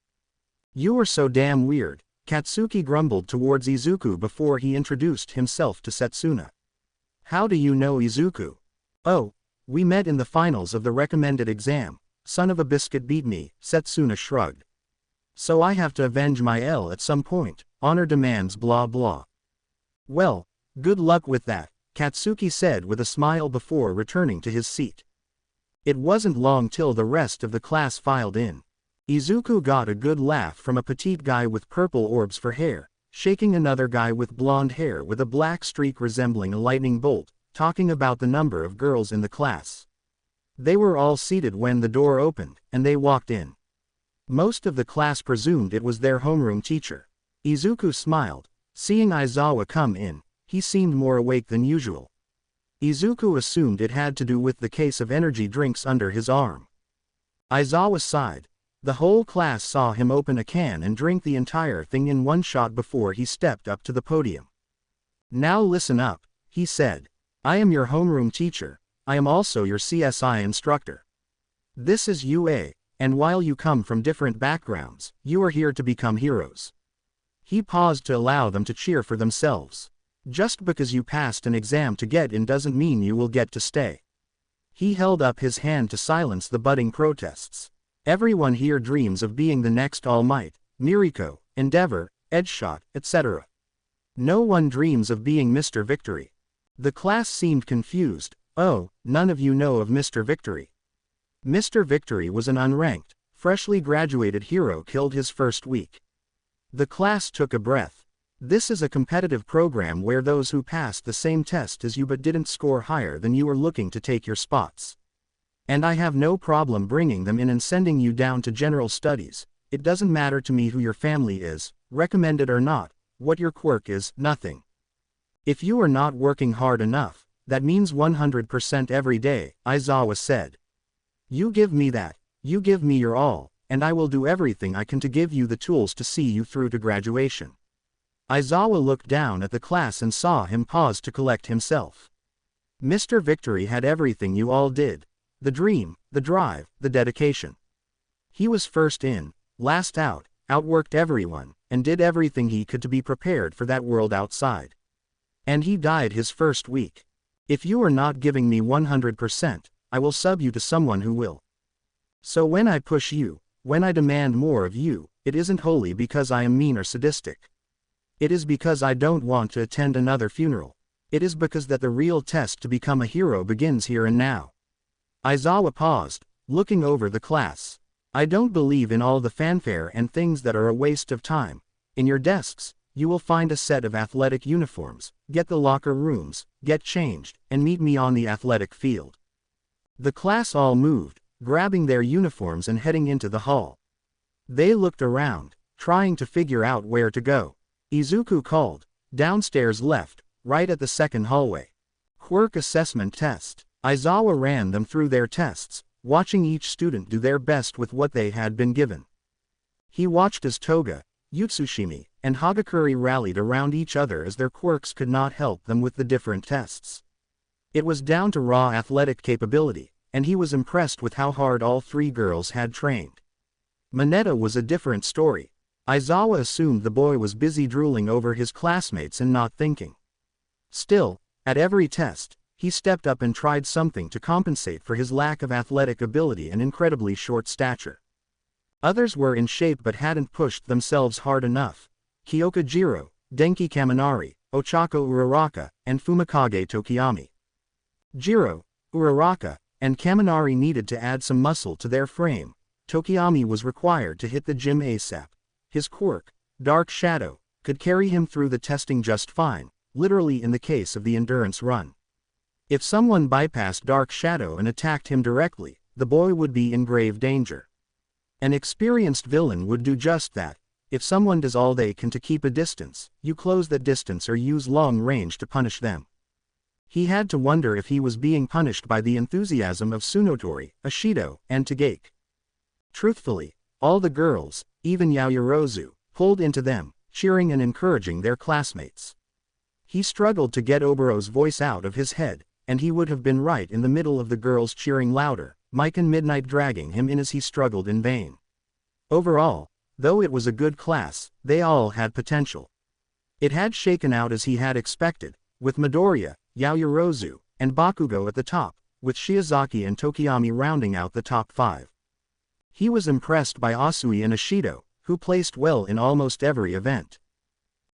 "You are so damn weird," Katsuki grumbled towards Izuku before he introduced himself to Setsuna. "How do you know Izuku?" "Oh, we met in the finals of the recommended exam. Son of a biscuit beat me," Setsuna shrugged. "So I have to avenge my L at some point, honor demands blah blah." "Well, good luck with that," Katsuki said with a smile before returning to his seat. It wasn't long till the rest of the class filed in. Izuku got a good laugh from a petite guy with purple orbs for hair, shaking another guy with blonde hair with a black streak resembling a lightning bolt, talking about the number of girls in the class. They were all seated when the door opened, and they walked in. Most of the class presumed it was their homeroom teacher. Izuku smiled. Seeing Aizawa come in, he seemed more awake than usual. Izuku assumed it had to do with the case of energy drinks under his arm. Aizawa sighed. The whole class saw him open a can and drink the entire thing in one shot before he stepped up to the podium. "Now listen up," he said. "I am your homeroom teacher. I am also your CSI instructor. This is UA, and while you come from different backgrounds, you are here to become heroes." He paused to allow them to cheer for themselves. "Just because you passed an exam to get in doesn't mean you will get to stay." He held up his hand to silence the budding protests. "Everyone here dreams of being the next All Might, Miriko, Endeavor, Edgeshot, etc. No one dreams of being Mr. Victory." The class seemed confused. "Oh, none of you know of Mr. Victory." Mr. Victory was an unranked, freshly graduated hero killed his first week. The class took a breath. "This is a competitive program where those who passed the same test as you but didn't score higher than you are looking to take your spots. And I have no problem bringing them in and sending you down to general studies. It doesn't matter to me who your family is, recommended or not, what your quirk is, nothing. If you are not working hard enough, that means 100% every day," Aizawa said. "You give me that, you give me your all, and I will do everything I can to give you the tools to see you through to graduation. Aizawa looked down at the class and saw him pause to collect himself. Mr. Victory had everything you all did. The dream, the drive, the dedication. He was first in, last out, outworked everyone, and did everything he could to be prepared for that world outside. And he died his first week. If you are not giving me 100%, I will sub you to someone who will. So when I push you, when I demand more of you, it isn't wholly because I am mean or sadistic. It is because I don't want to attend another funeral. It is because that the real test to become a hero begins here and now. Aizawa paused, looking over the class. I don't believe in all the fanfare and things that are a waste of time. In your desks, you will find a set of athletic uniforms. Get the locker rooms, get changed, and meet me on the athletic field. The class all moved, grabbing their uniforms and heading into the hall. They looked around, trying to figure out where to go. Izuku called, downstairs left, right at the second hallway. Quirk assessment test. Aizawa ran them through their tests, watching each student do their best with what they had been given. He watched as Toga, Utsushimi, and Hagakure rallied around each other as their quirks could not help them with the different tests. It was down to raw athletic capability, and he was impressed with how hard all three girls had trained. Mineta was a different story. Aizawa assumed the boy was busy drooling over his classmates and not thinking. Still, at every test, he stepped up and tried something to compensate for his lack of athletic ability and incredibly short stature. Others were in shape but hadn't pushed themselves hard enough. Kyoka Jiro, Denki Kaminari, Ochako Uraraka, and Fumikage Tokiyami. Jiro, Uraraka, and Kaminari needed to add some muscle to their frame. Tokiyami was required to hit the gym ASAP. His quirk, Dark Shadow, could carry him through the testing just fine, literally in the case of the endurance run. If someone bypassed Dark Shadow and attacked him directly, the boy would be in grave danger. An experienced villain would do just that. If someone does all they can to keep a distance, you close that distance or use long range to punish them. He had to wonder if he was being punished by the enthusiasm of Tsunotori, Ashido, and Tagake. Truthfully, all the girls, even Yaoyorozu, pulled into them, cheering and encouraging their classmates. He struggled to get Obero's voice out of his head, and he would have been right in the middle of the girls cheering louder, Mike and Midnight dragging him in as he struggled in vain. Overall, though it was a good class, they all had potential. It had shaken out as he had expected, with Midoriya, Yaoyorozu, and Bakugo at the top, with Shiozaki and Tokiyami rounding out the top 5. He was impressed by Asui and Ashido, who placed well in almost every event.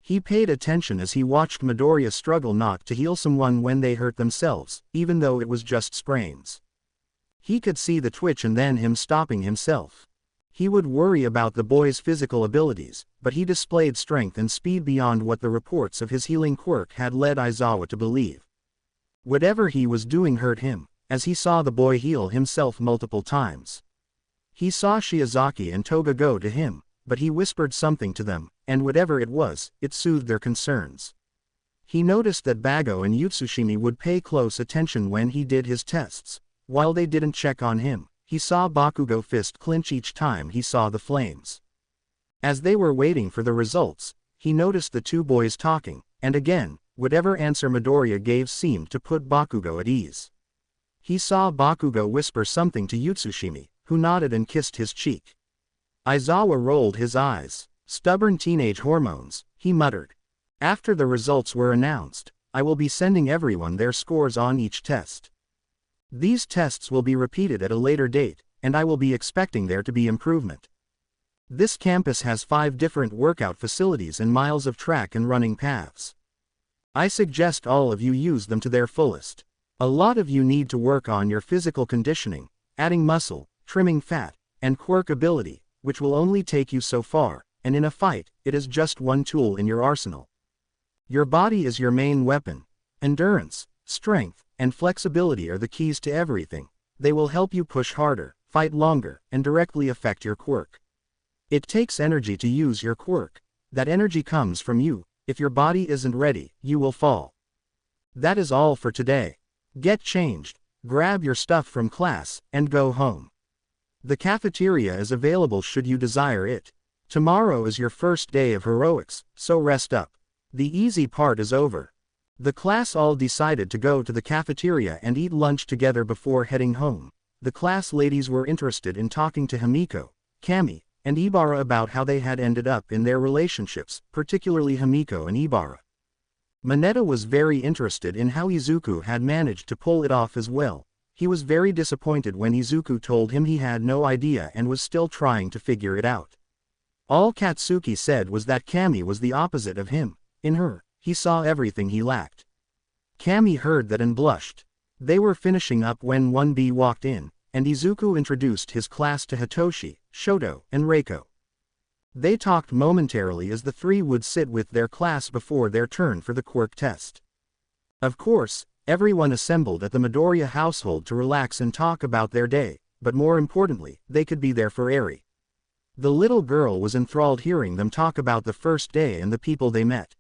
He paid attention as he watched Midoriya struggle not to heal someone when they hurt themselves, even though it was just sprains. He could see the twitch and then him stopping himself. He would worry about the boy's physical abilities, but he displayed strength and speed beyond what the reports of his healing quirk had led Aizawa to believe. Whatever he was doing hurt him, as he saw the boy heal himself multiple times. He saw Shiozaki and Toga go to him, but he whispered something to them, and whatever it was, it soothed their concerns. He noticed that Bago and Utsushimi would pay close attention when he did his tests. While they didn't check on him, he saw Bakugo fist clench each time he saw the flames. As they were waiting for the results, he noticed the two boys talking, and again, whatever answer Midoriya gave seemed to put Bakugo at ease. He saw Bakugo whisper something to Utsushimi, who nodded and kissed his cheek. Aizawa rolled his eyes. Stubborn teenage hormones, he muttered. After the results were announced, I will be sending everyone their scores on each test. These tests will be repeated at a later date, and I will be expecting there to be improvement. This campus has 5 different workout facilities and miles of track and running paths. I suggest all of you use them to their fullest. A lot of you need to work on your physical conditioning, adding muscle, trimming fat, and quirk ability, which will only take you so far, and in a fight, it is just one tool in your arsenal. Your body is your main weapon. Endurance, strength, and flexibility are the keys to everything. They will help you push harder, fight longer, and directly affect your quirk. It takes energy to use your quirk. That energy comes from you. If your body isn't ready, you will fall. That is all for today. Get changed, grab your stuff from class, and go home. The cafeteria is available should you desire it. Tomorrow is your first day of heroics, so rest up. The easy part is over. The class all decided to go to the cafeteria and eat lunch together before heading home. The class ladies were interested in talking to Himiko, Kami, and Ibara about how they had ended up in their relationships, particularly Himiko and Ibara. Mineta was very interested in how Izuku had managed to pull it off as well. He was very disappointed when Izuku told him he had no idea and was still trying to figure it out. All Katsuki said was that Kami was the opposite of him. In her, he saw everything he lacked. Kami heard that and blushed. They were finishing up when 1B walked in, and Izuku introduced his class to Hitoshi, Shoto, and Reiko. They talked momentarily as the three would sit with their class before their turn for the quirk test. Of course, everyone assembled at the Midoriya household to relax and talk about their day, but more importantly, they could be there for Eri. The little girl was enthralled hearing them talk about the first day and the people they met.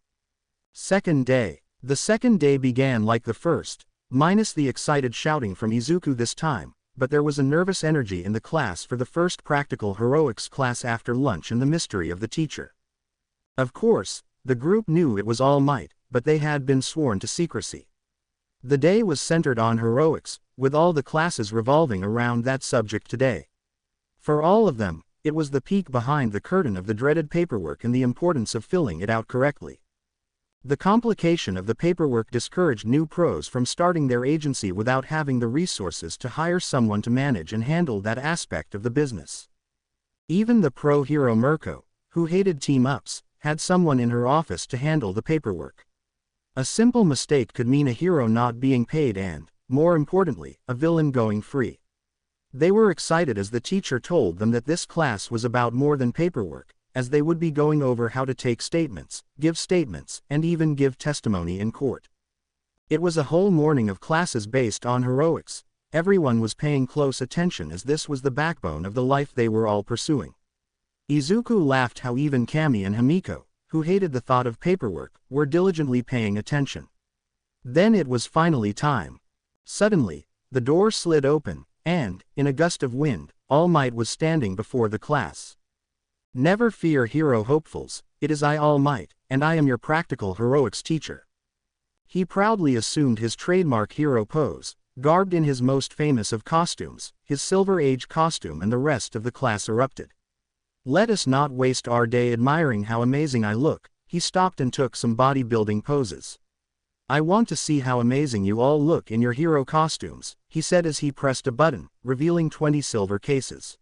Second day. The second day began like the first, minus the excited shouting from Izuku this time, but there was a nervous energy in the class for the first practical heroics class after lunch and the mystery of the teacher. Of course, the group knew it was All Might, but they had been sworn to secrecy. The day was centered on heroics, with all the classes revolving around that subject today. For all of them, it was the peek behind the curtain of the dreaded paperwork and the importance of filling it out correctly. The complication of the paperwork discouraged new pros from starting their agency without having the resources to hire someone to manage and handle that aspect of the business. Even the pro hero Mirko, who hated team-ups, had someone in her office to handle the paperwork. A simple mistake could mean a hero not being paid and, more importantly, a villain going free. They were excited as the teacher told them that this class was about more than paperwork, as they would be going over how to take statements, give statements, and even give testimony in court. It was a whole morning of classes based on heroics. Everyone was paying close attention as this was the backbone of the life they were all pursuing. Izuku laughed how even Kami and Himiko, who hated the thought of paperwork, were diligently paying attention. Then it was finally time. Suddenly, the door slid open, and, in a gust of wind, All Might was standing before the class. "Never fear, hero hopefuls, it is I All Might, and I am your practical heroics teacher." He proudly assumed his trademark hero pose, garbed in his most famous of costumes, his Silver Age costume, and the rest of the class erupted. "Let us not waste our day admiring how amazing I look." He stopped and took some bodybuilding poses. "I want to see how amazing you all look in your hero costumes," he said as he pressed a button, revealing 20 silver cases.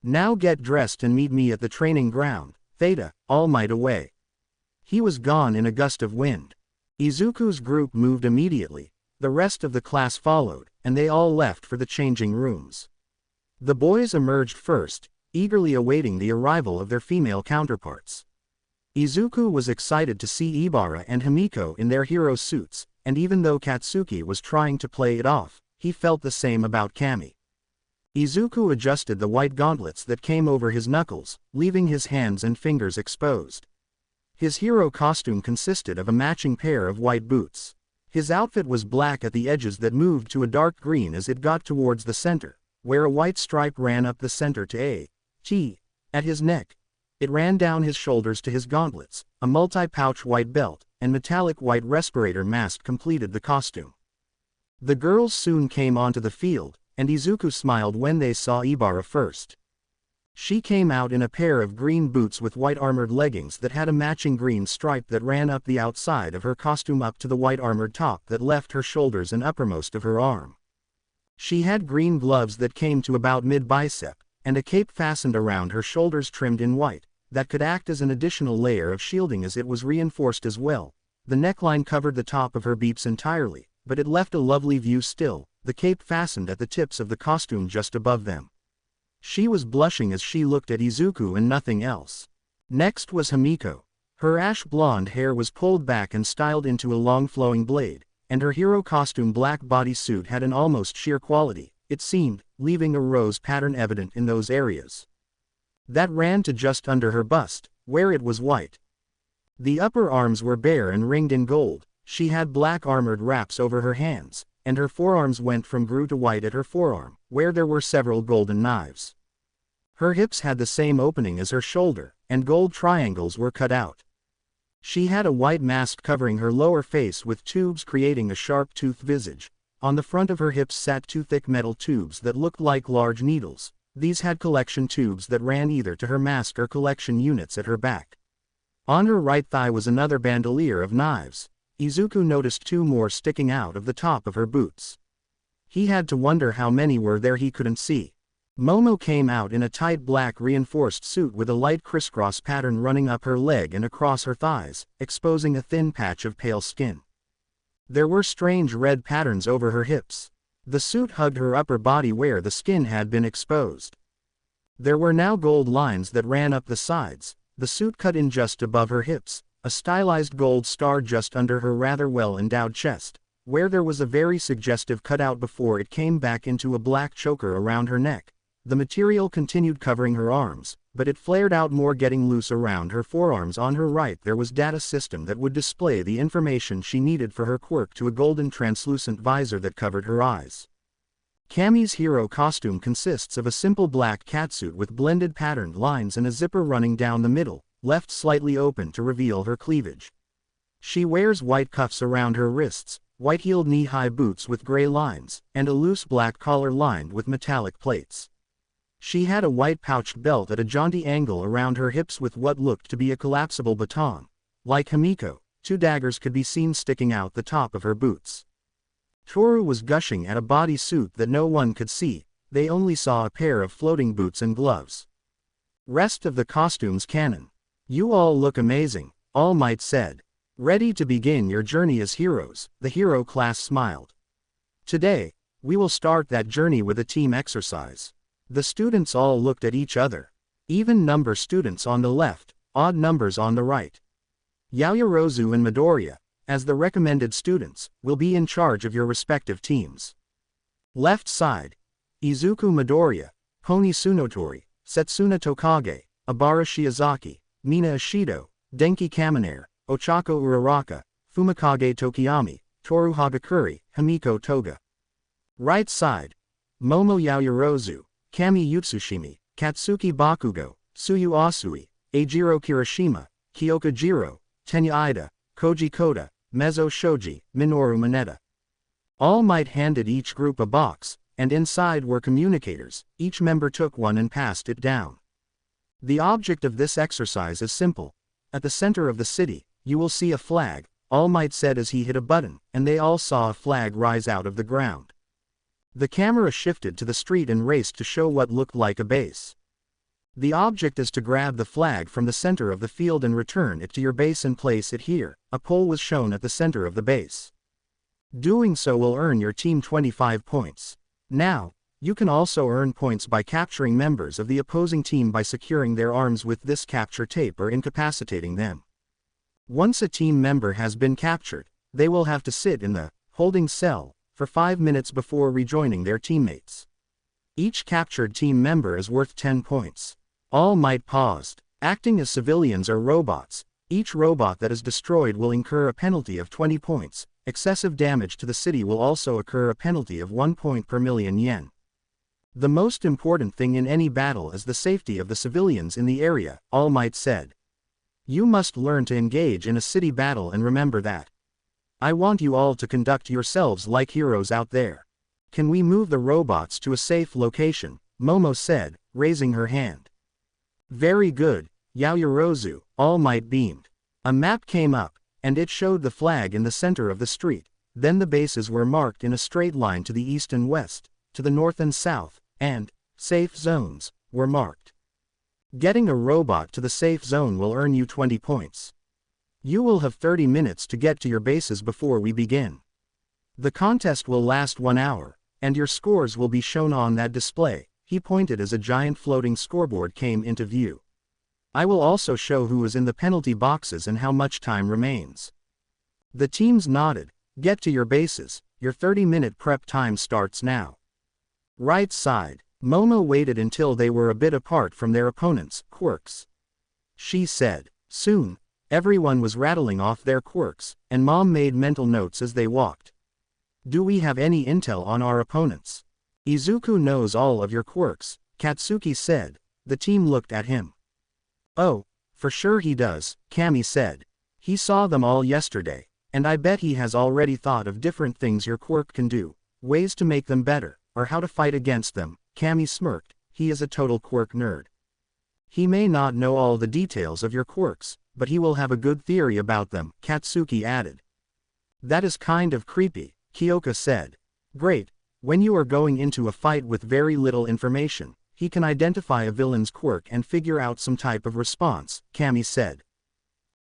"Now get dressed and meet me at the training ground. Theta, All Might away." He was gone in a gust of wind. Izuku's group moved immediately, the rest of the class followed, and they all left for the changing rooms. The boys emerged first, eagerly awaiting the arrival of their female counterparts. Izuku was excited to see Ibara and Himiko in their hero suits, and even though Katsuki was trying to play it off, he felt the same about Kami. Izuku adjusted the white gauntlets that came over his knuckles, leaving his hands and fingers exposed. His hero costume consisted of a matching pair of white boots. His outfit was black at the edges that moved to a dark green as it got towards the center, where a white stripe ran up the center to a T at his neck. It ran down his shoulders to his gauntlets. A multi-pouch white belt and metallic white respirator mask completed the costume. The girls soon came onto the field, and Izuku smiled when they saw Ibara first. She came out in a pair of green boots with white armored leggings that had a matching green stripe that ran up the outside of her costume up to the white armored top that left her shoulders and uppermost of her arm. She had green gloves that came to about mid-bicep, and a cape fastened around her shoulders trimmed in white, that could act as an additional layer of shielding as it was reinforced as well. The neckline covered the top of her beeps entirely, but it left a lovely view still, the cape fastened at the tips of the costume just above them. She was blushing as she looked at Izuku and nothing else. Next was Himiko. Her ash blonde hair was pulled back and styled into a long flowing blade, and her hero costume black bodysuit had an almost sheer quality, it seemed, leaving a rose pattern evident in those areas that ran to just under her bust, where it was white. The upper arms were bare and ringed in gold. She had black armored wraps over her hands, and her forearms went from blue to white at her forearm, where there were several golden knives. Her hips had the same opening as her shoulder, and gold triangles were cut out. She had a white mask covering her lower face with tubes creating a sharp-toothed visage. On the front of her hips sat two thick metal tubes that looked like large needles. These had collection tubes that ran either to her mask or collection units at her back. On her right thigh was another bandolier of knives. Izuku noticed two more sticking out of the top of her boots. He had to wonder how many were there he couldn't see. Momo came out in a tight black reinforced suit with a light crisscross pattern running up her leg and across her thighs, exposing a thin patch of pale skin. There were strange red patterns over her hips. The suit hugged her upper body where the skin had been exposed. There were now gold lines that ran up the sides. The suit cut in just above her hips, a stylized gold star just under her rather well-endowed chest, where there was a very suggestive cutout before it came back into a black choker around her neck. The material continued covering her arms, but it flared out more, getting loose around her forearms. On her right there was data system that would display the information she needed for her quirk to a golden translucent visor that covered her eyes. Kami's hero costume consists of a simple black catsuit with blended patterned lines and a zipper running down the middle, left slightly open to reveal her cleavage. She wears white cuffs around her wrists, white-heeled knee-high boots with gray lines, and a loose black collar lined with metallic plates. She had a white pouched belt at a jaunty angle around her hips with what looked to be a collapsible baton. Like Himiko, two daggers could be seen sticking out the top of her boots. Toru was gushing at a bodysuit that no one could see. They only saw a pair of floating boots and gloves. Rest of the costumes canon. You all look amazing, All Might said. Ready to begin your journey as heroes, the hero class smiled. Today, we will start that journey with a team exercise. The students all looked at each other. Even number students on the left, odd numbers on the right. Yaoyorozu and Midoriya, as the recommended students, will be in charge of your respective teams. Left side, Izuku Midoriya, Pony Tsunotori, Setsuna Tokage, Abara Shiozaki, Mina Ishido, Denki Kaminair, Ochako Uraraka, Fumikage Tokiyami, Toru Hagakure, Himiko Toga. Right side, Momo Yaoyorozu, Kami Utsushimi, Katsuki Bakugo, Tsuyu Asui, Eijiro Kirishima, Kyoka Jiro, Tenya Ida, Koji Koda, Mezzo Shoji, Minoru Mineta. All Might handed each group a box, and inside were communicators. Each member took one and passed it down. The object of this exercise is simple. At the center of the city, you will see a flag, All Might said as he hit a button, and they all saw a flag rise out of the ground. The camera shifted to the street and raced to show what looked like a base. The object is to grab the flag from the center of the field and return it to your base and place it here. A pole was shown at the center of the base. Doing so will earn your team 25 points. Now, you can also earn points by capturing members of the opposing team by securing their arms with this capture tape or incapacitating them. Once a team member has been captured, they will have to sit in the holding cell for 5 minutes before rejoining their teammates. Each captured team member is worth 10 points. All Might paused. Acting as civilians or robots, each robot that is destroyed will incur a penalty of 20 points. Excessive damage to the city will also occur a penalty of 1 point per million yen. The most important thing in any battle is the safety of the civilians in the area, All Might said. You must learn to engage in a city battle and remember that. I want you all to conduct yourselves like heroes out there. Can we move the robots to a safe location? Momo said, raising her hand. Very good, Yaoyorozu, All Might beamed. A map came up, and it showed the flag in the center of the street. Then the bases were marked in a straight line to the east and west, to the north and south, and safe zones were marked. Getting a robot to the safe zone will earn you 20 points. You will have 30 minutes to get to your bases before we begin. The contest will last 1 hour, and your scores will be shown on that display. He pointed as a giant floating scoreboard came into view. I will also show who is in the penalty boxes and how much time remains. The teams nodded. Get to your bases, your 30-minute prep time starts now. Right side, Momo waited until they were a bit apart from their opponents' quirks. She said, soon. Everyone was rattling off their quirks, and Mom made mental notes as they walked. Do we have any intel on our opponents? Izuku knows all of your quirks, Katsuki said. The team looked at him. Oh, for sure he does, Kami said. He saw them all yesterday, and I bet he has already thought of different things your quirk can do, ways to make them better, or how to fight against them. Kami smirked. He is a total quirk nerd. He may not know all the details of your quirks, but he will have a good theory about them, Katsuki added. That is kind of creepy, Kyoka said. Great, when you are going into a fight with very little information, he can identify a villain's quirk and figure out some type of response, Kami said.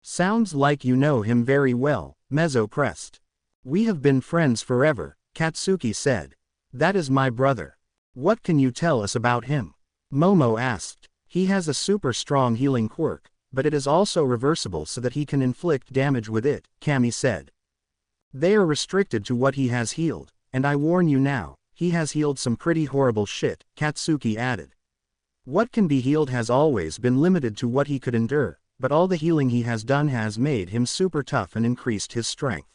Sounds like you know him very well, Mezzo pressed. We have been friends forever, Katsuki said. That is my brother. What can you tell us about him? Momo asked. He has a super strong healing quirk, but it is also reversible so that he can inflict damage with it, Kami said. They are restricted to what he has healed, and I warn you now, he has healed some pretty horrible shit, Katsuki added. What can be healed has always been limited to what he could endure, but all the healing he has done has made him super tough and increased his strength.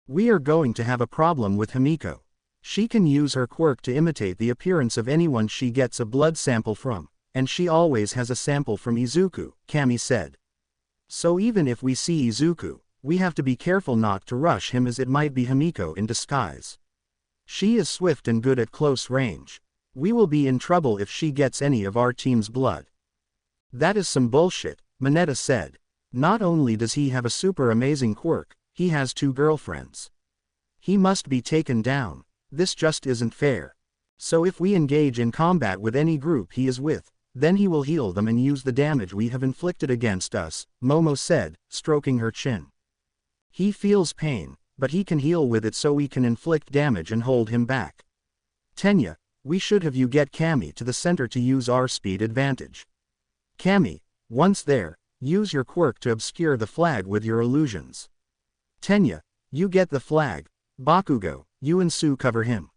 We are going to have a problem with Himiko. She can use her quirk to imitate the appearance of anyone she gets a blood sample from, and she always has a sample from Izuku, Kami said. So even if we see Izuku, we have to be careful not to rush him as it might be Himiko in disguise. She is swift and good at close range. We will be in trouble if she gets any of our team's blood. That is some bullshit, Mineta said. Not only does he have a super amazing quirk, he has 2 girlfriends. He must be taken down. This just isn't fair. So if we engage in combat with any group he is with, then he will heal them and use the damage we have inflicted against us, Momo said, stroking her chin. He feels pain, but he can heal with it so we can inflict damage and hold him back. Tenya, we should have you get Kami to the center to use our speed advantage. Kami, once there, use your quirk to obscure the flag with your illusions. Tenya, you get the flag. Bakugo, you and Sue cover him.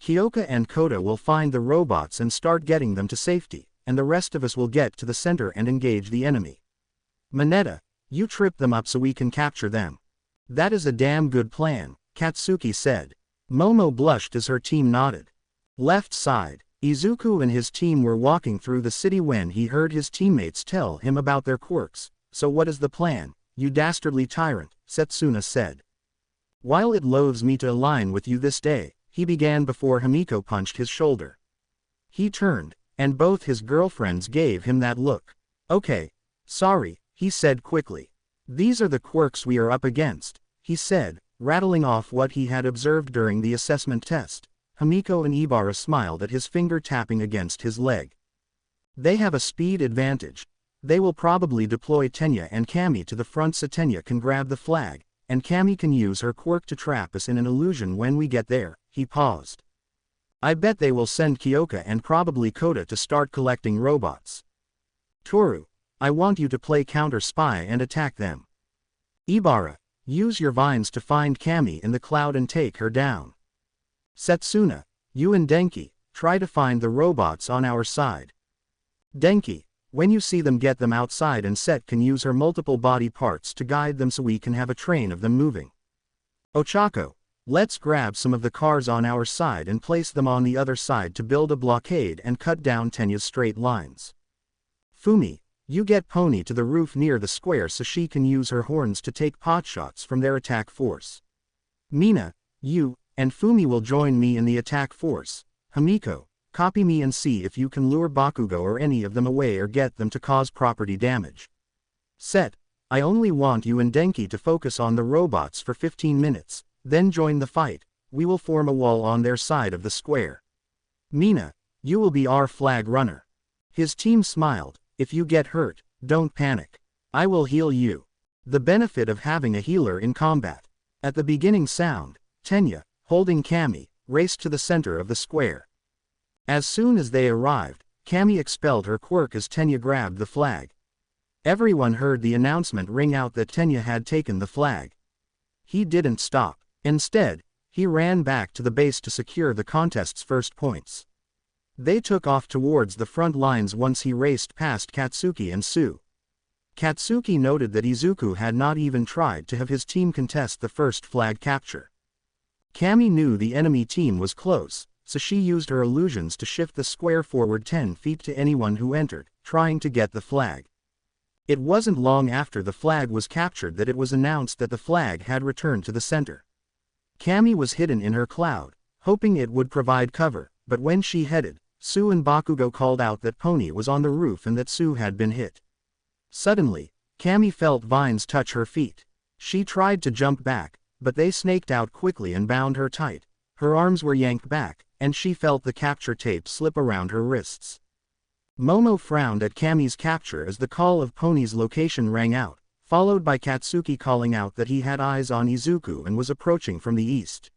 Kyoka and Kota will find the robots and start getting them to safety, and the rest of us will get to the center and engage the enemy. Mineta, you trip them up so we can capture them. That is a damn good plan, Katsuki said. Momo blushed as her team nodded. Left side, Izuku and his team were walking through the city when he heard his teammates tell him about their quirks. So what is the plan, you dastardly tyrant, Setsuna said. While it loathes me to align with you this day, he began before Himiko punched his shoulder. He turned, and both his girlfriends gave him that look. Okay, sorry, he said quickly. These are the quirks we are up against, he said, rattling off what he had observed during the assessment test. Himiko and Ibara smiled at his finger tapping against his leg. They have a speed advantage. They will probably deploy Tenya and Kami to the front so Tenya can grab the flag, and Kami can use her quirk to trap us in an illusion when we get there. He paused. I bet they will send Kyoka and probably Kota to start collecting robots. Toru, I want you to play counter-spy and attack them. Ibara, use your vines to find Kami in the cloud and take her down. Setsuna, you and Denki, try to find the robots on our side. Denki, when you see them get them outside and Set can use her multiple body parts to guide them so we can have a train of them moving. Ochako, let's grab some of the cars on our side and place them on the other side to build a blockade and cut down Tenya's straight lines. Fumi, you get Pony to the roof near the square so she can use her horns to take potshots from their attack force. Mina, you and Fumi will join me in the attack force. Himiko, copy me and see if you can lure Bakugo or any of them away or get them to cause property damage. Set, I only want you and Denki to focus on the robots for 15 minutes, then join the fight. We will form a wall on their side of the square. Mina, you will be our flag runner. His team smiled. If you get hurt, don't panic. I will heal you. The benefit of having a healer in combat. At the beginning sound, Tenya, holding Kami, raced to the center of the square. As soon as they arrived, Kami expelled her quirk as Tenya grabbed the flag. Everyone heard the announcement ring out that Tenya had taken the flag. He didn't stop. Instead, he ran back to the base to secure the contest's first points. They took off towards the front lines once he raced past Katsuki and Sue. Katsuki noted that Izuku had not even tried to have his team contest the first flag capture. Kami knew the enemy team was close, so she used her illusions to shift the square forward 10 feet to anyone who entered, trying to get the flag. It wasn't long after the flag was captured that it was announced that the flag had returned to the center. Cammy was hidden in her cloud, hoping it would provide cover, but when she headed, Sue and Bakugo called out that Pony was on the roof and that Sue had been hit. Suddenly, Cammy felt vines touch her feet. She tried to jump back, but they snaked out quickly and bound her tight. Her arms were yanked back, and she felt the capture tape slip around her wrists. Momo frowned at Cammy's capture as the call of Pony's location rang out, followed by Katsuki calling out that he had eyes on Izuku and was approaching from the east.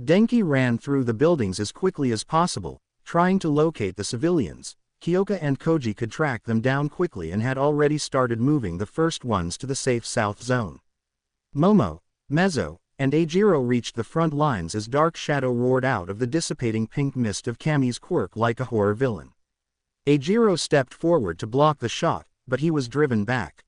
Denki ran through the buildings as quickly as possible, trying to locate the civilians. Kyoka and Koji could track them down quickly and had already started moving the first ones to the safe south zone. Momo, Mezzo, and Eijiro reached the front lines as dark shadow roared out of the dissipating pink mist of Cammy's quirk like a horror villain. Eijiro stepped forward to block the shot, but he was driven back.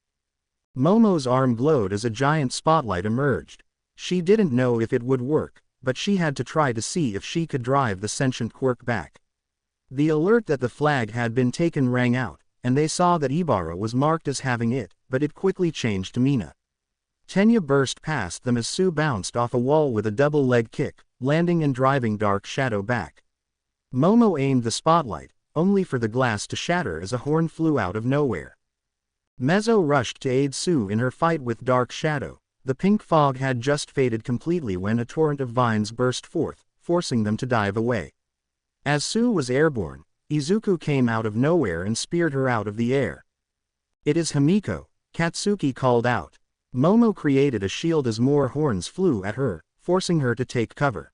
Momo's arm glowed as a giant spotlight emerged. She didn't know if it would work, but she had to try to see if she could drive the sentient quirk back. The alert that the flag had been taken rang out, and they saw that Ibara was marked as having it, but it quickly changed to Mina. Tenya burst past them as Sue bounced off a wall with a double leg kick, landing and driving Dark Shadow back. Momo aimed the spotlight, only for the glass to shatter as a horn flew out of nowhere. Mezzo rushed to aid Sue in her fight with Dark Shadow. The pink fog had just faded completely when a torrent of vines burst forth, forcing them to dive away. As Sue was airborne, Izuku came out of nowhere and speared her out of the air. "It is Himiko," Katsuki called out. Momo created a shield as more horns flew at her, forcing her to take cover.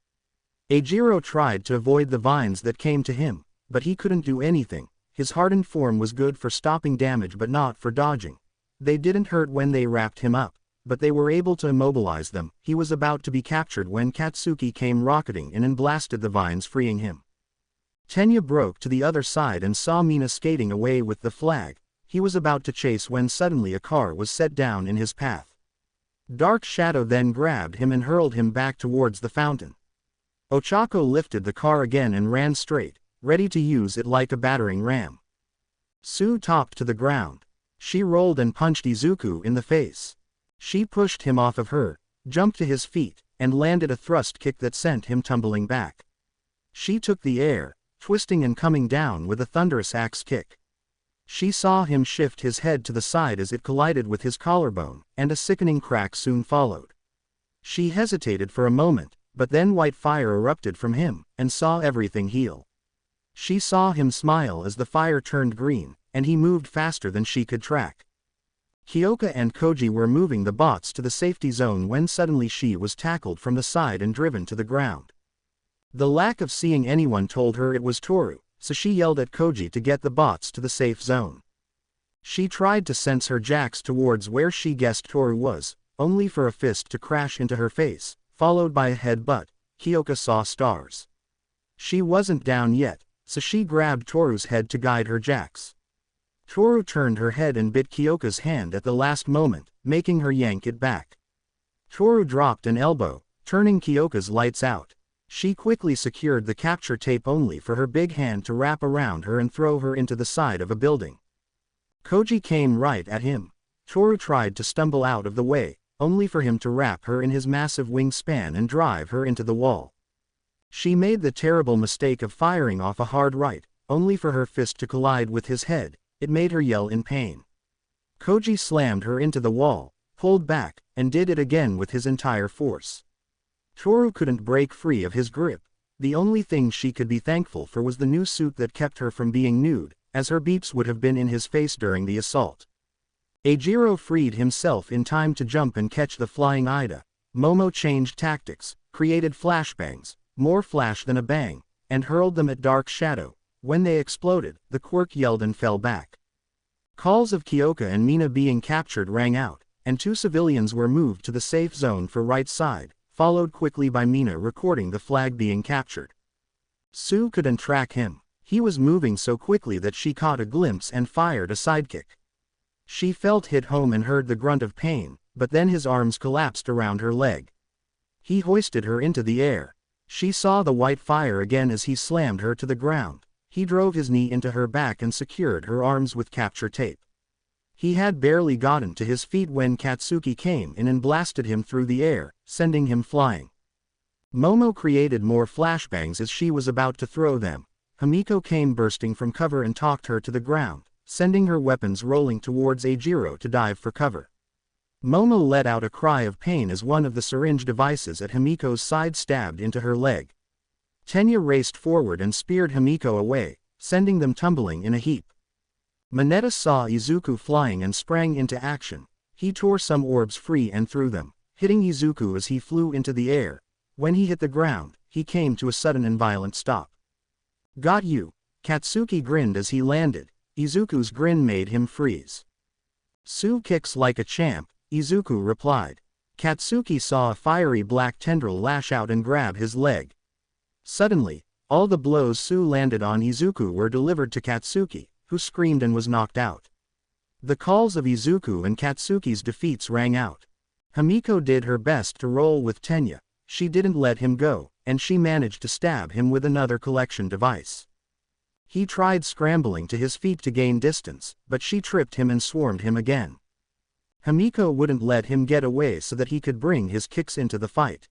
Eijiro tried to avoid the vines that came to him, but he couldn't do anything. His hardened form was good for stopping damage but not for dodging. They didn't hurt when they wrapped him up, but they were able to immobilize them. He was about to be captured when Katsuki came rocketing in and blasted the vines, freeing him. Tenya broke to the other side and saw Mina skating away with the flag. He was about to chase when suddenly a car was set down in his path. Dark Shadow then grabbed him and hurled him back towards the fountain. Ochako lifted the car again and ran straight, ready to use it like a battering ram. Sue topped to the ground. She rolled and punched Izuku in the face. She pushed him off of her, jumped to his feet, and landed a thrust kick that sent him tumbling back. She took the air, twisting and coming down with a thunderous axe kick. She saw him shift his head to the side as it collided with his collarbone, and a sickening crack soon followed. She hesitated for a moment, but then white fire erupted from him, and saw everything heal. She saw him smile as the fire turned green, and he moved faster than she could track. Kyoka and Koji were moving the bots to the safety zone when suddenly she was tackled from the side and driven to the ground. The lack of seeing anyone told her it was Toru, so she yelled at Koji to get the bots to the safe zone. She tried to sense her jacks towards where she guessed Toru was, only for a fist to crash into her face, followed by a headbutt. Kyoka saw stars. She wasn't down yet, so she grabbed Toru's head to guide her jacks. Toru turned her head and bit Kyoka's hand at the last moment, making her yank it back. Toru dropped an elbow, turning Kyoka's lights out. She quickly secured the capture tape only for her big hand to wrap around her and throw her into the side of a building. Koji came right at him. Toru tried to stumble out of the way, only for him to wrap her in his massive wingspan and drive her into the wall. She made the terrible mistake of firing off a hard right, only for her fist to collide with his head. It made her yell in pain. Koji slammed her into the wall, pulled back, and did it again with his entire force. Toru couldn't break free of his grip. The only thing she could be thankful for was the new suit that kept her from being nude, as her beeps would have been in his face during the assault. Eijiro freed himself in time to jump and catch the flying Ida. Momo changed tactics, created flashbangs, more flash than a bang, and hurled them at Dark Shadow. When they exploded, the quirk yelled and fell back. Calls of Kyoka and Mina being captured rang out, and 2 civilians were moved to the safe zone for right side, followed quickly by Mina recording the flag being captured. Sue couldn't track him. He was moving so quickly that she caught a glimpse and fired a sidekick. She felt hit home and heard the grunt of pain, but then his arms collapsed around her leg. He hoisted her into the air. She saw the white fire again as he slammed her to the ground. He drove his knee into her back and secured her arms with capture tape. He had barely gotten to his feet when Katsuki came in and blasted him through the air, sending him flying. Momo created more flashbangs as she was about to throw them. Himiko came bursting from cover and talked her to the ground, sending her weapons rolling towards Eijiro to dive for cover. Momo let out a cry of pain as one of the syringe devices at Himiko's side stabbed into her leg. Tenya raced forward and speared Himiko away, sending them tumbling in a heap. Mineta saw Izuku flying and sprang into action. He tore some orbs free and threw them, hitting Izuku as he flew into the air. When he hit the ground, he came to a sudden and violent stop. "Got you." Katsuki grinned as he landed. Izuku's grin made him freeze. "Sue kicks like a champ," Izuku replied. Katsuki saw a fiery black tendril lash out and grab his leg. Suddenly, all the blows Sue landed on Izuku were delivered to Katsuki, who screamed and was knocked out. The calls of Izuku and Katsuki's defeats rang out. Himiko did her best to roll with Tenya. She didn't let him go, and she managed to stab him with another collection device. He tried scrambling to his feet to gain distance, but she tripped him and swarmed him again. Himiko wouldn't let him get away so that he could bring his kicks into the fight.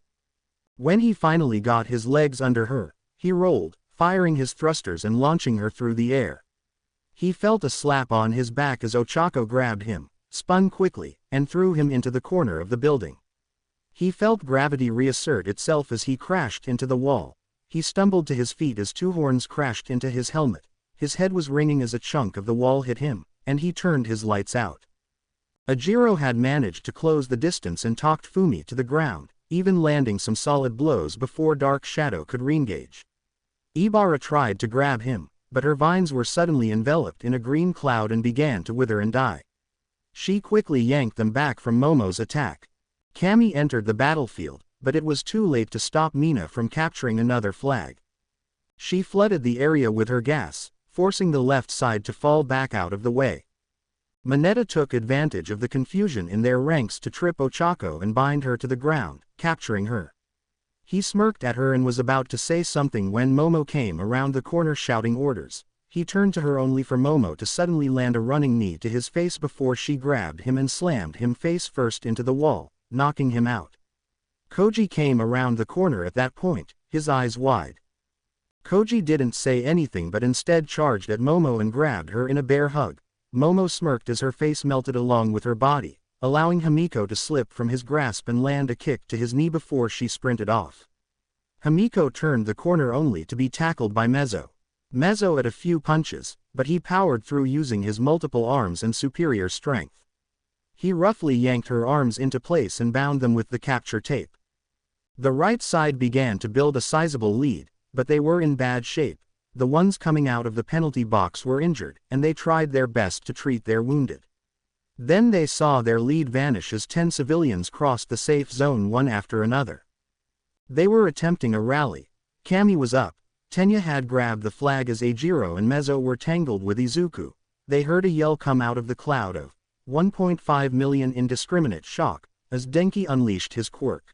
When he finally got his legs under her, he rolled, firing his thrusters and launching her through the air. He felt a slap on his back as Ochako grabbed him, spun quickly, and threw him into the corner of the building. He felt gravity reassert itself as he crashed into the wall. He stumbled to his feet as two horns crashed into his helmet. His head was ringing as a chunk of the wall hit him, and he turned his lights out. Eijiro had managed to close the distance and talked Fumi to the ground, even landing some solid blows before Dark Shadow could reengage. Ibara tried to grab him, but her vines were suddenly enveloped in a green cloud and began to wither and die. She quickly yanked them back from Momo's attack. Kami entered the battlefield, but it was too late to stop Mina from capturing another flag. She flooded the area with her gas, forcing the left side to fall back out of the way. Mineta took advantage of the confusion in their ranks to trip Ochako and bind her to the ground, capturing her. He smirked at her and was about to say something when Momo came around the corner shouting orders. He turned to her only for Momo to suddenly land a running knee to his face before she grabbed him and slammed him face first into the wall, knocking him out. Koji came around the corner at that point, his eyes wide. Koji didn't say anything but instead charged at Momo and grabbed her in a bear hug. Momo smirked as her face melted along with her body, allowing Himiko to slip from his grasp and land a kick to his knee before she sprinted off. Himiko turned the corner only to be tackled by Mezzo. Mezzo had a few punches, but he powered through using his multiple arms and superior strength. He roughly yanked her arms into place and bound them with the capture tape. The right side began to build a sizable lead, but they were in bad shape. The ones coming out of the penalty box were injured, and they tried their best to treat their wounded. Then they saw their lead vanish as 10 civilians crossed the safe zone one after another. They were attempting a rally. Kami was up. Tenya had grabbed the flag as Eijiro and Mezzo were tangled with Izuku. They heard a yell come out of the cloud of 1.5 million indiscriminate shock, as Denki unleashed his quirk.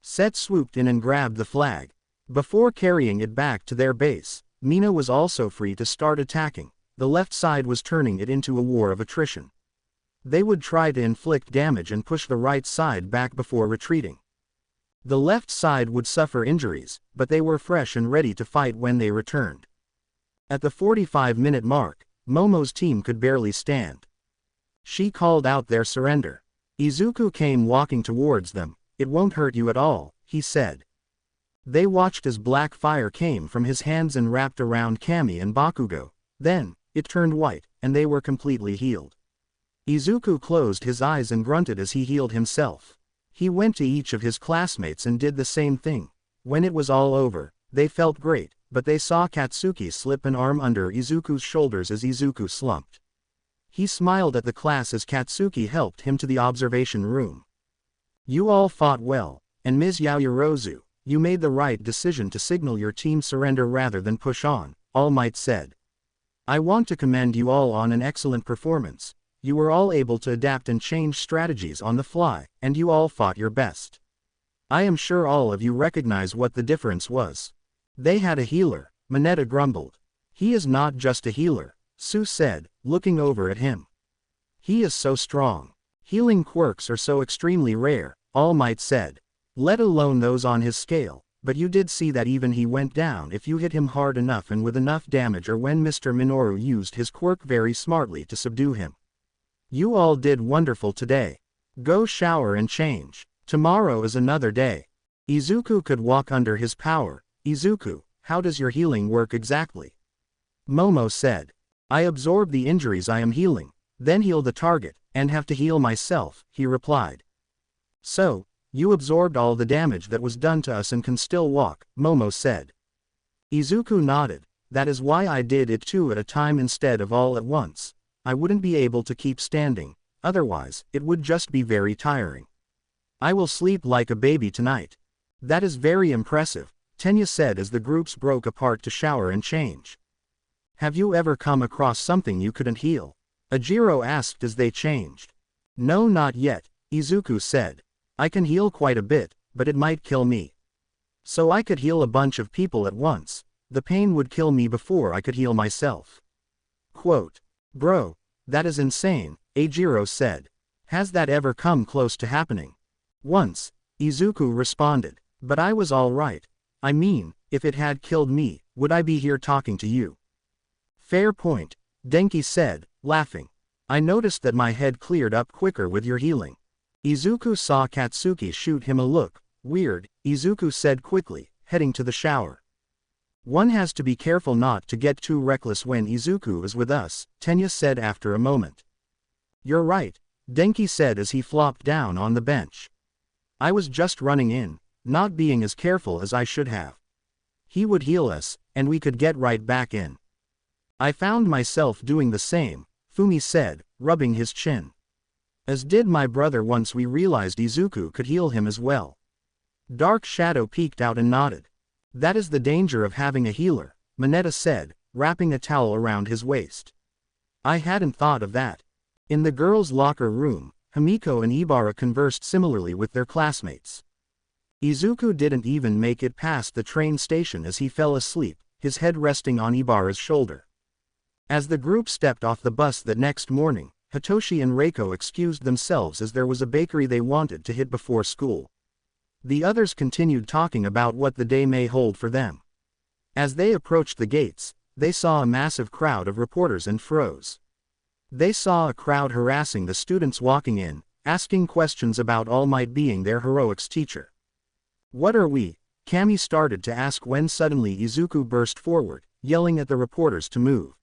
Set swooped in and grabbed the flag. Before carrying it back to their base, Mina was also free to start attacking. The left side was turning it into a war of attrition. They would try to inflict damage and push the right side back before retreating. The left side would suffer injuries, but they were fresh and ready to fight when they returned. At the 45-minute mark, Momo's team could barely stand. She called out their surrender. Izuku came walking towards them. "It won't hurt you at all," he said. They watched as black fire came from his hands and wrapped around Kami and Bakugo. Then, it turned white, and they were completely healed. Izuku closed his eyes and grunted as he healed himself. He went to each of his classmates and did the same thing. When it was all over, they felt great, but they saw Katsuki slip an arm under Izuku's shoulders as Izuku slumped. He smiled at the class as Katsuki helped him to the observation room. "You all fought well, and Ms. Yaoyorozu, you made the right decision to signal your team surrender rather than push on," All Might said. "I want to commend you all on an excellent performance. You were all able to adapt and change strategies on the fly, and you all fought your best. I am sure all of you recognize what the difference was." "They had a healer," Mineta grumbled. "He is not just a healer," Sue said, looking over at him. He is so strong. Healing quirks are so extremely rare, All Might said. Let alone those on his scale, but you did see that even he went down if you hit him hard enough and with enough damage, or when Mr. Minoru used his quirk very smartly to subdue him. You all did wonderful today. Go shower and change. Tomorrow is another day. Izuku could walk under his power. Izuku, how does your healing work exactly? Momo said. I absorb the injuries I am healing, then heal the target, and have to heal myself, he replied. So, you absorbed all the damage that was done to us and can still walk, Momo said. Izuku nodded. That is why I did it two at a time instead of all at once. I wouldn't be able to keep standing, otherwise, it would just be very tiring. I will sleep like a baby tonight. That is very impressive, Tenya said as the groups broke apart to shower and change. Have you ever come across something you couldn't heal? Ajiro asked as they changed. No, not yet, Izuku said. I can heal quite a bit, but it might kill me. So I could heal a bunch of people at once. The pain would kill me before I could heal myself. Quote. Bro, that is insane, Ajiro said. Has that ever come close to happening? Once, Izuku responded. But I was all right. I mean, if it had killed me, would I be here talking to you? Fair point, Denki said, laughing. I noticed that my head cleared up quicker with your healing. Izuku saw Katsuki shoot him a look. Weird, Izuku said quickly, heading to the shower. One has to be careful not to get too reckless when Izuku is with us, Tenya said after a moment. You're right, Denki said as he flopped down on the bench. I was just running in, not being as careful as I should have. He would heal us, and we could get right back in. I found myself doing the same, Fumi said, rubbing his chin. As did my brother once we realized Izuku could heal him as well. Dark Shadow peeked out and nodded. That is the danger of having a healer, Mineta said, wrapping a towel around his waist. I hadn't thought of that. In the girls' locker room, Himiko and Ibara conversed similarly with their classmates. Izuku didn't even make it past the train station as he fell asleep, his head resting on Ibara's shoulder. As the group stepped off the bus that next morning, Hitoshi and Reiko excused themselves as there was a bakery they wanted to hit before school. The others continued talking about what the day may hold for them. As they approached the gates, they saw a massive crowd of reporters and froze. They saw a crowd harassing the students walking in, asking questions about All Might being their heroics teacher. What are we? Kami started to ask when suddenly Izuku burst forward, yelling at the reporters to move.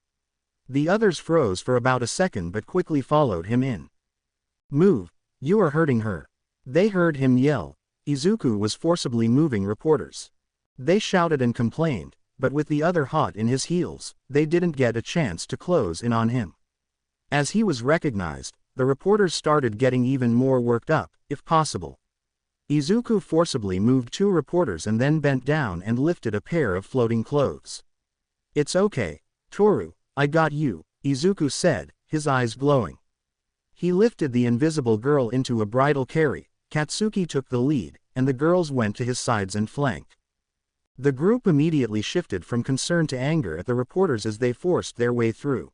The others froze for about a second but quickly followed him in. Move, you are hurting her. They heard him yell. Izuku was forcibly moving reporters. They shouted and complained, but with the other hot in his heels, they didn't get a chance to close in on him. As he was recognized, the reporters started getting even more worked up, if possible. Izuku forcibly moved two reporters and then bent down and lifted a pair of floating clothes. It's okay, Toru, I got you, Izuku said, his eyes glowing. He lifted the invisible girl into a bridal carry. Katsuki took the lead, and the girls went to his sides and flank. The group immediately shifted from concern to anger at the reporters as they forced their way through.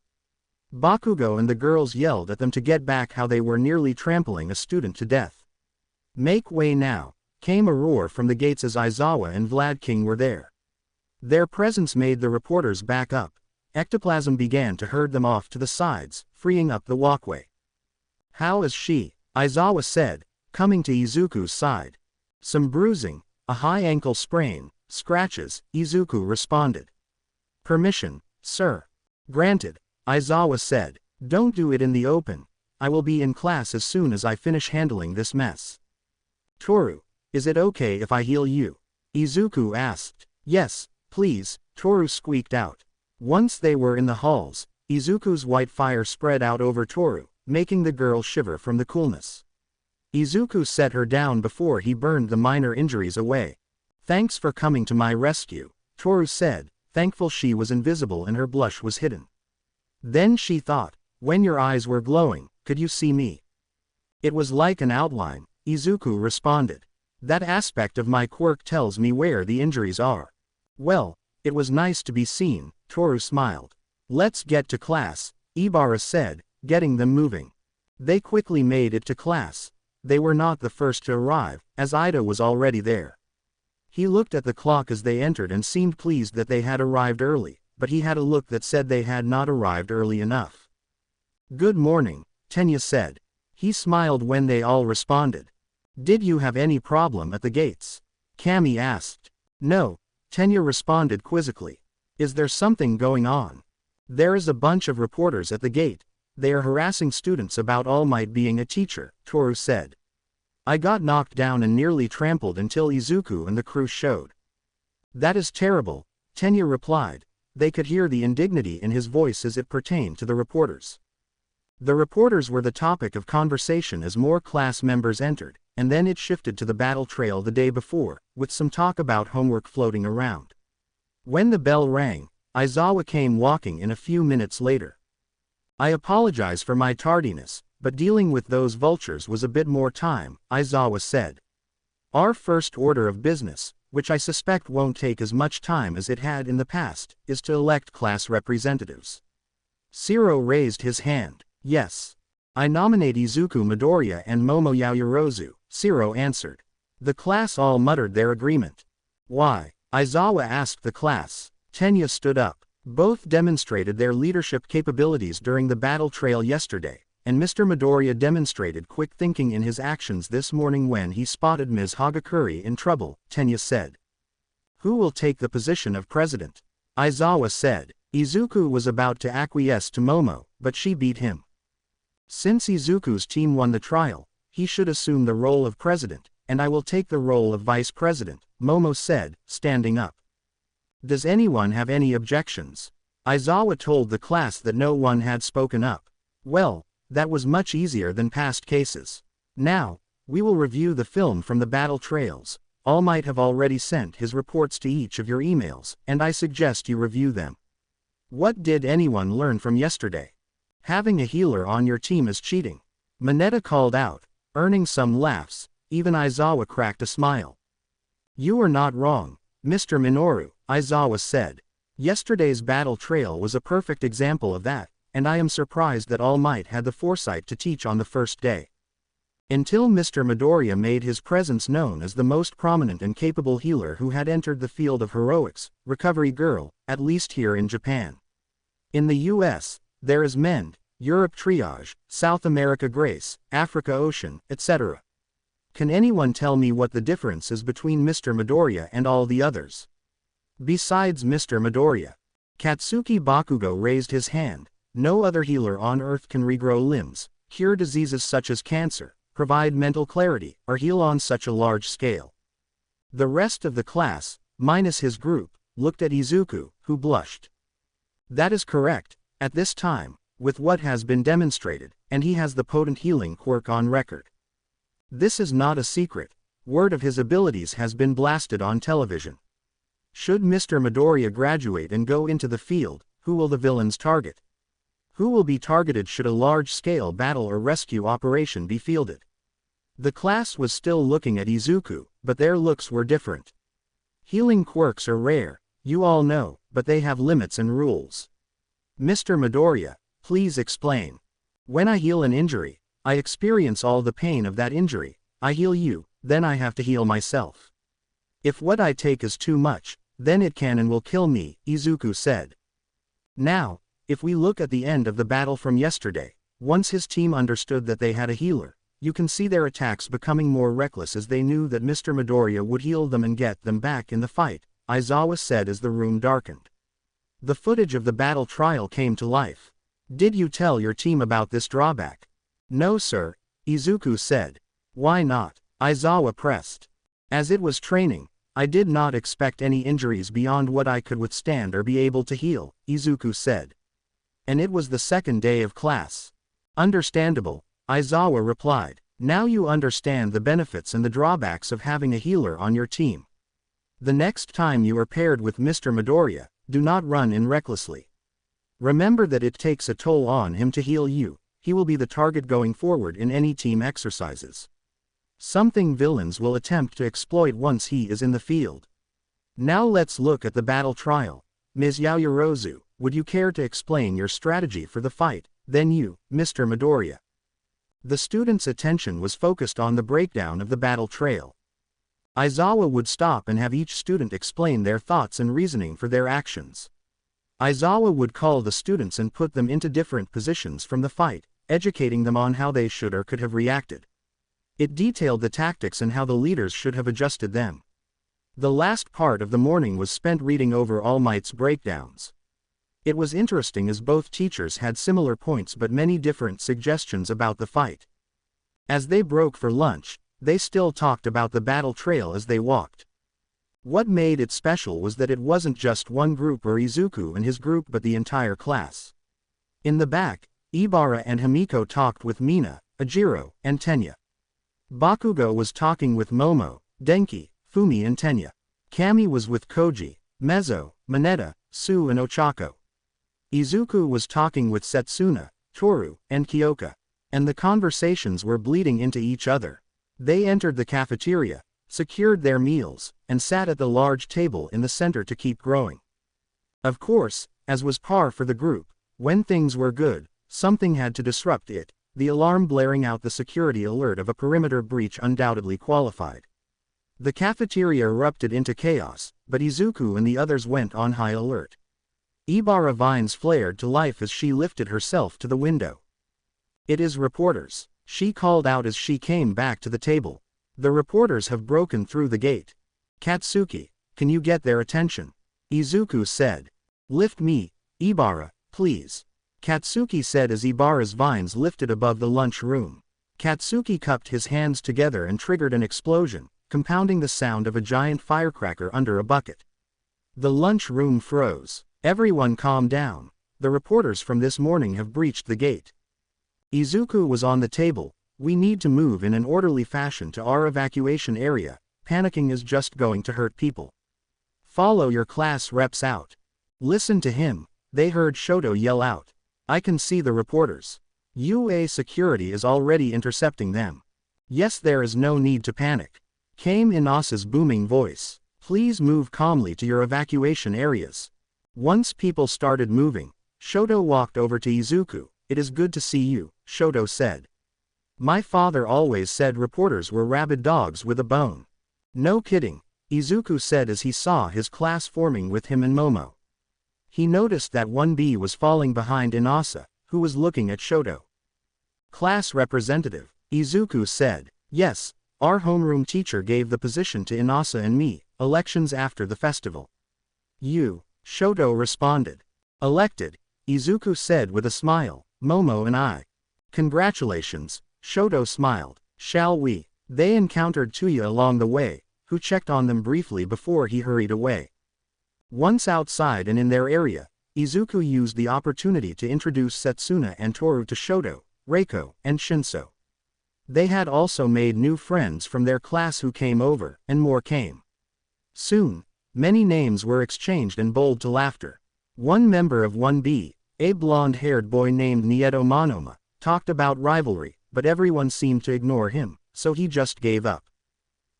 Bakugo and the girls yelled at them to get back, how they were nearly trampling a student to death. Make way now, came a roar from the gates as Aizawa and Vlad King were there. Their presence made the reporters back up. Ectoplasm began to herd them off to the sides, freeing up the walkway. How is she? Aizawa said, coming to Izuku's side. Some bruising, a high ankle sprain, scratches, Izuku responded. Permission, sir. Granted, Aizawa said. Don't do it in the open. I will be in class as soon as I finish handling this mess. Toru, is it okay if I heal you? Izuku asked. Yes, please, Toru squeaked out. Once they were in the halls, Izuku's white fire spread out over Toru, making the girl shiver from the coolness. Izuku set her down before he burned the minor injuries away. Thanks for coming to my rescue, Toru said, thankful she was invisible and her blush was hidden. Then she thought, when your eyes were glowing, could you see me? It was like an outline, Izuku responded. That aspect of my quirk tells me where the injuries are. Well, it was nice to be seen, Toru smiled. Let's get to class, Ibara said, getting them moving. They quickly made it to class. They were not the first to arrive, as Ida was already there. He looked at the clock as they entered and seemed pleased that they had arrived early, but he had a look that said they had not arrived early enough. "Good morning," Tenya said. He smiled when they all responded. "Did you have any problem at the gates?" Cammy asked. "No," Tenya responded quizzically. "Is there something going on?" "There is a bunch of reporters at the gate. They are harassing students about All Might being a teacher," Toru said. "I got knocked down and nearly trampled until Izuku and the crew showed." "That is terrible," Tenya replied. They could hear the indignity in his voice as it pertained to the reporters. The reporters were the topic of conversation as more class members entered, and then it shifted to the battle trail the day before, with some talk about homework floating around. When the bell rang, Aizawa came walking in a few minutes later. "I apologize for my tardiness, but dealing with those vultures was a bit more time," Aizawa said. "Our first order of business, which I suspect won't take as much time as it had in the past, is to elect class representatives." Shiro raised his hand. "Yes. I nominate Izuku Midoriya and Momo Yaoyorozu," Shiro answered. The class all muttered their agreement. "Why?" Aizawa asked the class. Tenya stood up. Both demonstrated their leadership capabilities during the battle trail yesterday, and Mr. Midoriya demonstrated quick thinking in his actions this morning when he spotted Ms. Hagakure in trouble, Tenya said. "Who will take the position of president?" Aizawa said. Izuku was about to acquiesce to Momo, but she beat him. "Since Izuku's team won the trial, he should assume the role of president, and I will take the role of vice president," Momo said, standing up. "Does anyone have any objections?" Aizawa told the class that no one had spoken up. "Well, that was much easier than past cases. Now, we will review the film from the battle trails. All Might have already sent his reports to each of your emails, and I suggest you review them. What did anyone learn from yesterday? Having a healer on your team is cheating," Mineta called out, earning some laughs. Even Aizawa cracked a smile. "You are not wrong, Mr. Minoru," Aizawa said. "Yesterday's battle trail was a perfect example of that, and I am surprised that All Might had the foresight to teach on the first day. Until Mr. Midoriya made his presence known as the most prominent and capable healer who had entered the field of heroics, Recovery Girl, at least here in Japan. In the US, there is Mend, Europe Triage, South America Grace, Africa Ocean, etc. Can anyone tell me what the difference is between Mr. Midoriya and all the others? Besides Mr. Midoriya." Katsuki Bakugo raised his hand. "No other healer on Earth can regrow limbs, cure diseases such as cancer, provide mental clarity, or heal on such a large scale." The rest of the class, minus his group, looked at Izuku, who blushed. "That is correct, at this time, with what has been demonstrated, and he has the potent healing quirk on record. This is not a secret. Word of his abilities has been blasted on television. Should Mr. Midoriya graduate and go into the field, who will the villains target? Who will be targeted should a large-scale battle or rescue operation be fielded?" The class was still looking at Izuku, but their looks were different. "Healing quirks are rare, you all know, but they have limits and rules. Mr. Midoriya, please explain." "When I heal an injury, I experience all the pain of that injury. I heal you, then I have to heal myself. If what I take is too much, then it can and will kill me," Izuku said. Now, if we look at the end of the battle from yesterday, once his team understood that they had a healer, you can see their attacks becoming more reckless as they knew that Mr. Midoriya would heal them and get them back in the fight, Aizawa said as the room darkened. The footage of the battle trial came to life. "Did you tell your team about this drawback?" "No sir," Izuku said. "Why not?" Aizawa pressed. "As it was training, I did not expect any injuries beyond what I could withstand or be able to heal," Izuku said. "And it was the second day of class." "Understandable," Aizawa replied. "Now you understand the benefits and the drawbacks of having a healer on your team. The next time you are paired with Mr. Midoriya, do not run in recklessly. Remember that it takes a toll on him to heal you. He will be the target going forward in any team exercises. Something villains will attempt to exploit once he is in the field. Now let's look at the battle trial. Ms. Yaoyorozu, would you care to explain your strategy for the fight, then you, Mr. Midoriya?" The students' attention was focused on the breakdown of the battle trail. Aizawa would stop and have each student explain their thoughts and reasoning for their actions. Aizawa would call the students and put them into different positions from the fight, educating them on how they should or could have reacted. It detailed the tactics and how the leaders should have adjusted them. The last part of the morning was spent reading over All Might's breakdowns. It was interesting as both teachers had similar points but many different suggestions about the fight. As they broke for lunch, they still talked about the battle trail as they walked. What made it special was that it wasn't just one group or Izuku and his group but the entire class. In the back, Ibara and Himiko talked with Mina, Ajiro, and Tenya. Bakugo was talking with Momo, Denki, Fumi and Tenya. Kami was with Koji, Mezzo, Mineta, Su and Ochako. Izuku was talking with Setsuna, Toru, and Kyoka. And the conversations were bleeding into each other. They entered the cafeteria, secured their meals, and sat at the large table in the center to keep growing. Of course, as was par for the group, when things were good, something had to disrupt it. The alarm blaring out the security alert of a perimeter breach undoubtedly qualified. The cafeteria erupted into chaos, but Izuku and the others went on high alert. Ibara Vines flared to life as she lifted herself to the window. "It is reporters," she called out as she came back to the table. "The reporters have broken through the gate. Katsuki, can you get their attention?" Izuku said. "Lift me, Ibara, please," Katsuki said as Ibara's vines lifted above the lunch room. Katsuki cupped his hands together and triggered an explosion, compounding the sound of a giant firecracker under a bucket. The lunch room froze. "Everyone calm down. The reporters from this morning have breached the gate." Izuku was on the table. "We need to move in an orderly fashion to our evacuation area. Panicking is just going to hurt people. Follow your class reps out." "Listen to him," they heard Shoto yell out. "I can see the reporters. UA security is already intercepting them." "Yes, there is no need to panic," came Inasa's booming voice. "Please move calmly to your evacuation areas." Once people started moving, Shoto walked over to Izuku. "It is good to see you," Shoto said. "My father always said reporters were rabid dogs with a bone." "No kidding," Izuku said as he saw his class forming with him and Momo. He noticed that 1B was falling behind Inasa, who was looking at Shoto. "Class representative," Izuku said. "Yes, our homeroom teacher gave the position to Inasa and me, elections after the festival." "You," Shoto responded. "Elected," Izuku said with a smile. "Momo and I." "Congratulations," Shoto smiled. "Shall we?" They encountered Tuya along the way, who checked on them briefly before he hurried away. Once outside and in their area, Izuku used the opportunity to introduce Setsuna and Toru to Shoto, Reiko, and Shinso. They had also made new friends from their class who came over, and more came. Soon, many names were exchanged and bowled to laughter. One member of 1B, a blonde-haired boy named Nieto Monoma, talked about rivalry, but everyone seemed to ignore him, so he just gave up.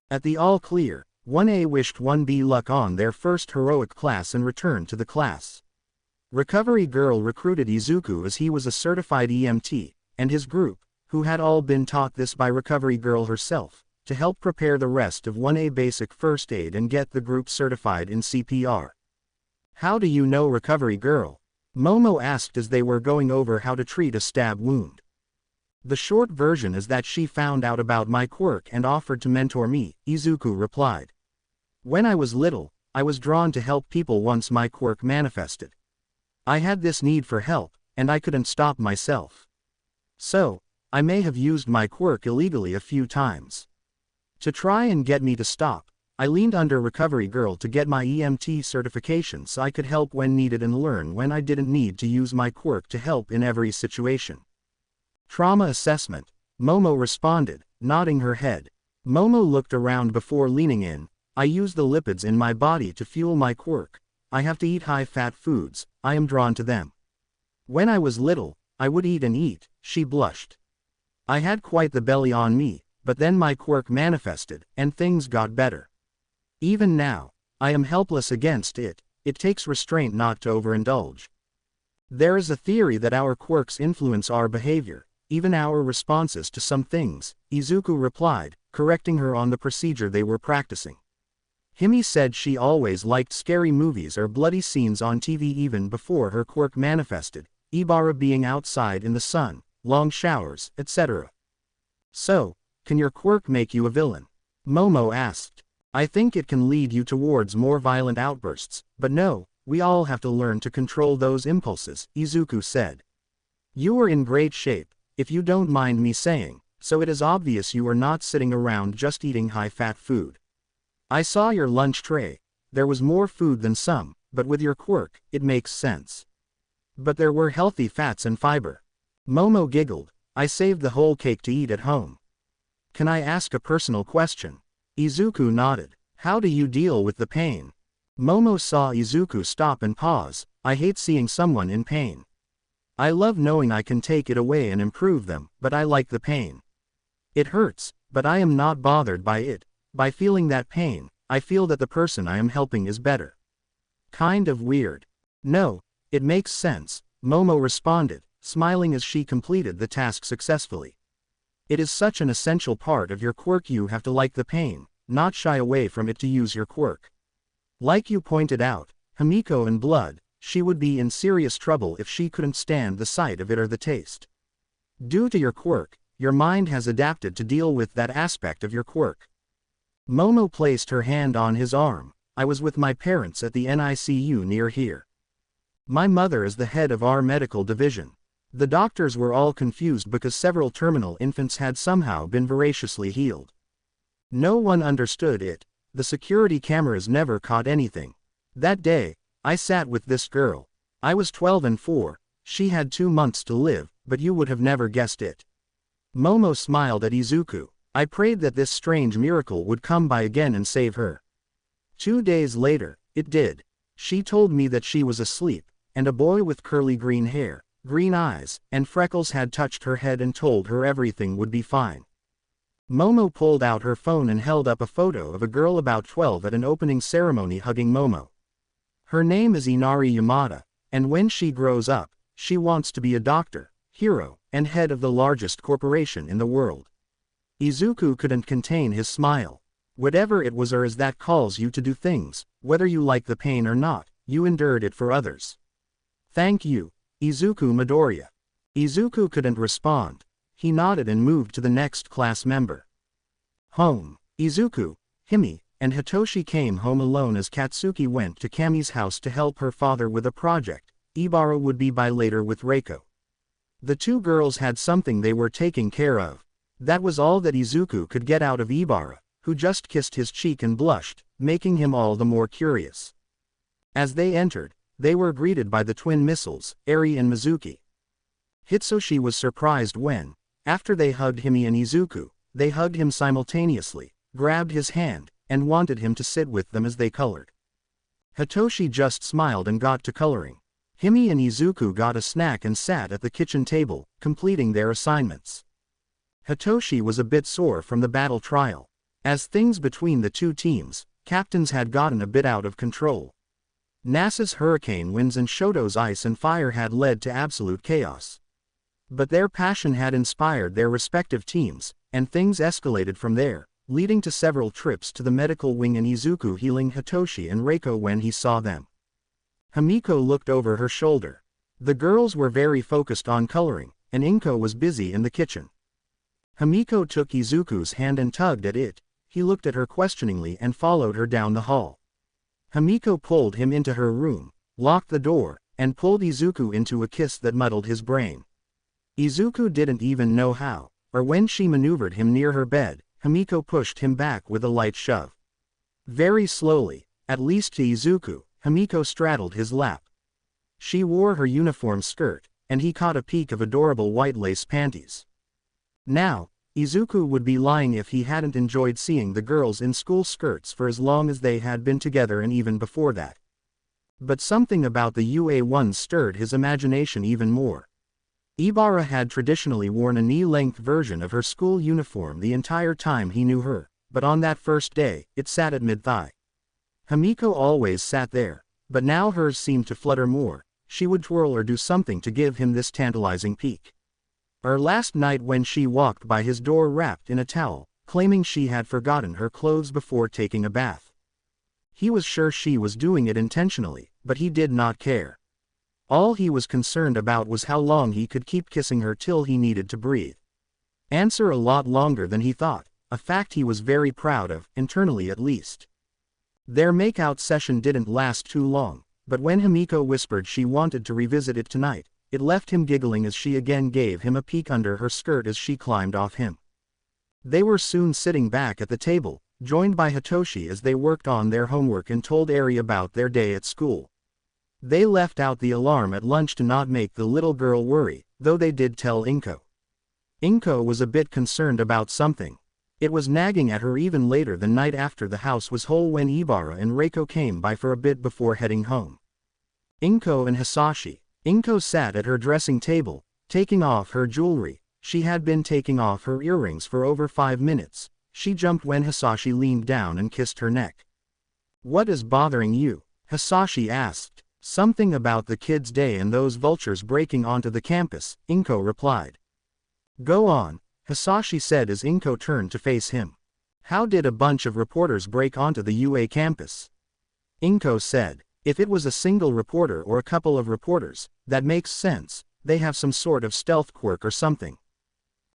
At the all clear, 1A wished 1B luck on their first heroic class and returned to the class. Recovery Girl recruited Izuku as he was a certified EMT, and his group, who had all been taught this by Recovery Girl herself, to help prepare the rest of 1A basic first aid and get the group certified in CPR. "How do you know Recovery Girl?" Momo asked as they were going over how to treat a stab wound. "The short version is that she found out about my quirk and offered to mentor me," Izuku replied. "When I was little, I was drawn to help people once my quirk manifested. I had this need for help, and I couldn't stop myself. So, I may have used my quirk illegally a few times. To try and get me to stop, I leaned under Recovery Girl to get my EMT certification so I could help when needed and learn when I didn't need to use my quirk to help in every situation." "Trauma assessment," Momo responded, nodding her head. Momo looked around before leaning in. "I use the lipids in my body to fuel my quirk. I have to eat high-fat foods, I am drawn to them. When I was little, I would eat and eat," she blushed. "I had quite the belly on me, but then my quirk manifested, and things got better. Even now, I am helpless against it. It takes restraint not to overindulge. There is a theory that our quirks influence our behavior," even our responses to some things, Izuku replied, correcting her on the procedure they were practicing. Himi said she always liked scary movies or bloody scenes on TV even before her quirk manifested, Ibara being outside in the sun, long showers, etc. So, can your quirk make you a villain? Momo asked. I think it can lead you towards more violent outbursts, but no, we all have to learn to control those impulses, Izuku said. You are in great shape, if you don't mind me saying, so it is obvious you are not sitting around just eating high-fat food. I saw your lunch tray. There was more food than some, but with your quirk, it makes sense. But there were healthy fats and fiber. Momo giggled. I saved the whole cake to eat at home. Can I ask a personal question? Izuku nodded. How do you deal with the pain? Momo saw Izuku stop and pause. I hate seeing someone in pain. I love knowing I can take it away and improve them, but I like the pain. It hurts, but I am not bothered by it. By feeling that pain, I feel that the person I am helping is better. Kind of weird. No, it makes sense, Momo responded, smiling as she completed the task successfully. It is such an essential part of your quirk. You have to like the pain, not shy away from it to use your quirk. Like you pointed out, Himiko in blood, she would be in serious trouble if she couldn't stand the sight of it or the taste. Due to your quirk, your mind has adapted to deal with that aspect of your quirk. Momo placed her hand on his arm. I was with my parents at the NICU near here. My mother is the head of our medical division. The doctors were all confused because several terminal infants had somehow been voraciously healed. No one understood it. The security cameras never caught anything. That day, I sat with this girl. I was 12 and 4, she had 2 months to live, but you would have never guessed it. Momo smiled at Izuku. I prayed that this strange miracle would come by again and save her. 2 days later, it did. She told me that she was asleep, and a boy with curly green hair, green eyes, and freckles had touched her head and told her everything would be fine. Momo pulled out her phone and held up a photo of a girl about 12 at an opening ceremony hugging Momo. Her name is Inari Yamada, and when she grows up, she wants to be a doctor, hero, and head of the largest corporation in the world. Izuku couldn't contain his smile. Whatever it was or is that calls you to do things, whether you like the pain or not, you endured it for others. Thank you, Izuku Midoriya. Izuku couldn't respond. He nodded and moved to the next class member. Home. Izuku, Himi, and Hitoshi came home alone as Katsuki went to Kami's house to help her father with a project. Ibara would be by later with Reiko. The 2 girls had something they were taking care of. That was all that Izuku could get out of Ibara, who just kissed his cheek and blushed, making him all the more curious. As they entered, they were greeted by the twin missiles, Eri and Mizuki. Hitsushi was surprised when, after they hugged Himi and Izuku, they hugged him simultaneously, grabbed his hand, and wanted him to sit with them as they colored. Hitoshi just smiled and got to coloring. Himi and Izuku got a snack and sat at the kitchen table, completing their assignments. Hitoshi was a bit sore from the battle trial. As things between the 2 teams, captains had gotten a bit out of control. NASA's hurricane winds and Shoto's ice and fire had led to absolute chaos. But their passion had inspired their respective teams, and things escalated from there, leading to several trips to the medical wing and Izuku healing Hitoshi and Reiko when he saw them. Himiko looked over her shoulder. The girls were very focused on coloring, and Inko was busy in the kitchen. Himiko took Izuku's hand and tugged at it. He looked at her questioningly and followed her down the hall. Himiko pulled him into her room, locked the door, and pulled Izuku into a kiss that muddled his brain. Izuku didn't even know how, or when she maneuvered him near her bed, Himiko pushed him back with a light shove. Very slowly, at least to Izuku, Himiko straddled his lap. She wore her uniform skirt, and he caught a peek of adorable white lace panties. Now, Izuku would be lying if he hadn't enjoyed seeing the girls in school skirts for as long as they had been together and even before that. But something about the UA-1 stirred his imagination even more. Ibara had traditionally worn a knee-length version of her school uniform the entire time he knew her, but on that first day, it sat at mid-thigh. Himiko always sat there, but now hers seemed to flutter more. She would twirl or do something to give him this tantalizing peek. Last night when she walked by his door wrapped in a towel, claiming she had forgotten her clothes before taking a bath. He was sure she was doing it intentionally, but he did not care. All he was concerned about was how long he could keep kissing her till he needed to breathe. Answer a lot longer than he thought, a fact he was very proud of, internally at least. Their makeout session didn't last too long, but when Himiko whispered she wanted to revisit it tonight, it left him giggling as she again gave him a peek under her skirt as she climbed off him. They were soon sitting back at the table, joined by Hitoshi as they worked on their homework and told Eri about their day at school. They left out the alarm at lunch to not make the little girl worry, though they did tell Inko. Inko was a bit concerned about something. It was nagging at her even later the night after the house was whole when Ibara and Reiko came by for a bit before heading home. Inko and Hisashi. Inko sat at her dressing table, taking off her jewelry. She had been taking off her earrings for over 5 minutes. She jumped when Hisashi leaned down and kissed her neck. "What is bothering you?" Hisashi asked. "Something about the kids' day and those vultures breaking onto the campus," Inko replied. "Go on," Hisashi said as Inko turned to face him. "How did a bunch of reporters break onto the UA campus?" Inko said. "If it was a single reporter or a couple of reporters, that makes sense. They have some sort of stealth quirk or something."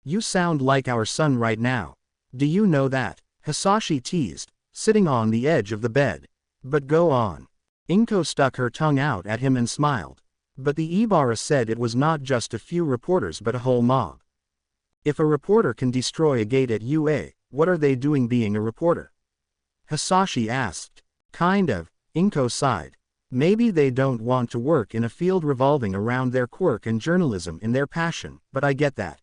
"You sound like our son right now. Do you know that?" Hisashi teased, sitting on the edge of the bed. "But go on." Inko stuck her tongue out at him and smiled. "But the Ibara said it was not just a few reporters but a whole mob. If a reporter can destroy a gate at UA, what are they doing being a reporter?" Hisashi asked. "Kind of," Inko sighed. "Maybe they don't want to work in a field revolving around their quirk and journalism in their passion, but I get that.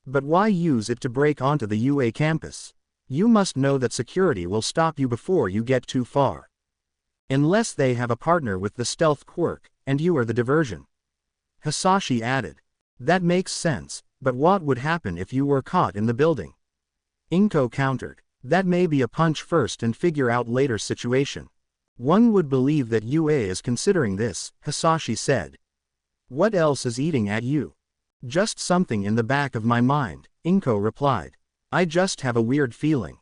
But why use it to break onto the UA campus? You must know that security will stop you before you get too far. Unless they have a partner with the stealth quirk, and you are the diversion." Hisashi added. "That makes sense, but what would happen if you were caught in the building?" Inko countered. "That may be a punch first and figure out later situation. One would believe that UA is considering this," Hisashi said. "What else is eating at you?" "Just something in the back of my mind," Inko replied. "I just have a weird feeling."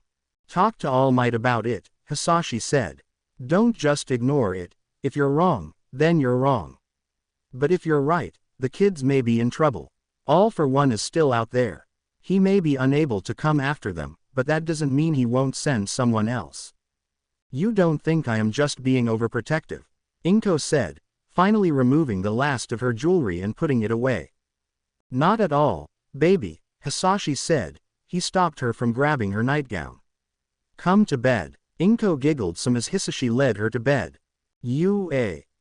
"Talk to All Might about it," Hisashi said. "Don't just ignore it. If you're wrong, then you're wrong. But if you're right, the kids may be in trouble. All for One is still out there. He may be unable to come after them, but that doesn't mean he won't send someone else." "You don't think I am just being overprotective?" Inko said, finally removing the last of her jewelry and putting it away. "Not at all, baby," Hisashi said. He stopped her from grabbing her nightgown. "Come to bed." Inko giggled some as Hisashi led her to bed.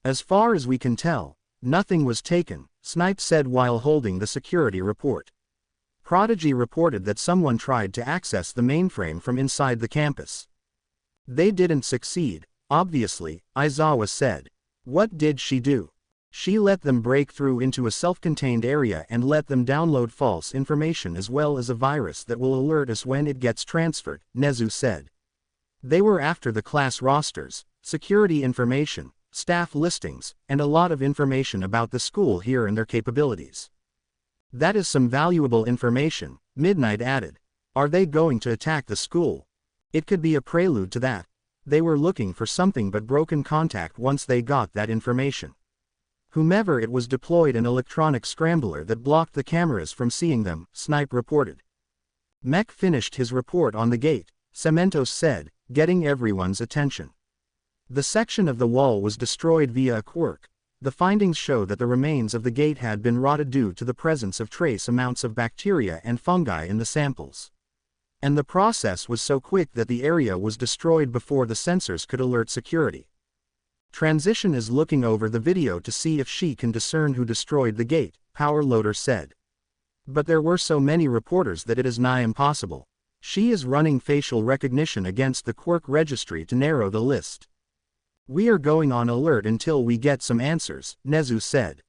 As far as we can tell, nothing was taken," Snipe said while holding the security report. Prodigy reported that someone tried to access the mainframe from inside the campus. "They didn't succeed, obviously," Aizawa said. "What did she do?" "She let them break through into a self-contained area and let them download false information as well as a virus that will alert us when it gets transferred," Nezu said. "They were after the class rosters, security information, staff listings, and a lot of information about the school here and their capabilities." "That is some valuable information," Midnight added. "Are they going to attack the school?" "It could be a prelude to that. They were looking for something but broken contact once they got that information. Whomever it was deployed an electronic scrambler that blocked the cameras from seeing them," Snipe reported. "Mech finished his report on the gate," Cementos said, getting everyone's attention. "The section of the wall was destroyed via a quirk. The findings show that the remains of the gate had been rotted due to the presence of trace amounts of bacteria and fungi in the samples. And the process was so quick that the area was destroyed before the sensors could alert security. Transition is looking over the video to see if she can discern who destroyed the gate," Power Loader said. "But there were so many reporters that it is nigh impossible. She is running facial recognition against the quirk registry to narrow the list." "We are going on alert until we get some answers," Nezu said.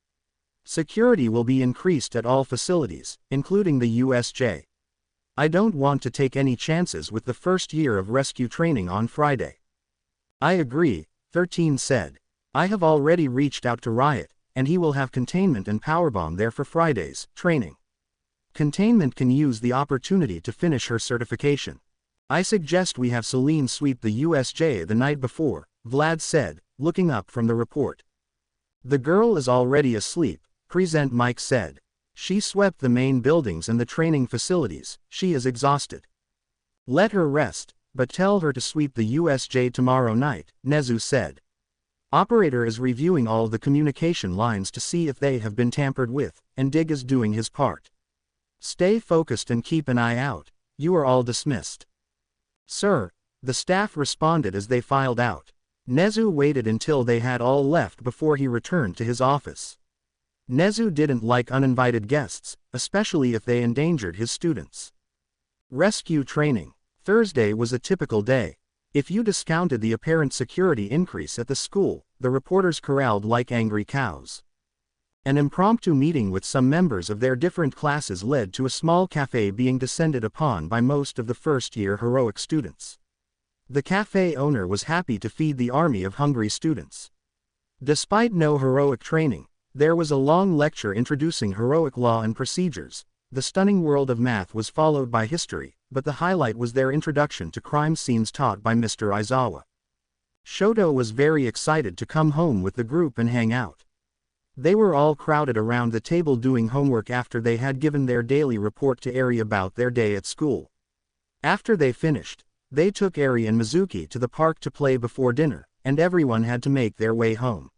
"Security will be increased at all facilities, including the USJ. I don't want to take any chances with the first year of rescue training on Friday." "I agree," 13 said. "I have already reached out to Riot, and he will have containment and powerbomb there for Friday's training." Containment can use the opportunity to finish her certification. I suggest we have Celine sweep the USJ the night before, Vlad said, looking up from the report. The girl is already asleep, Present Mike said. She swept the main buildings and the training facilities, she is exhausted. Let her rest, but tell her to sweep the USJ tomorrow night, Nezu said. Operator is reviewing all the communication lines to see if they have been tampered with, and Dig is doing his part. Stay focused and keep an eye out. You are all dismissed. Sir, the staff responded as they filed out. Nezu waited until they had all left before he returned to his office. Nezu didn't like uninvited guests, especially if they endangered his students. Rescue training. Thursday was a typical day. If you discounted the apparent security increase at the school, the reporters corralled like angry cows. An impromptu meeting with some members of their different classes led to a small cafe being descended upon by most of the first-year heroic students. The cafe owner was happy to feed the army of hungry students. Despite no heroic training, there was a long lecture introducing heroic law and procedures. The stunning world of math was followed by history, but the highlight was their introduction to crime scenes taught by Mr. Aizawa. Shoto was very excited to come home with the group and hang out. They were all crowded around the table doing homework after they had given their daily report to Eri about their day at school. After they finished, they took Eri and Mizuki to the park to play before dinner, and everyone had to make their way home.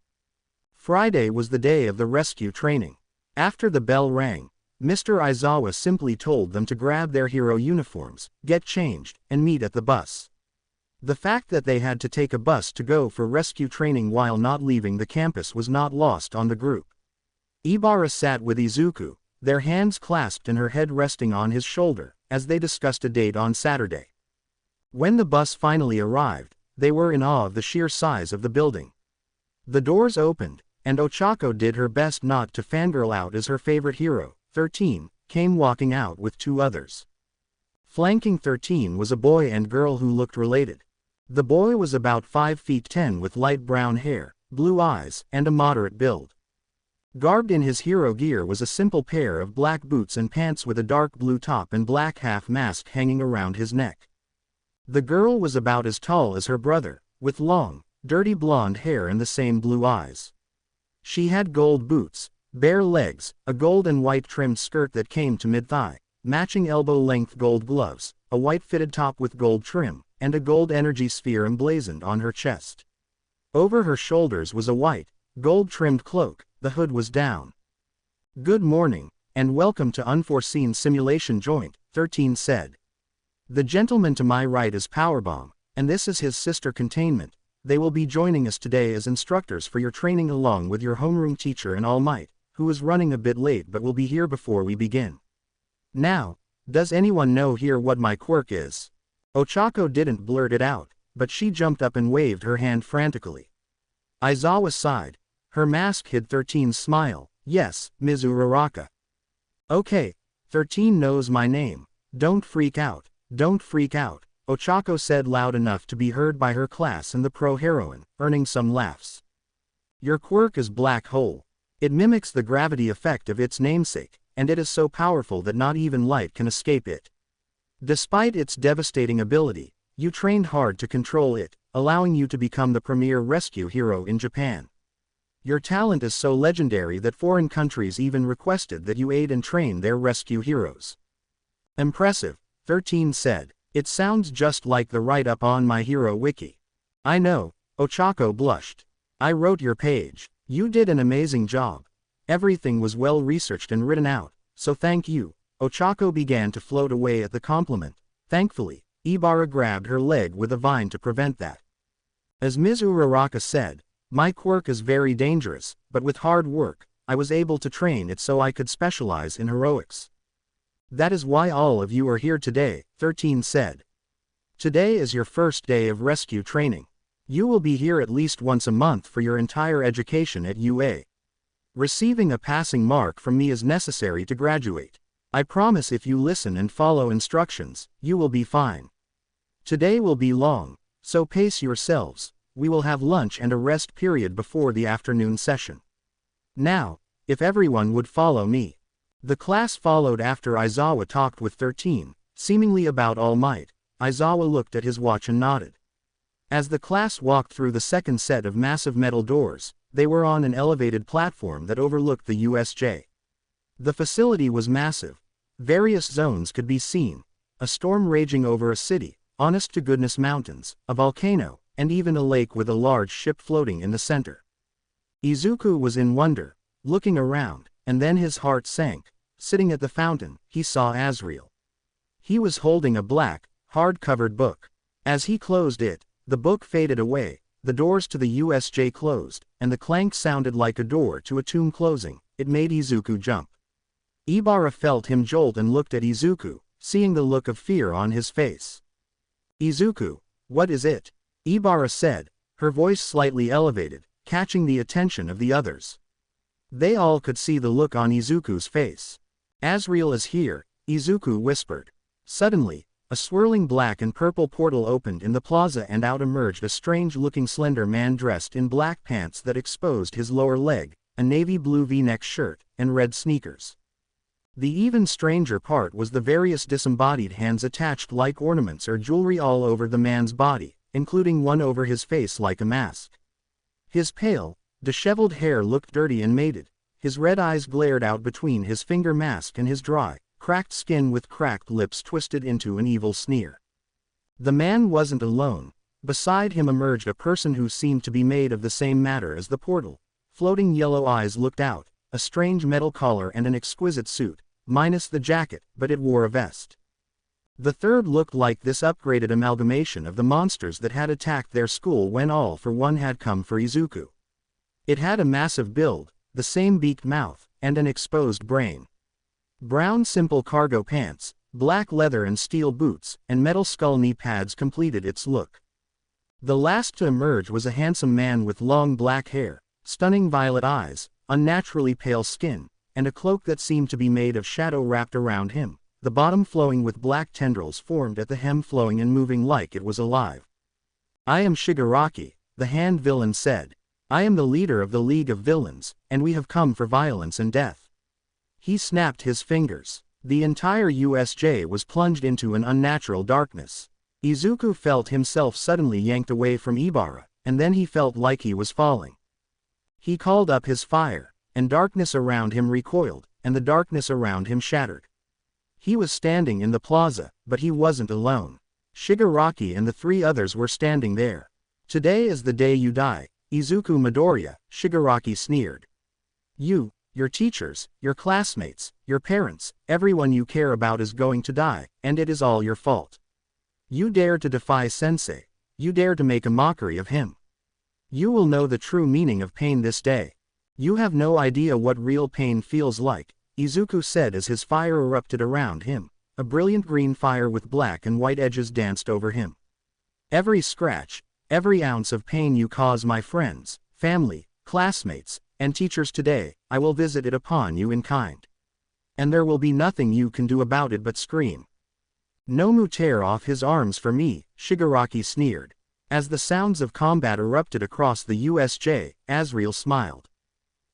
Friday was the day of the rescue training. After the bell rang, Mr. Aizawa simply told them to grab their hero uniforms, get changed, and meet at the bus. The fact that they had to take a bus to go for rescue training while not leaving the campus was not lost on the group. Ibara sat with Izuku, their hands clasped and her head resting on his shoulder, as they discussed a date on Saturday. When the bus finally arrived, they were in awe of the sheer size of the building. The doors opened, and Ochako did her best not to fangirl out as her favorite hero, 13, came walking out with two others. Flanking 13 was a boy and girl who looked related. The boy was about 5 feet 10 with light brown hair, blue eyes, and a moderate build. Garbed in his hero gear was a simple pair of black boots and pants with a dark blue top and black half mask hanging around his neck. The girl was about as tall as her brother, with long, dirty blonde hair and the same blue eyes. She had gold boots, bare legs, a gold and white trimmed skirt that came to mid-thigh, matching elbow-length gold gloves, a white fitted top with gold trim, and a gold energy sphere emblazoned on her chest. Over her shoulders was a white, gold-trimmed cloak, the hood was down. "Good morning, and welcome to Unforeseen Simulation Joint," 13 said. "The gentleman to my right is Powerbomb, and this is his sister Containment. They will be joining us today as instructors for your training along with your homeroom teacher and All Might, who is running a bit late but will be here before we begin. Now, does anyone know here what my quirk is?" Ochako didn't blurt it out, but she jumped up and waved her hand frantically. Aizawa sighed. Her mask hid 13's smile. "Yes, Ms. Uraraka." "Okay, 13 knows my name. Don't freak out, don't freak out," Ochako said loud enough to be heard by her class and the pro-heroine, earning some laughs. "Your quirk is Black Hole. It mimics the gravity effect of its namesake, and it is so powerful that not even light can escape it. Despite its devastating ability, you trained hard to control it, allowing you to become the premier rescue hero in Japan. Your talent is so legendary that foreign countries even requested that you aid and train their rescue heroes." "Impressive," 13 said. "It sounds just like the write-up on My Hero Wiki." "I know," Ochako blushed. "I wrote your page. You did an amazing job. Everything was well researched and written out, so thank you." Ochako began to float away at the compliment. Thankfully, Ibara grabbed her leg with a vine to prevent that. As Ms. Uraraka said, "My quirk is very dangerous, but with hard work, I was able to train it so I could specialize in heroics. That is why all of you are here today," 13 said. "Today is your first day of rescue training. You will be here at least once a month for your entire education at UA. Receiving a passing mark from me is necessary to graduate. I promise if you listen and follow instructions, you will be fine. Today will be long, so pace yourselves. We will have lunch and a rest period before the afternoon session. Now, if everyone would follow me." The class followed after Aizawa talked with 13, seemingly about All Might. Aizawa looked at his watch and nodded. As the class walked through the second set of massive metal doors, they were on an elevated platform that overlooked the USJ. The facility was massive. Various zones could be seen. A storm raging over a city, honest-to-goodness mountains, a volcano, and even a lake with a large ship floating in the center. Izuku was in wonder, looking around, and then his heart sank. Sitting at the fountain, he saw Azrael. He was holding a black, hard-covered book. As he closed it, the book faded away, the doors to the USJ closed, and the clank sounded like a door to a tomb closing. It made Izuku jump. Ibara felt him jolt and looked at Izuku, seeing the look of fear on his face. "Izuku, what is it?" Ibara said, her voice slightly elevated, catching the attention of the others. They all could see the look on Izuku's face. "Azrael is here," Izuku whispered. Suddenly, a swirling black and purple portal opened in the plaza and out emerged a strange-looking slender man dressed in black pants that exposed his lower leg, a navy blue V-neck shirt, and red sneakers. The even stranger part was the various disembodied hands attached like ornaments or jewelry all over the man's body, including one over his face like a mask. His pale, disheveled hair looked dirty and mated. His red eyes glared out between his finger mask and his dry, cracked skin with cracked lips twisted into an evil sneer. The man wasn't alone. Beside him emerged a person who seemed to be made of the same matter as the portal. Floating yellow eyes looked out, a strange metal collar and an exquisite suit, minus the jacket, but it wore a vest. The third looked like this upgraded amalgamation of the monsters that had attacked their school when All for One had come for Izuku. It had a massive build, the same beaked mouth, and an exposed brain. Brown simple cargo pants, black leather and steel boots, and metal skull knee pads completed its look. The last to emerge was a handsome man with long black hair, stunning violet eyes, unnaturally pale skin, and a cloak that seemed to be made of shadow wrapped around him, the bottom flowing with black tendrils formed at the hem flowing and moving like it was alive. "I am Shigaraki," the hand villain said. "I am the leader of the League of Villains, and we have come for violence and death." He snapped his fingers. The entire USJ was plunged into an unnatural darkness. Izuku felt himself suddenly yanked away from Ibara, and then he felt like he was falling. He called up his fire, and darkness around him recoiled, and the darkness around him shattered. He was standing in the plaza, but he wasn't alone. Shigaraki and the three others were standing there. "Today is the day you die, Izuku Midoriya," Shigaraki sneered. "You, your teachers, your classmates, your parents, everyone you care about is going to die, and it is all your fault. You dare to defy Sensei. You dare to make a mockery of him. You will know the true meaning of pain this day. You have no idea what real pain feels like," Izuku said as his fire erupted around him. A brilliant green fire with black and white edges danced over him. "Every scratch, every ounce of pain you cause my friends, family, classmates, and teachers today, I will visit it upon you in kind. And there will be nothing you can do about it but scream. Nomu tear off his arms for me," Shigaraki sneered. As the sounds of combat erupted across the USJ, Azrael smiled.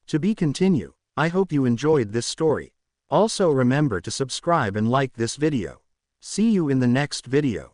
To be continued. I hope you enjoyed this story. Also remember to subscribe and like this video. See you in the next video.